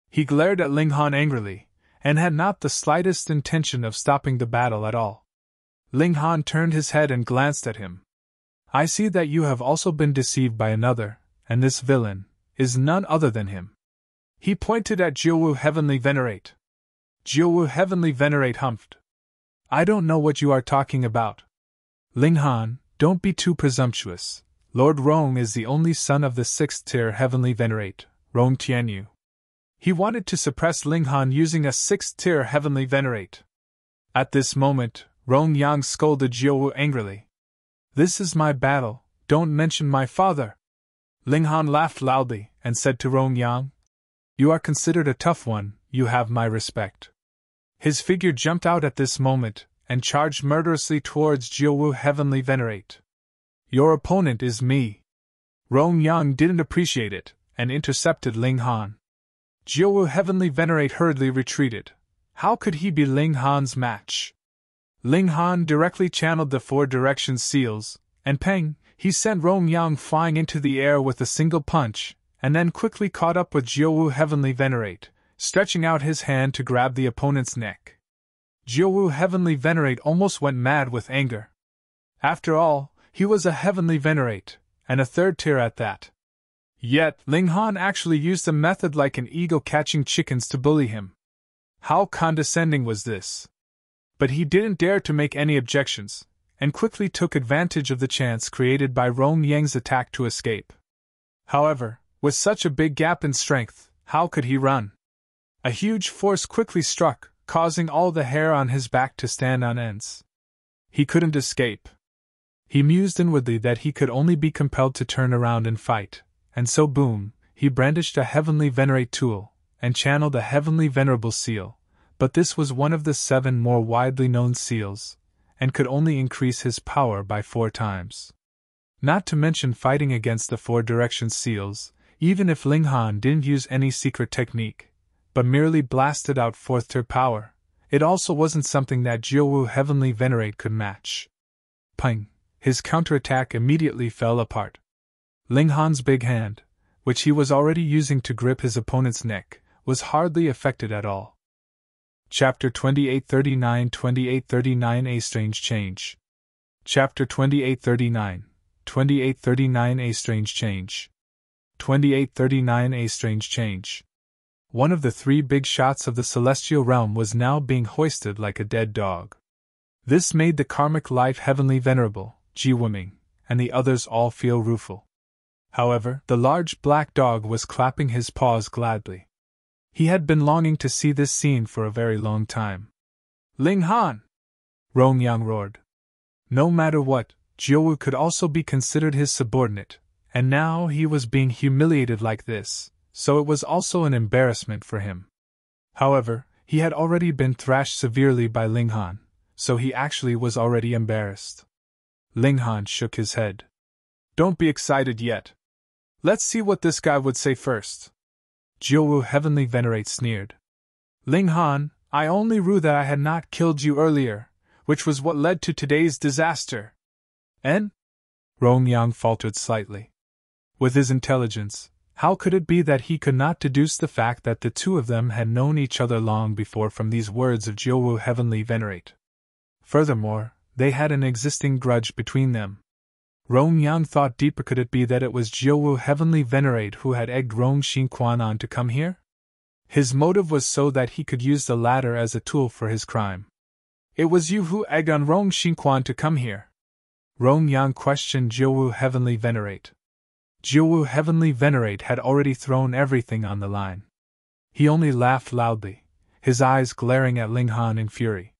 He glared at Ling Han angrily, and had not the slightest intention of stopping the battle at all. Ling Han turned his head and glanced at him. I see that you have also been deceived by another, and this villain is none other than him. He pointed at Jiuwu heavenly Venerate. Jiuwu Heavenly Venerate humphed. I don't know what you are talking about. Ling Han, don't be too presumptuous. Lord Rong is the only son of the 6th-tier Heavenly Venerate, Rong Tianyu. He wanted to suppress Ling Han using a 6th-tier Heavenly Venerate. At this moment, Rong Yang scolded Jiuwu angrily. This is my battle, don't mention my father. Ling Han laughed loudly and said to Rong Yang, You are considered a tough one, you have my respect. His figure jumped out at this moment and charged murderously towards Jiuwu Heavenly Venerate. Your opponent is me. Rong Yang didn't appreciate it and intercepted Ling Han. Jiuwu Heavenly Venerate hurriedly retreated. How could he be Ling Han's match? Ling Han directly channeled the 4 direction seals, and pang, he sent Rong Yang flying into the air with a single punch, and then quickly caught up with Jiuwu Heavenly Venerate, stretching out his hand to grab the opponent's neck. Jiuwu Heavenly Venerate almost went mad with anger. After all, he was a Heavenly Venerate, and a 3rd tier at that. Yet, Ling Han actually used a method like an eagle catching chickens to bully him. How condescending was this? But he didn't dare to make any objections, and quickly took advantage of the chance created by Rong Yang's attack to escape. However, with such a big gap in strength, how could he run? A huge force quickly struck, causing all the hair on his back to stand on ends. He couldn't escape. He mused inwardly that he could only be compelled to turn around and fight, and so boom, he brandished a Heavenly Venerate tool, and channeled a Heavenly Venerable seal, but this was one of the 7 more widely known seals, and could only increase his power by 4 times. Not to mention fighting against the 4 direction seals, even if Ling Han didn't use any secret technique, but merely blasted out 4th tier power, it also wasn't something that Jiuwu Heavenly Venerate could match. Pang! His counterattack immediately fell apart. Ling Han's big hand, which he was already using to grip his opponent's neck, was hardly affected at all. Chapter 2839 A Strange Change. Chapter 2839 A Strange Change. 2839 A Strange Change. One of the 3 big shots of the celestial realm was now being hoisted like a dead dog. This made the karmic life Heavenly Venerable, Jiuwu, and the others all feel rueful. However, the large black dog was clapping his paws gladly. He had been longing to see this scene for a very long time. Ling Han! Rong Yang roared. No matter what, Jiuwu could also be considered his subordinate, and now he was being humiliated like this, so it was also an embarrassment for him. However, he had already been thrashed severely by Ling Han, so he actually was already embarrassed. Ling Han shook his head. Don't be excited yet. Let's see what this guy would say first. Jiuwu Heavenly Venerate sneered. Ling Han, I only rue that I had not killed you earlier, which was what led to today's disaster. En? Rong Yang faltered slightly. With his intelligence, how could it be that he could not deduce the fact that the 2 of them had known each other long before from these words of Jiuwu Heavenly Venerate? Furthermore, they had an existing grudge between them. Rong Yang thought deeper, could it be that it was Jiuwu Heavenly Venerate who had egged Rong Xinkuan on to come here? His motive was so that he could use the latter as a tool for his crime. It was you who egged on Rong Xinkuan to come here? Rong Yang questioned Jiuwu Heavenly Venerate. Jiuwu Heavenly Venerate had already thrown everything on the line. He only laughed loudly, his eyes glaring at Ling Han in fury.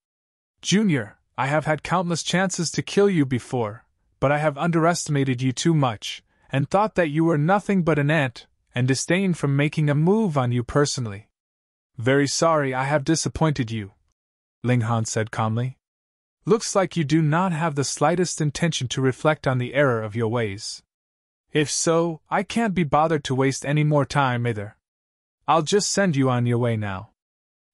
Junior, I have had countless chances to kill you before, but I have underestimated you too much, and thought that you were nothing but an ant, and disdained from making a move on you personally. Very sorry I have disappointed you, Ling Han said calmly. Looks like you do not have the slightest intention to reflect on the error of your ways. If so, I can't be bothered to waste any more time either. I'll just send you on your way now.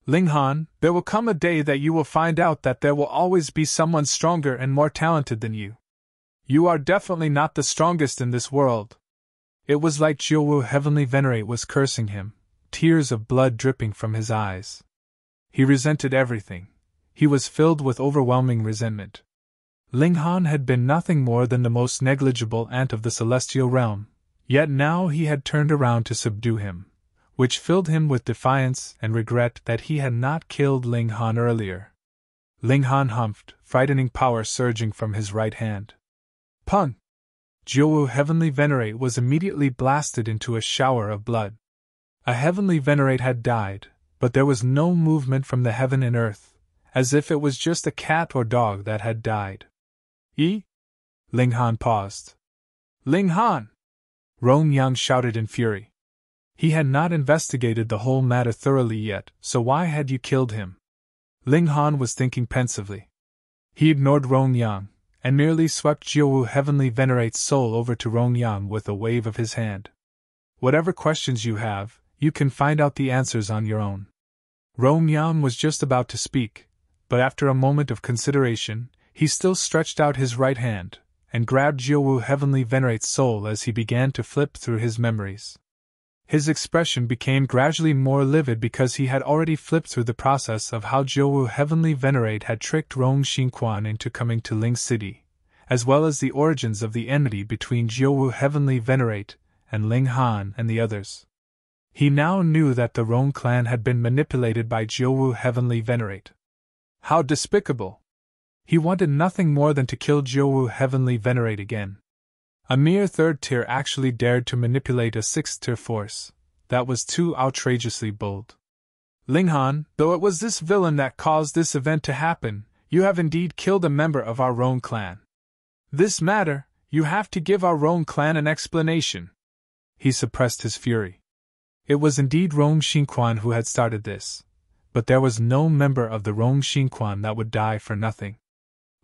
Ling Han, there will come a day that you will find out that there will always be someone stronger and more talented than you. You are definitely not the strongest in this world. It was like Jiuwu Heavenly Venerate was cursing him, tears of blood dripping from his eyes. He resented everything. He was filled with overwhelming resentment. Ling Han had been nothing more than the most negligible ant of the celestial realm, yet now he had turned around to subdue him, which filled him with defiance and regret that he had not killed Ling Han earlier. Ling Han humphed, frightening power surging from his right hand. Pung! Jiuwu Heavenly Venerate was immediately blasted into a shower of blood. A Heavenly Venerate had died, but there was no movement from the heaven and earth, as if it was just a cat or dog that had died. Ling Han paused. Ling Han! Rong Yang shouted in fury. He had not investigated the whole matter thoroughly yet, so why had you killed him? Ling Han was thinking pensively. He ignored Rong Yang, and merely swept Jiuwu Heavenly Venerate's soul over to Rong Yang with a wave of his hand. Whatever questions you have, you can find out the answers on your own. Rong Yang was just about to speak, but after a moment of consideration, he still stretched out his right hand, and grabbed Jiuwu Heavenly Venerate's soul as he began to flip through his memories. His expression became gradually more livid because he had already flipped through the process of how Jiuwu Heavenly Venerate had tricked Rong Xinkuan into coming to Ling City, as well as the origins of the enmity between Jiuwu Heavenly Venerate and Ling Han and the others. He now knew that the Rong clan had been manipulated by Jiuwu Heavenly Venerate. How despicable! He wanted nothing more than to kill Jiuwu Heavenly Venerate again. A mere third tier actually dared to manipulate a sixth tier force. That was too outrageously bold. Ling Han, though it was this villain that caused this event to happen, you have indeed killed a member of our Rong clan. This matter, you have to give our Rong clan an explanation. He suppressed his fury. It was indeed Rong Xinkuan who had started this, but there was no member of the Rong Xinkuan that would die for nothing.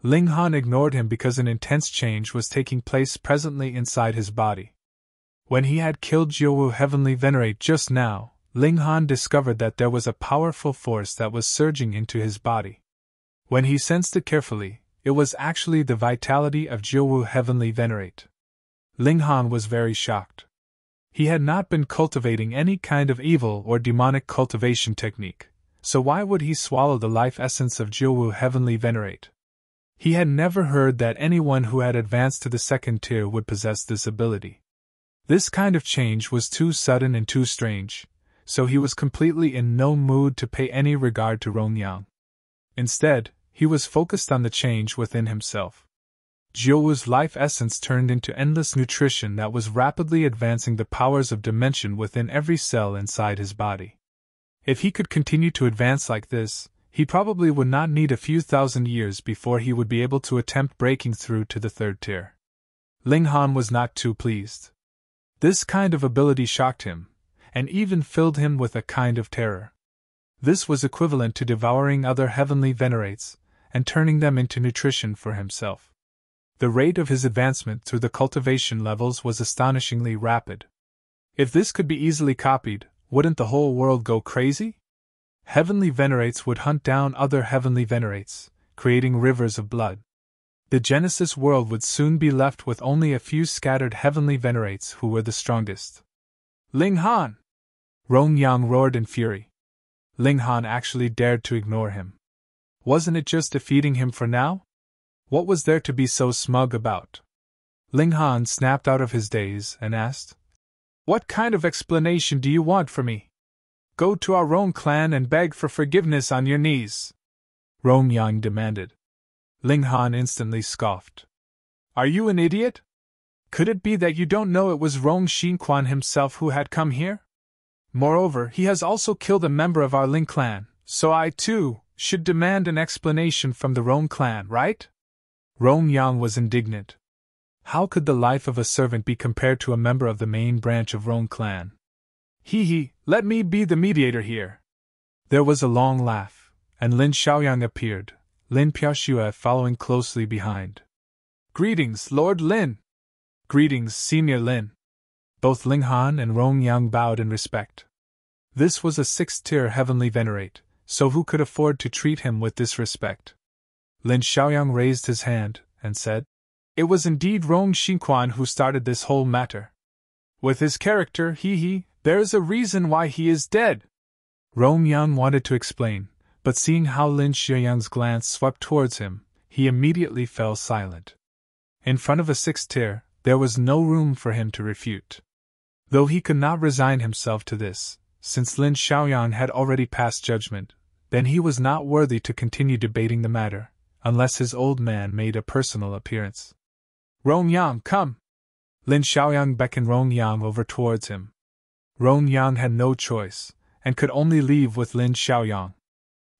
Ling Han ignored him because an intense change was taking place presently inside his body. When he had killed Jiuwu Heavenly Venerate just now, Ling Han discovered that there was a powerful force that was surging into his body. When he sensed it carefully, it was actually the vitality of Jiuwu Heavenly Venerate. Ling Han was very shocked. He had not been cultivating any kind of evil or demonic cultivation technique, so why would he swallow the life essence of Jiuwu Heavenly Venerate? He had never heard that anyone who had advanced to the second tier would possess this ability. This kind of change was too sudden and too strange, so he was completely in no mood to pay any regard to Rong Yang. Instead, he was focused on the change within himself. Jiuwu's life essence turned into endless nutrition that was rapidly advancing the powers of dimension within every cell inside his body. If he could continue to advance like this, he probably would not need a few thousand years before he would be able to attempt breaking through to the third tier. Ling Han was not too pleased. This kind of ability shocked him, and even filled him with a kind of terror. This was equivalent to devouring other heavenly venerates, and turning them into nutrition for himself. The rate of his advancement through the cultivation levels was astonishingly rapid. If this could be easily copied, wouldn't the whole world go crazy? Heavenly venerates would hunt down other heavenly venerates, creating rivers of blood. The Genesis world would soon be left with only a few scattered heavenly venerates who were the strongest. Ling Han! Rong Yang roared in fury. Ling Han actually dared to ignore him. Wasn't it just defeating him for now? What was there to be so smug about? Ling Han snapped out of his daze and asked, "What kind of explanation do you want from me? Go to our Rong clan and beg for forgiveness on your knees," Rong Yang demanded. Ling Han instantly scoffed. "Are you an idiot? Could it be that you don't know it was Rong Xinkuan himself who had come here? Moreover, he has also killed a member of our Ling clan, so I, too, should demand an explanation from the Rong clan, right?" Rong Yang was indignant. How could the life of a servant be compared to a member of the main branch of Rong clan? Let me be the mediator here." There was a long laugh, and Lin Xiaoyang appeared, Lin Piaoxue following closely behind. "Greetings, Lord Lin." "Greetings, Senior Lin." Both Ling Han and Rong Yang bowed in respect. This was a sixth-tier heavenly venerate, so who could afford to treat him with disrespect? Lin Xiaoyang raised his hand and said, "It was indeed Rong Xinkuan who started this whole matter. With his character, there is a reason why he is dead." Rong Yang wanted to explain, but seeing how Lin Xiaoyang's glance swept towards him, he immediately fell silent. In front of a sixth tier, there was no room for him to refute. Though he could not resign himself to this, since Lin Xiaoyang had already passed judgment, then he was not worthy to continue debating the matter, unless his old man made a personal appearance. Rong Yang, come! Lin Xiaoyang beckoned Rong Yang over towards him. Rong Yang had no choice, and could only leave with Lin Xiaoyang.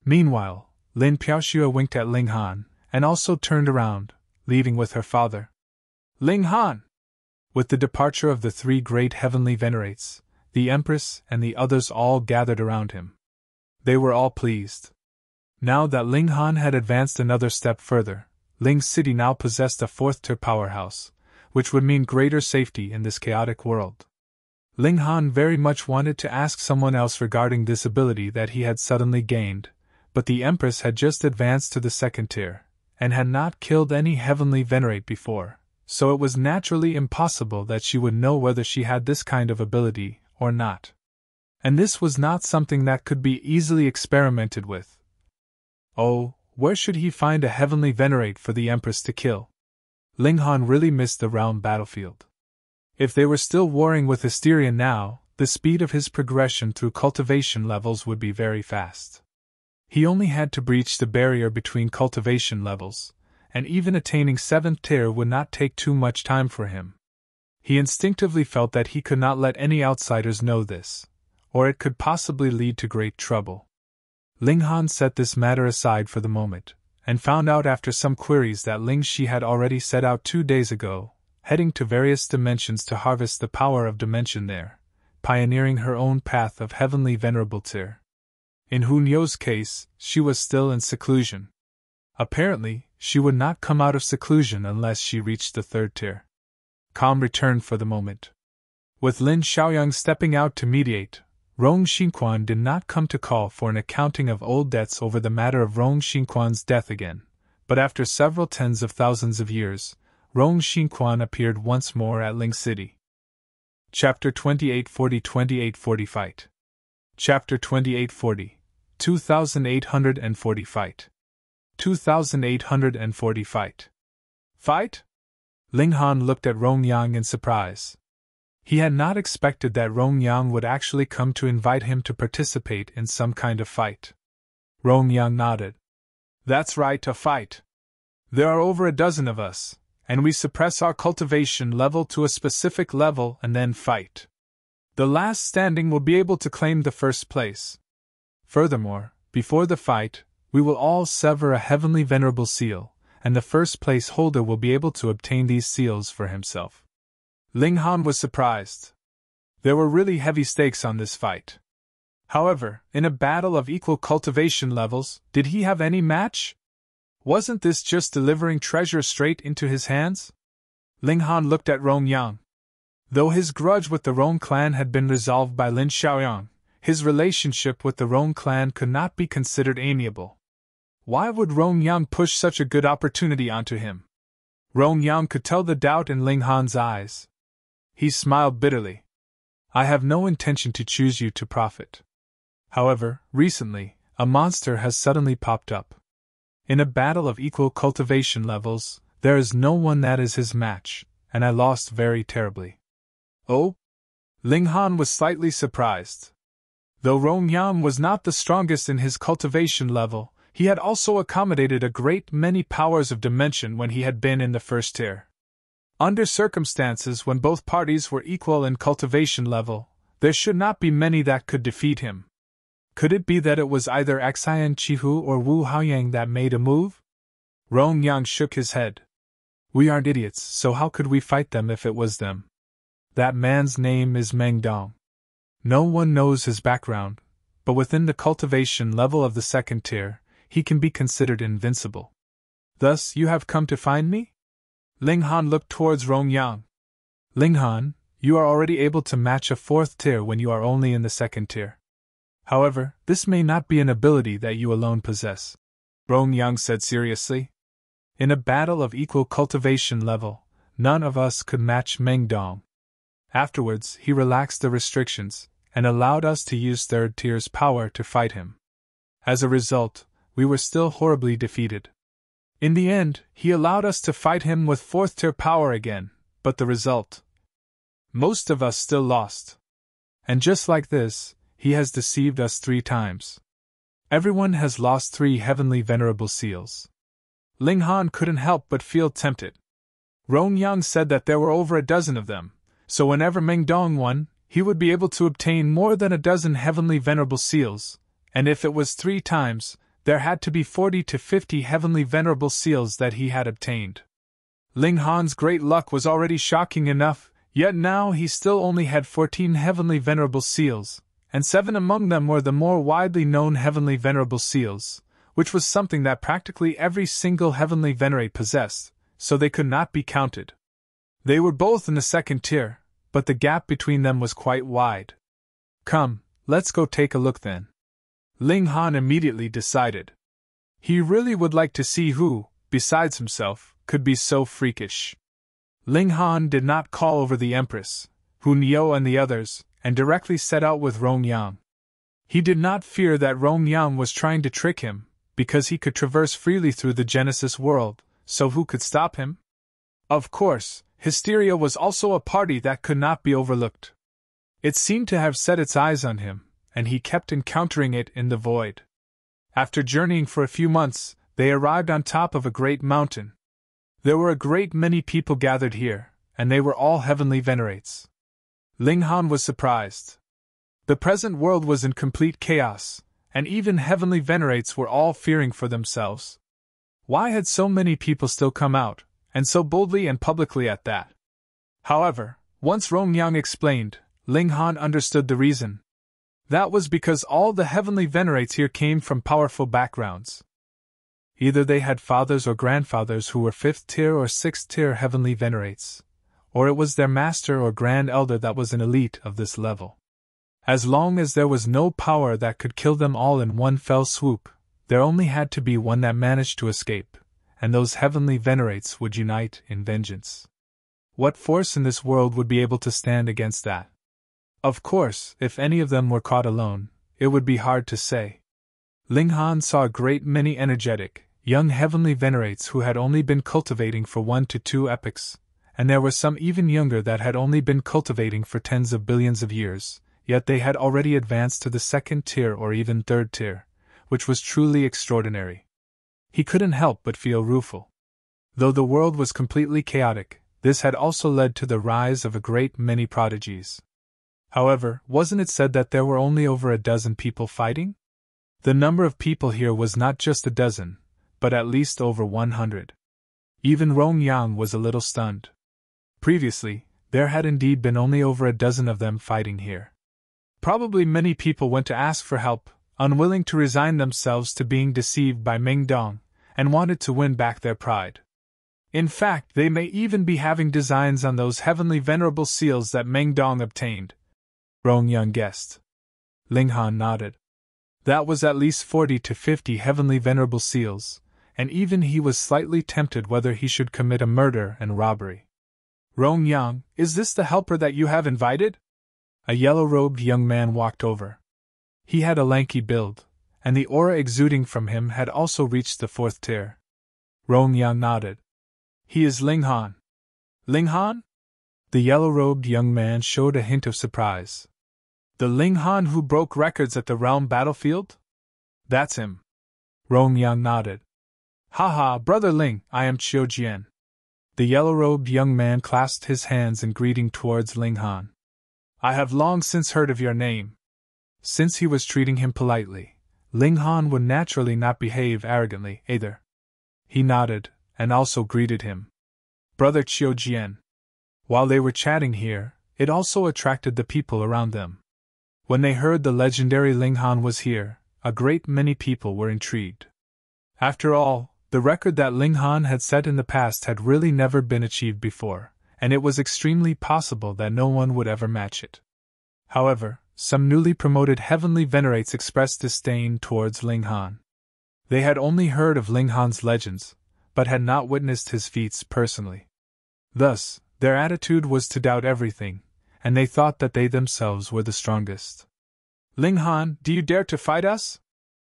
Meanwhile, Lin Piaoxue winked at Ling Han, and also turned around, leaving with her father. Ling Han! With the departure of the three great heavenly venerates, the empress and the others all gathered around him. They were all pleased. Now that Ling Han had advanced another step further, Ling's city now possessed a fourth-tier powerhouse, which would mean greater safety in this chaotic world. Ling Han very much wanted to ask someone else regarding this ability that he had suddenly gained, but the empress had just advanced to the second tier, and had not killed any heavenly venerate before, so it was naturally impossible that she would know whether she had this kind of ability or not. And this was not something that could be easily experimented with. Oh, where should he find a heavenly venerate for the empress to kill? Ling Han really missed the round battlefield. If they were still warring with Hysteria now, the speed of his progression through cultivation levels would be very fast. He only had to breach the barrier between cultivation levels, and even attaining 7th tier would not take too much time for him. He instinctively felt that he could not let any outsiders know this, or it could possibly lead to great trouble. Ling Han set this matter aside for the moment, and found out after some queries that Ling Shi had already set out 2 days ago, heading to various dimensions to harvest the power of dimension there, pioneering her own path of heavenly venerable tier. In Hu Niu's case, she was still in seclusion. Apparently, she would not come out of seclusion unless she reached the 3rd tier. Calm returned for the moment. With Lin Xiaoyang stepping out to mediate, Rong Xinkuan did not come to call for an accounting of old debts over the matter of Rong Xinkuan's death again, but after several tens of thousands of years, Rong Xinkuan appeared once more at Ling City. Chapter 2840-2840 Fight. Chapter 2840, 2840 Fight. 2840 Fight. Fight? Ling Han looked at Rong Yang in surprise. He had not expected that Rong Yang would actually come to invite him to participate in some kind of fight. Rong Yang nodded. That's right, a fight. There are over a dozen of us, and we suppress our cultivation level to a specific level and then fight. The last standing will be able to claim the first place. Furthermore, before the fight, we will all sever a heavenly venerable seal, and the first place holder will be able to obtain these seals for himself. Ling Han was surprised. There were really heavy stakes on this fight. However, in a battle of equal cultivation levels, did he have any match? Wasn't this just delivering treasure straight into his hands? Ling Han looked at Rong Yang. Though his grudge with the Rong clan had been resolved by Lin Xiaoyang, his relationship with the Rong clan could not be considered amiable. Why would Rong Yang push such a good opportunity onto him? Rong Yang could tell the doubt in Ling Han's eyes. He smiled bitterly. I have no intention to choose you to profit. However, recently, a monster has suddenly popped up. In a battle of equal cultivation levels, there is no one that is his match, and I lost very terribly. Oh? Ling Han was slightly surprised. Though Rong Yang was not the strongest in his cultivation level, he had also accommodated a great many powers of dimension when he had been in the first tier. Under circumstances when both parties were equal in cultivation level, there should not be many that could defeat him. Could it be that it was either Xian Jiuwu or Wu Haoyang that made a move? Rong Yang shook his head. We aren't idiots, so how could we fight them if it was them? That man's name is Meng Dong. No one knows his background, but within the cultivation level of the second tier, he can be considered invincible. Thus, you have come to find me? Ling Han looked towards Rong Yang. Ling Han, you are already able to match a 4th tier when you are only in the 2nd tier. However, this may not be an ability that you alone possess, Rong Yang said seriously. In a battle of equal cultivation level, none of us could match Meng Dong. Afterwards, he relaxed the restrictions, and allowed us to use 3rd tier's power to fight him. As a result, we were still horribly defeated. In the end, he allowed us to fight him with 4th tier power again, but the result? Most of us still lost. And just like this, he has deceived us 3 times. Everyone has lost 3 heavenly venerable seals. Ling Han couldn't help but feel tempted. Rong Yang said that there were over a dozen of them, so whenever Meng Dong won, he would be able to obtain more than a dozen heavenly venerable seals, and if it was 3 times, there had to be 40 to 50 heavenly venerable seals that he had obtained. Ling Han's great luck was already shocking enough, yet now he still only had 14 heavenly venerable seals, and 7 among them were the more widely known heavenly venerable seals, which was something that practically every single heavenly venerate possessed, so they could not be counted. They were both in the 2nd tier, but the gap between them was quite wide. Come, let's go take a look then. Ling Han immediately decided. He really would like to see who, besides himself, could be so freakish. Ling Han did not call over the Empress, Hun Yo and the others, and directly set out with Rong Yang. He did not fear that Rong Yang was trying to trick him, because he could traverse freely through the Genesis world, so who could stop him? Of course, Hysteria was also a party that could not be overlooked. It seemed to have set its eyes on him, and he kept encountering it in the void. After journeying for a few months, they arrived on top of a great mountain. There were a great many people gathered here, and they were all heavenly venerates. Ling Han was surprised. The present world was in complete chaos, and even heavenly venerates were all fearing for themselves. Why had so many people still come out, and so boldly and publicly at that? However, once Rong Yang explained, Ling Han understood the reason. That was because all the heavenly venerates here came from powerful backgrounds. Either they had fathers or grandfathers who were 5th tier or 6th tier heavenly venerates, or it was their master or grand elder that was an elite of this level. As long as there was no power that could kill them all in one fell swoop, there only had to be one that managed to escape, and those heavenly venerates would unite in vengeance. What force in this world would be able to stand against that? Of course, if any of them were caught alone, it would be hard to say. Ling Han saw a great many energetic, young heavenly venerates who had only been cultivating for 1 to 2 epochs, and there were some even younger that had only been cultivating for tens of billions of years, yet they had already advanced to the 2nd tier or even 3rd tier, which was truly extraordinary. He couldn't help but feel rueful. Though the world was completely chaotic, this had also led to the rise of a great many prodigies. However, wasn't it said that there were only over a dozen people fighting? The number of people here was not just a dozen, but at least over 100. Even Rong Yang was a little stunned. Previously, there had indeed been only over a dozen of them fighting here. Probably many people went to ask for help, unwilling to resign themselves to being deceived by Meng Dong, and wanted to win back their pride. In fact, they may even be having designs on those heavenly venerable seals that Meng Dong obtained. Rong Yang guessed. Ling Han nodded. That was at least 40 to 50 heavenly venerable seals, and even he was slightly tempted whether he should commit a murder and robbery. Rong Yang, is this the helper that you have invited? A yellow-robed young man walked over. He had a lanky build, and the aura exuding from him had also reached the 4th tier. Rong Yang nodded. He is Ling Han. Ling Han? The yellow-robed young man showed a hint of surprise. The Ling Han who broke records at the realm battlefield? That's him. Rong Yang nodded. Haha, Brother Ling, I am Chiu Jian. The yellow-robed young man clasped his hands in greeting towards Ling Han. I have long since heard of your name. Since he was treating him politely, Ling Han would naturally not behave arrogantly either. He nodded, and also greeted him. Brother Chiu Jian. While they were chatting here, it also attracted the people around them. When they heard the legendary Ling Han was here, a great many people were intrigued. After all, the record that Ling Han had set in the past had really never been achieved before, and it was extremely possible that no one would ever match it. However, some newly promoted heavenly venerates expressed disdain towards Ling Han. They had only heard of Ling Han's legends, but had not witnessed his feats personally. Thus, their attitude was to doubt everything, and they thought that they themselves were the strongest. Ling Han, do you dare to fight us?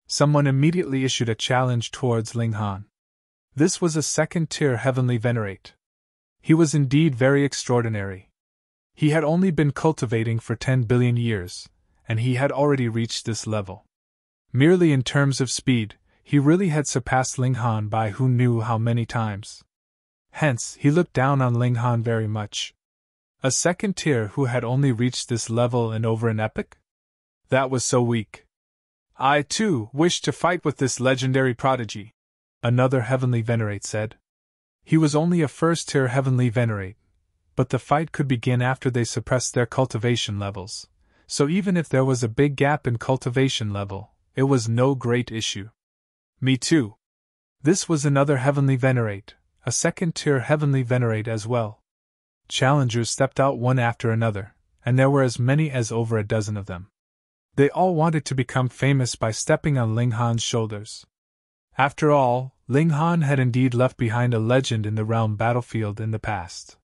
Someone immediately issued a challenge towards Ling Han. This was a 2nd tier heavenly venerate. He was indeed very extraordinary. He had only been cultivating for 10 billion years, and he had already reached this level. Merely in terms of speed, he really had surpassed Ling Han by who knew how many times. Hence, he looked down on Ling Han very much. A second tier who had only reached this level in over an epoch? That was so weak. I, too, wish to fight with this legendary prodigy, another heavenly Venerate said. He was only a first-tier heavenly Venerate, but the fight could begin after they suppressed their cultivation levels, so even if there was a big gap in cultivation level, it was no great issue. Me too. This was another heavenly Venerate, a second-tier heavenly Venerate as well. Challengers stepped out one after another, and there were as many as over a dozen of them. They all wanted to become famous by stepping on Ling Han's shoulders. After all, Ling Han had indeed left behind a legend in the realm battlefield in the past.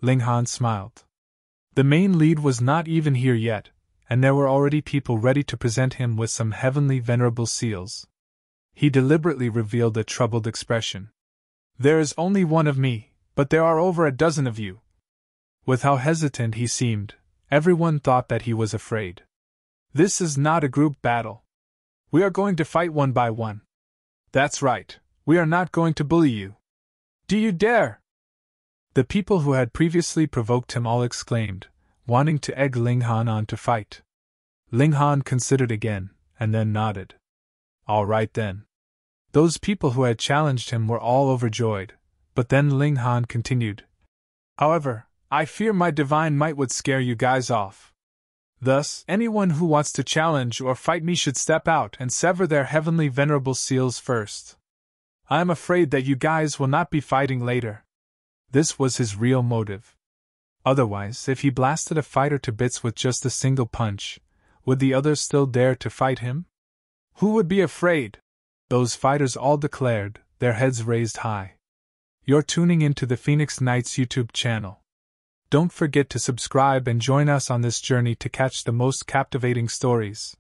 Ling Han smiled. The main lead was not even here yet, and there were already people ready to present him with some heavenly venerable seals. He deliberately revealed a troubled expression. There is only one of me, but there are over a dozen of you. With how hesitant he seemed, everyone thought that he was afraid. This is not a group battle. We are going to fight one by one. That's right, we are not going to bully you. Do you dare? The people who had previously provoked him all exclaimed, wanting to egg Ling Han on to fight. Ling Han considered again, and then nodded. All right then. Those people who had challenged him were all overjoyed, but then Ling Han continued. However, I fear my divine might would scare you guys off. Thus, anyone who wants to challenge or fight me should step out and sever their heavenly venerable seals first. I am afraid that you guys will not be fighting later. This was his real motive. Otherwise, if he blasted a fighter to bits with just a single punch, would the others still dare to fight him? Who would be afraid? Those fighters all declared, their heads raised high. You're tuning into the Phoenix Knights YouTube channel. Don't forget to subscribe and join us on this journey to catch the most captivating stories.